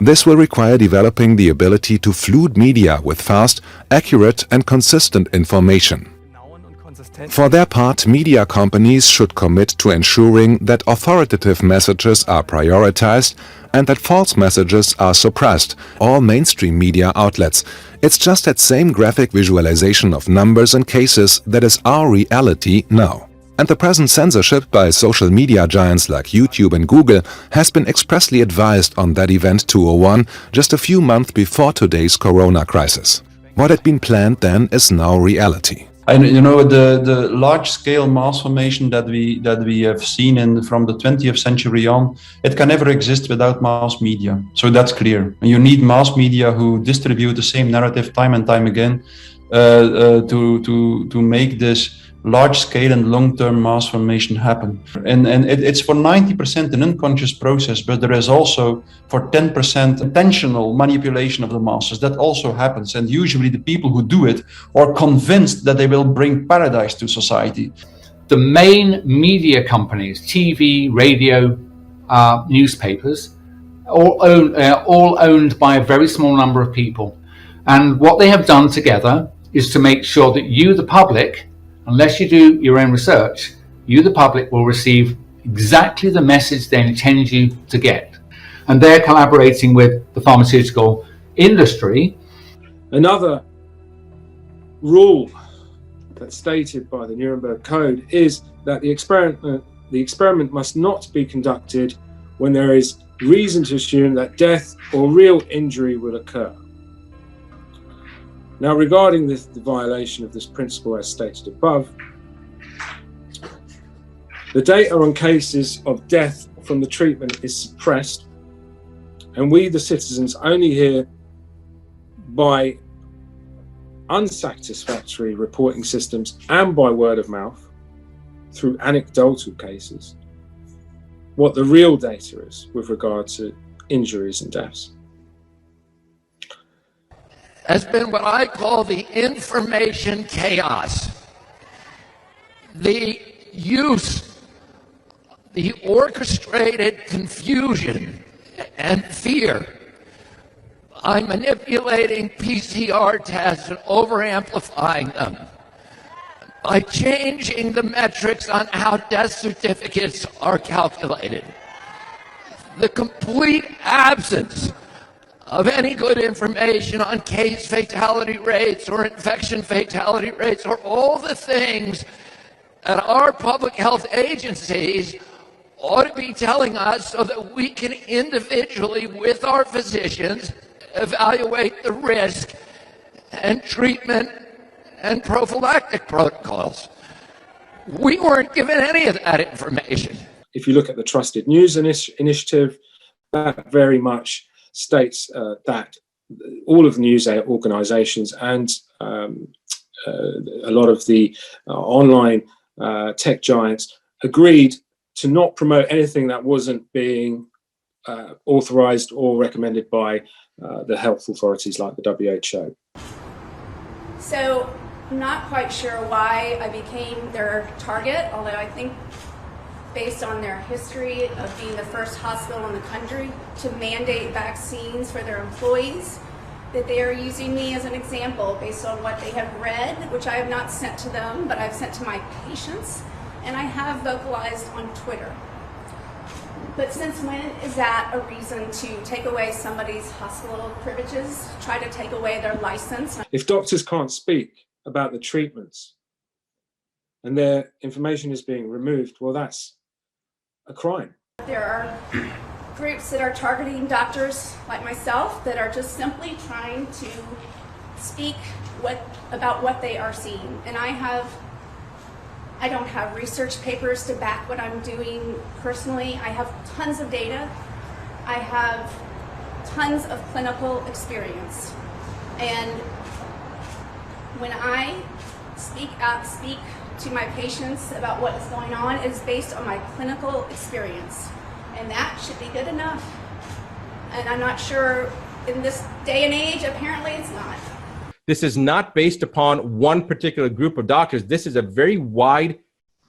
[SPEAKER 7] This will require developing the ability to flood media with fast, accurate and consistent information. For their part, media companies should commit to ensuring that authoritative messages are prioritized and that false messages are suppressed, all mainstream media outlets. It's just that same graphic visualization of numbers and cases that is our reality now. And the present censorship by social media giants like YouTube and Google has been expressly advised on that event 201 just a few months before today's corona crisis. What had been planned then is now reality.
[SPEAKER 12] And you know, the large-scale mass formation that we have seen from the 20th century on, it can never exist without mass media. So that's clear. You need mass media who distribute the same narrative time and time again to make this large-scale and long-term mass formation happen. And it's for 90% an unconscious process, but there is also for 10% intentional manipulation of the masses. That also happens. And usually the people who do it are convinced that they will bring paradise to society.
[SPEAKER 15] The main media companies, TV, radio, newspapers, all owned by a very small number of people. And what they have done together is to make sure that you, the public, unless you do your own research, you, the public, will receive exactly the message they intend you to get. And they're collaborating with the pharmaceutical industry.
[SPEAKER 28] Another rule that's stated by the Nuremberg Code is that the experiment must not be conducted when there is reason to assume that death or real injury will occur. Now, regarding the violation of this principle as stated above, the data on cases of death from the treatment is suppressed, and we, the citizens, only hear by unsatisfactory reporting systems and by word of mouth, through anecdotal cases, what the real data is with regard to injuries and deaths.
[SPEAKER 16] Has been what I call the information chaos. The use, the orchestrated confusion and fear by manipulating PCR tests and over-amplifying them, by changing the metrics on how death certificates are calculated, the complete absence of any good information on case fatality rates or infection fatality rates, or all the things that our public health agencies ought to be telling us so that we can individually, with our physicians, evaluate the risk and treatment and prophylactic protocols. We weren't given any of that information.
[SPEAKER 28] If you look at the Trusted News Initiative, that very much states that all of the news organizations and a lot of the online tech giants agreed to not promote anything that wasn't being authorized or recommended by the health authorities like the WHO.
[SPEAKER 17] So I'm not quite sure why I became their target, although I think based on their history of being the first hospital in the country to mandate vaccines for their employees, that they are using me as an example based on what they have read, which I have not sent to them, but I've sent to my patients, and I have vocalized on Twitter. But since when is that a reason to take away somebody's hospital privileges, try to take away their license?
[SPEAKER 28] If doctors can't speak about the treatments and their information is being removed, well, that's a crime.
[SPEAKER 17] There are groups that are targeting doctors like myself that are just simply trying to speak about what they are seeing. And I don't have research papers to back what I'm doing personally. I have tons of data. I have tons of clinical experience. And when I speak to my patients about what is going on, it is based on my clinical experience. And that should be good enough. And I'm not sure in this day and age, apparently it's not.
[SPEAKER 2] This is not based upon one particular group of doctors. This is a very wide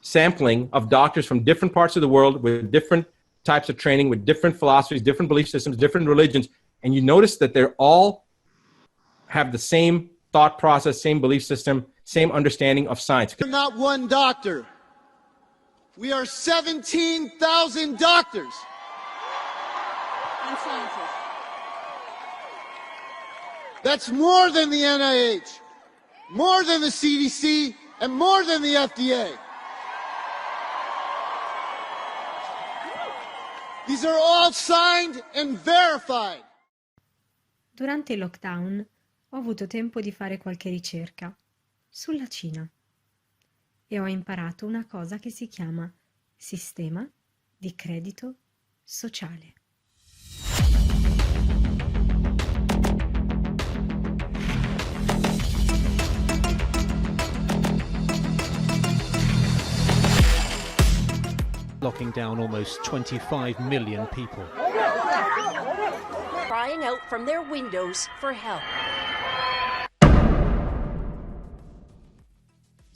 [SPEAKER 2] sampling of doctors from different parts of the world with different types of training, with different philosophies, different belief systems, different religions. And you notice that they're all have the same thought process, same belief system, same understanding of science.
[SPEAKER 3] We're not one doctor. We are 17,000 doctors.
[SPEAKER 17] And scientists.
[SPEAKER 3] That's more than the NIH, more than the CDC, and more than the FDA. These are all signed and verified.
[SPEAKER 18] Durante il lockdown ho avuto tempo di fare qualche ricerca sulla Cina e ho imparato una cosa che si chiama sistema di credito sociale.
[SPEAKER 19] Locking down almost 25 million people.
[SPEAKER 20] Crying out from their windows for help.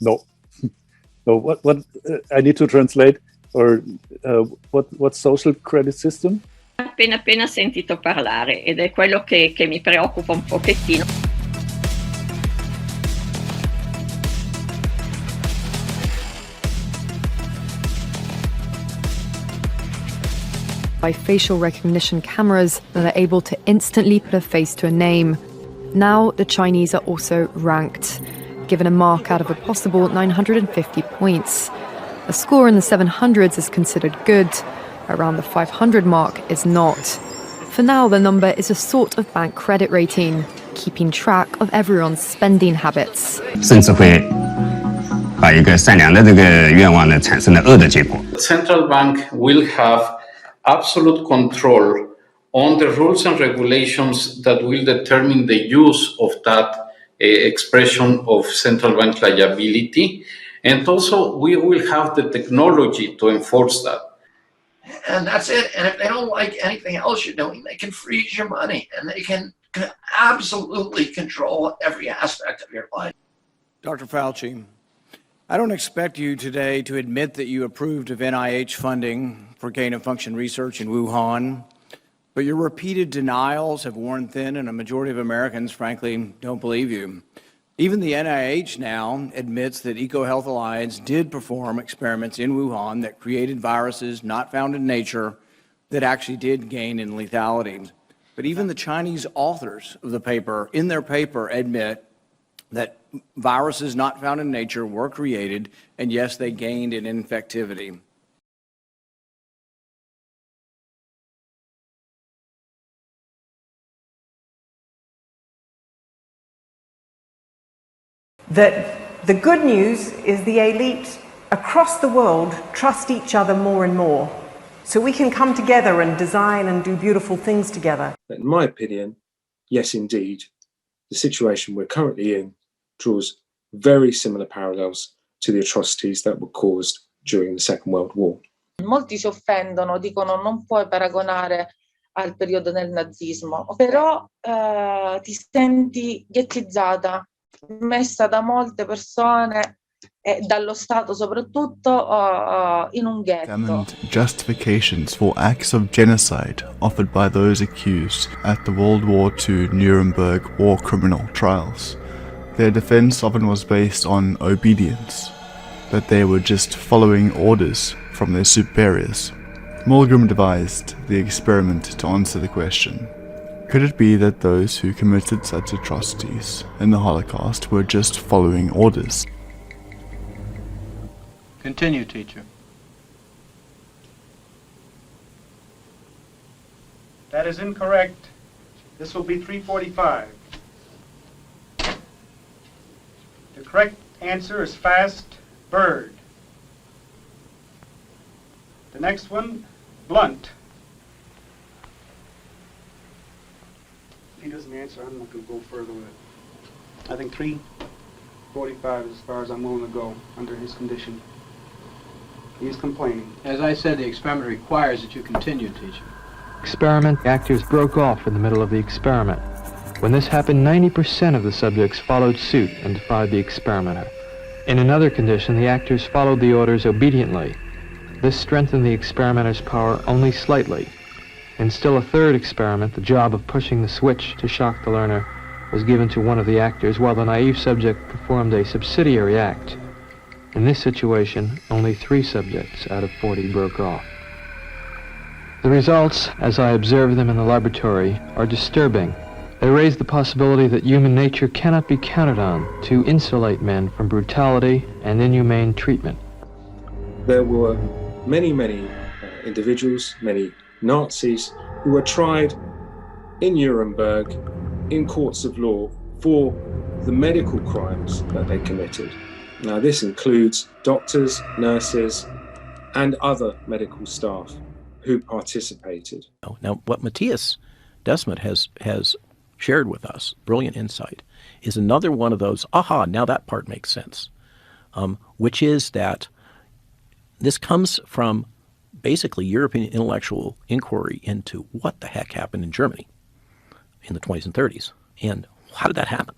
[SPEAKER 21] No. No, what I need to translate, or what social credit system?
[SPEAKER 22] Appena sentito parlare ed è quello che mi preoccupa un pochettino.
[SPEAKER 24] By facial recognition cameras that are able to instantly put a face to a name. Now the Chinese are also ranked, given a mark out of a possible 950 points. A score in the 700s is considered good, around the 500 mark is not. For now, the number is a sort of bank credit rating, keeping track of everyone's spending habits.
[SPEAKER 25] 甚至会把一个善良的这个愿望呢产生了恶的结果。
[SPEAKER 15] Central bank will have absolute control on the rules and regulations that will determine the use of that expression of central bank liability. And also we will have the technology to enforce that.
[SPEAKER 16] And that's it. And if they don't like anything else you're doing, they can freeze your money and they can absolutely control every aspect of your life.
[SPEAKER 27] Dr. Fauci, I don't expect you today to admit that you approved of NIH funding for gain-of-function research in Wuhan, but your repeated denials have worn thin, and a majority of Americans, frankly, don't believe you. Even the NIH now admits that EcoHealth Alliance did perform experiments in Wuhan that created viruses not found in nature that actually did gain in lethality. But even the Chinese authors of the paper, in their paper, admit that viruses not found in nature were created, and yes, they gained in infectivity.
[SPEAKER 31] That the good news is the elite across the world trust each other more and more, so we can come together and design and do beautiful things together.
[SPEAKER 28] In my opinion, yes, indeed, the situation we're currently in draws very similar parallels to the atrocities that were caused during the Second World War.
[SPEAKER 32] Molti si offendono, dicono non puoi paragonare al periodo del nazismo, però ti senti ghettizzata, messa da molte persone e dallo Stato soprattutto in un ghetto.
[SPEAKER 33] Examined justifications for acts of genocide offered by those accused at the World War II Nuremberg war criminal trials. Their defense often was based on obedience, that they were just following orders from their superiors. Milgram devised the experiment to answer the question: could it be that those who committed such atrocities in the Holocaust were just following orders?
[SPEAKER 1] Continue, teacher.
[SPEAKER 4] That is incorrect. This will be 345. The correct answer is fast bird. The next one, blunt. If he doesn't answer, I'm not going to go further with it. I think 345 is as far as I'm willing to go under his condition. He's complaining.
[SPEAKER 1] As I said, the experiment requires that you continue, teacher.
[SPEAKER 5] Experiment, the actors broke off in the middle of the experiment. When this happened, 90% of the subjects followed suit and defied the experimenter. In another condition, the actors followed the orders obediently. This strengthened the experimenter's power only slightly. In still a third experiment, the job of pushing the switch to shock the learner was given to one of the actors, while the naive subject performed a subsidiary act. In this situation, only 3 subjects out of 40 broke off. The results, as I observed them in the laboratory, are disturbing. They raise the possibility that human nature cannot be counted on to insulate men from brutality and inhumane treatment.
[SPEAKER 28] There were many individuals, many Nazis, who were tried in Nuremberg in courts of law for the medical crimes that they committed. Now, this includes doctors, nurses, and other medical staff who participated.
[SPEAKER 6] Now, what Matthias Desmet has shared with us, brilliant insight, is another one of those, aha, now that part makes sense, which is that this comes from basically European intellectual inquiry into what the heck happened in Germany in the 20s and 30s, and how did that happen?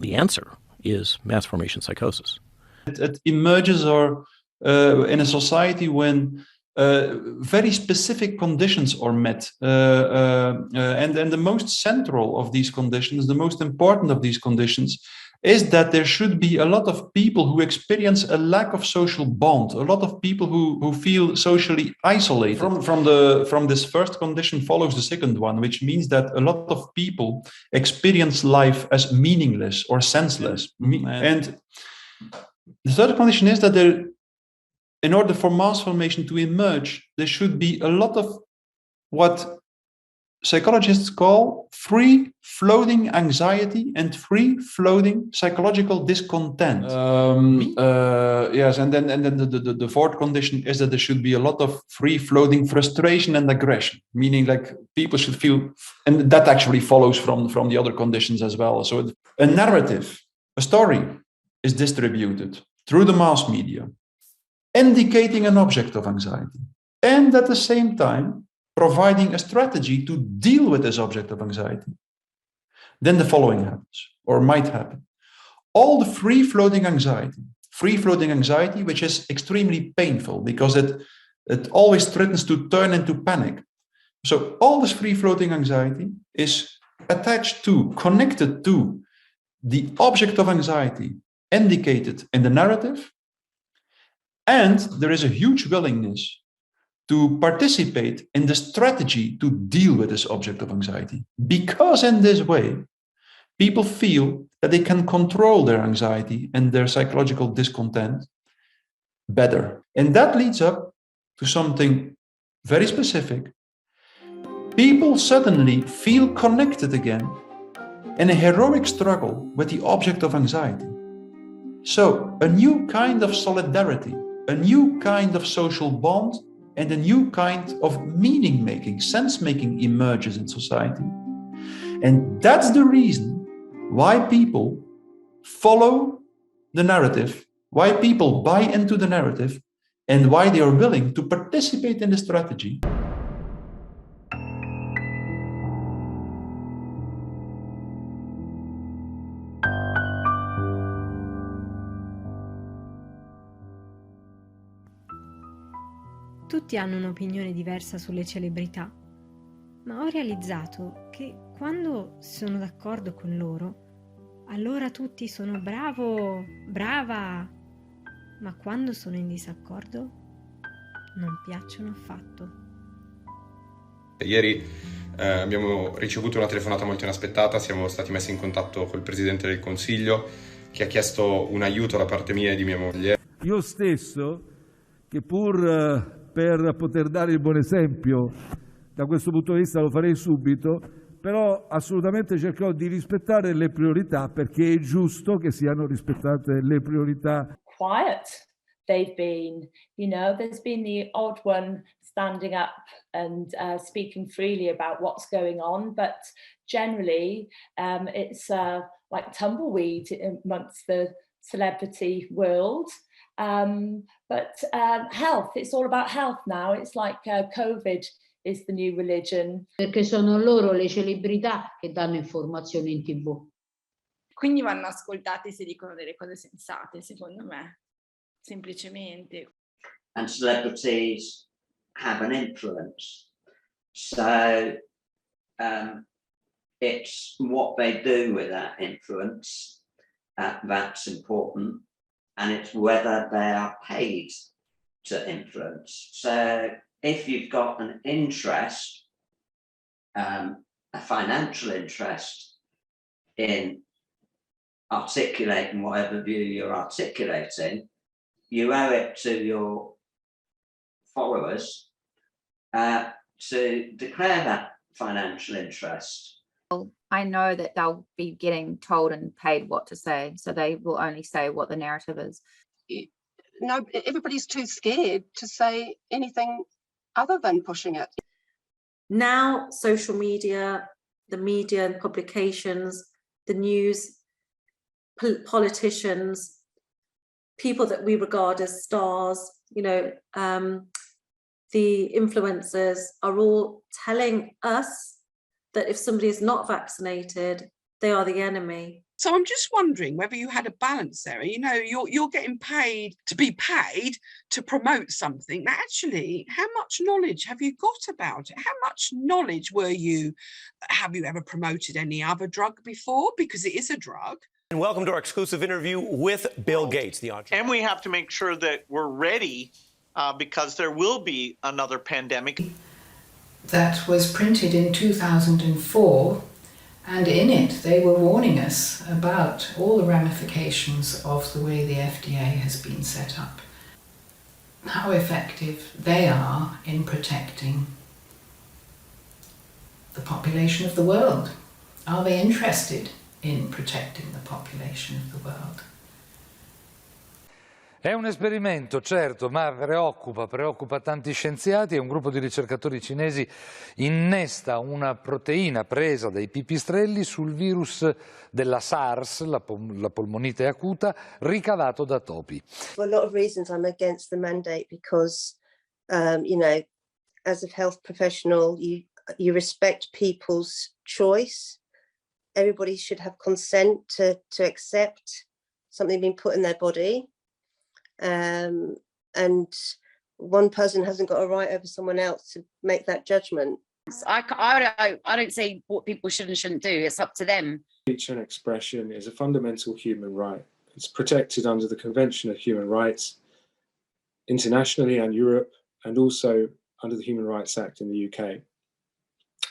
[SPEAKER 6] The answer is mass formation psychosis.
[SPEAKER 12] It emerges in a society when very specific conditions are met, and the most central of these conditions, the most important of these conditions, is that there should be a lot of people who experience a lack of social bond, a lot of people who feel socially isolated. From this first condition follows the second one, which means that a lot of people experience life as meaningless or senseless. And the third condition is that in order for mass formation to emerge, there should be a lot of what psychologists call free-floating anxiety and free-floating psychological discontent. Yes, and then the fourth condition is that there should be a lot of free-floating frustration and aggression, meaning like people should feel, and that actually follows from the other conditions as well. So a narrative, a story is distributed through the mass media, indicating an object of anxiety, and at the same time, providing a strategy to deal with this object of anxiety. Then the following happens, or might happen. All the free-floating anxiety, which is extremely painful because it always threatens to turn into panic. So all this free-floating anxiety is connected to the object of anxiety indicated in the narrative, and there is a huge willingness to participate in the strategy to deal with this object of anxiety. Because in this way, people feel that they can control their anxiety and their psychological discontent better. And that leads up to something very specific. People suddenly feel connected again in a heroic struggle with the object of anxiety. So a new kind of solidarity, a new kind of social bond, and a new kind of meaning-making, sense-making emerges in society. And that's the reason why people follow the narrative, why people buy into the narrative, and why they are willing to participate in the strategy.
[SPEAKER 18] Tutti hanno un'opinione diversa sulle celebrità, ma ho realizzato che quando sono d'accordo con loro, allora tutti sono bravo, brava, ma quando sono in disaccordo non piacciono affatto.
[SPEAKER 9] Ieri abbiamo ricevuto una telefonata molto inaspettata, siamo stati messi in contatto col Presidente del Consiglio
[SPEAKER 2] che ha chiesto un aiuto da parte mia e di mia moglie.
[SPEAKER 7] Io stesso, che pur per poter dare il buon esempio, da questo punto di vista lo farei subito, però assolutamente cercherò di rispettare le priorità, perché è giusto che siano rispettate le priorità.
[SPEAKER 8] Quiet they've been, there's been the odd one standing up and speaking freely about what's going on, but generally it's like tumbleweed amongst the celebrity world. But health, it's all about health now. It's like COVID is the new religion.
[SPEAKER 9] Perché sono loro le celebrità che danno informazioni in TV.
[SPEAKER 10] Quindi vanno ascoltati se dicono delle cose sensate, secondo me, semplicemente.
[SPEAKER 11] And celebrities have an influence. So it's what they do with that influence that's important, and it's whether they are paid to influence. So if you've got an interest, a financial interest in articulating whatever view you're articulating, you owe it to your followers to declare that financial interest.
[SPEAKER 13] I know that they'll be getting told and paid what to say, so they will only say what the narrative is.
[SPEAKER 14] No, everybody's too scared to say anything other than pushing it.
[SPEAKER 17] Now, social media, the media and publications, the news, politicians, people that we regard as stars, the influencers are all telling us that if somebody is not vaccinated, they are the enemy.
[SPEAKER 23] So I'm just wondering whether you had a balance there. You're getting paid to be paid to promote something. Now, actually, how much knowledge have you got about it? How much knowledge have you ever promoted any other drug before? Because it is a drug.
[SPEAKER 26] And welcome to our exclusive interview with Bill Gates, the entrepreneur.
[SPEAKER 29] And we have to make sure that we're ready because there will be another pandemic.
[SPEAKER 30] That was printed in 2004, and in it they were warning us about all the ramifications of the way the FDA has been set up, how effective they are in protecting the population of the world. Are they interested in protecting the population of the world?
[SPEAKER 34] È un esperimento, certo, ma preoccupa tanti scienziati e un gruppo di ricercatori cinesi innesta una proteina presa dai pipistrelli sul virus della SARS, la polmonite acuta, ricavato da topi.
[SPEAKER 35] For a lot of reasons I'm against the mandate because, as a health professional, you respect people's choice. Everybody should have consent to accept something being put in their body. And one person hasn't got a right over someone else to make that judgment.
[SPEAKER 10] I don't say what people should and shouldn't do. It's up to them.
[SPEAKER 28] Speech and expression is a fundamental human right. It's protected under the Convention of Human Rights internationally and Europe, and also under the Human Rights Act in the UK.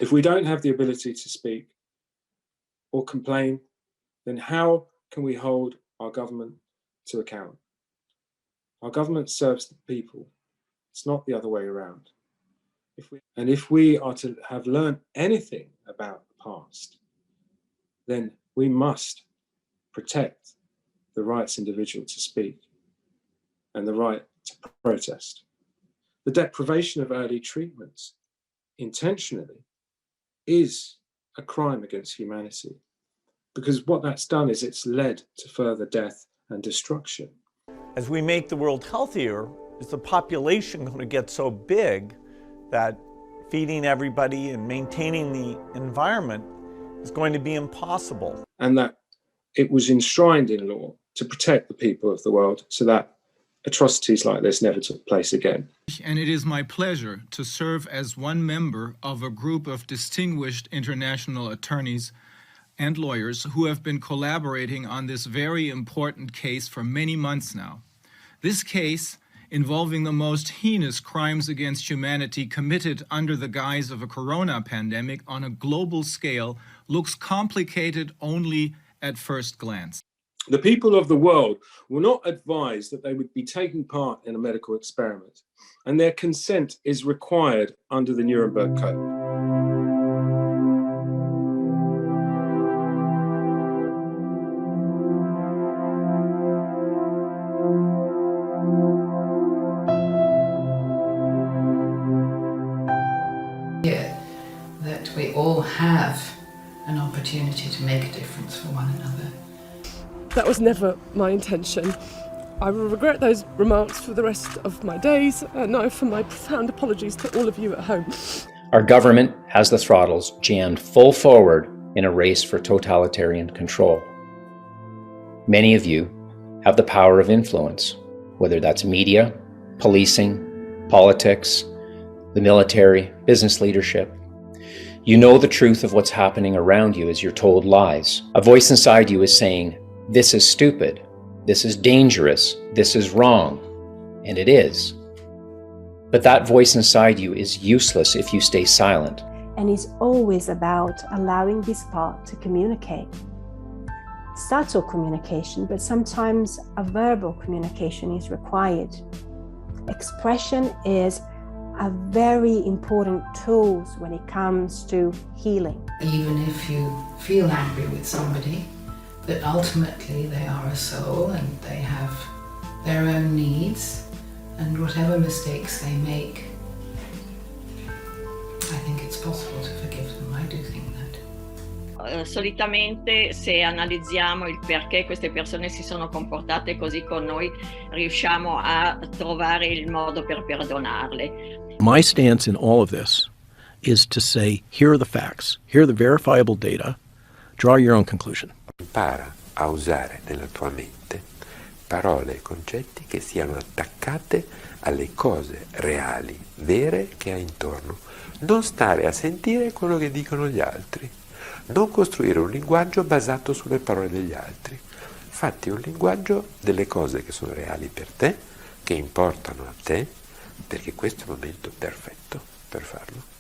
[SPEAKER 28] If we don't have the ability to speak or complain, then how can we hold our government to account? Our government serves the people. It's not the other way around. If we are to have learned anything about the past, then we must protect the rights of individual to speak and the right to protest. The deprivation of early treatments intentionally is a crime against humanity, because what that's done is it's led to further death and destruction.
[SPEAKER 29] As we make the world healthier, is the population going to get so big that feeding everybody and maintaining the environment is going to be impossible?
[SPEAKER 28] And that it was enshrined in law to protect the people of the world so that atrocities like this never took place again.
[SPEAKER 36] And it is my pleasure to serve as one member of a group of distinguished international attorneys and lawyers who have been collaborating on this very important case for many months now. This case, involving the most heinous crimes against humanity committed under the guise of a corona pandemic on a global scale, looks complicated only at first glance.
[SPEAKER 28] The people of the world were not advised that they would be taking part in a medical experiment, and their consent is required under the Nuremberg Code.
[SPEAKER 30] That we all have an opportunity to make a difference for one another.
[SPEAKER 1] That was never my intention. I will regret those remarks for the rest of my days, and I offer my profound apologies to all of you at home.
[SPEAKER 3] Our government has the throttles jammed full forward in a race for totalitarian control. Many of you have the power of influence, whether that's media, policing, politics, the military, business leadership. You know the truth of what's happening around you as you're told lies. A voice inside you is saying, this is stupid, this is dangerous, this is wrong, and it is. But that voice inside you is useless if you stay silent.
[SPEAKER 4] And it's always about allowing this part to communicate. Subtle communication, but sometimes a verbal communication is required. Expression is a very important tool when it comes to healing.
[SPEAKER 30] Even if you feel angry with somebody, that ultimately they are a soul and they have their own needs, and whatever mistakes they make, I think it's possible to forgive them. I do think that.
[SPEAKER 5] Solitamente, se analizziamo il perché queste persone si sono comportate così con noi, riusciamo a trovare il modo per perdonarle.
[SPEAKER 6] My stance in all of this is to say, here are the facts, here are the verifiable data, draw your own conclusion.
[SPEAKER 15] Impara a usare nella tua mente parole e concetti che siano attaccate alle cose reali, vere che hai intorno. Non stare a sentire quello che dicono gli altri. Non costruire un linguaggio basato sulle parole degli altri. Fatti un linguaggio delle cose che sono reali per te, che importano a te, perché questo è il momento perfetto per farlo.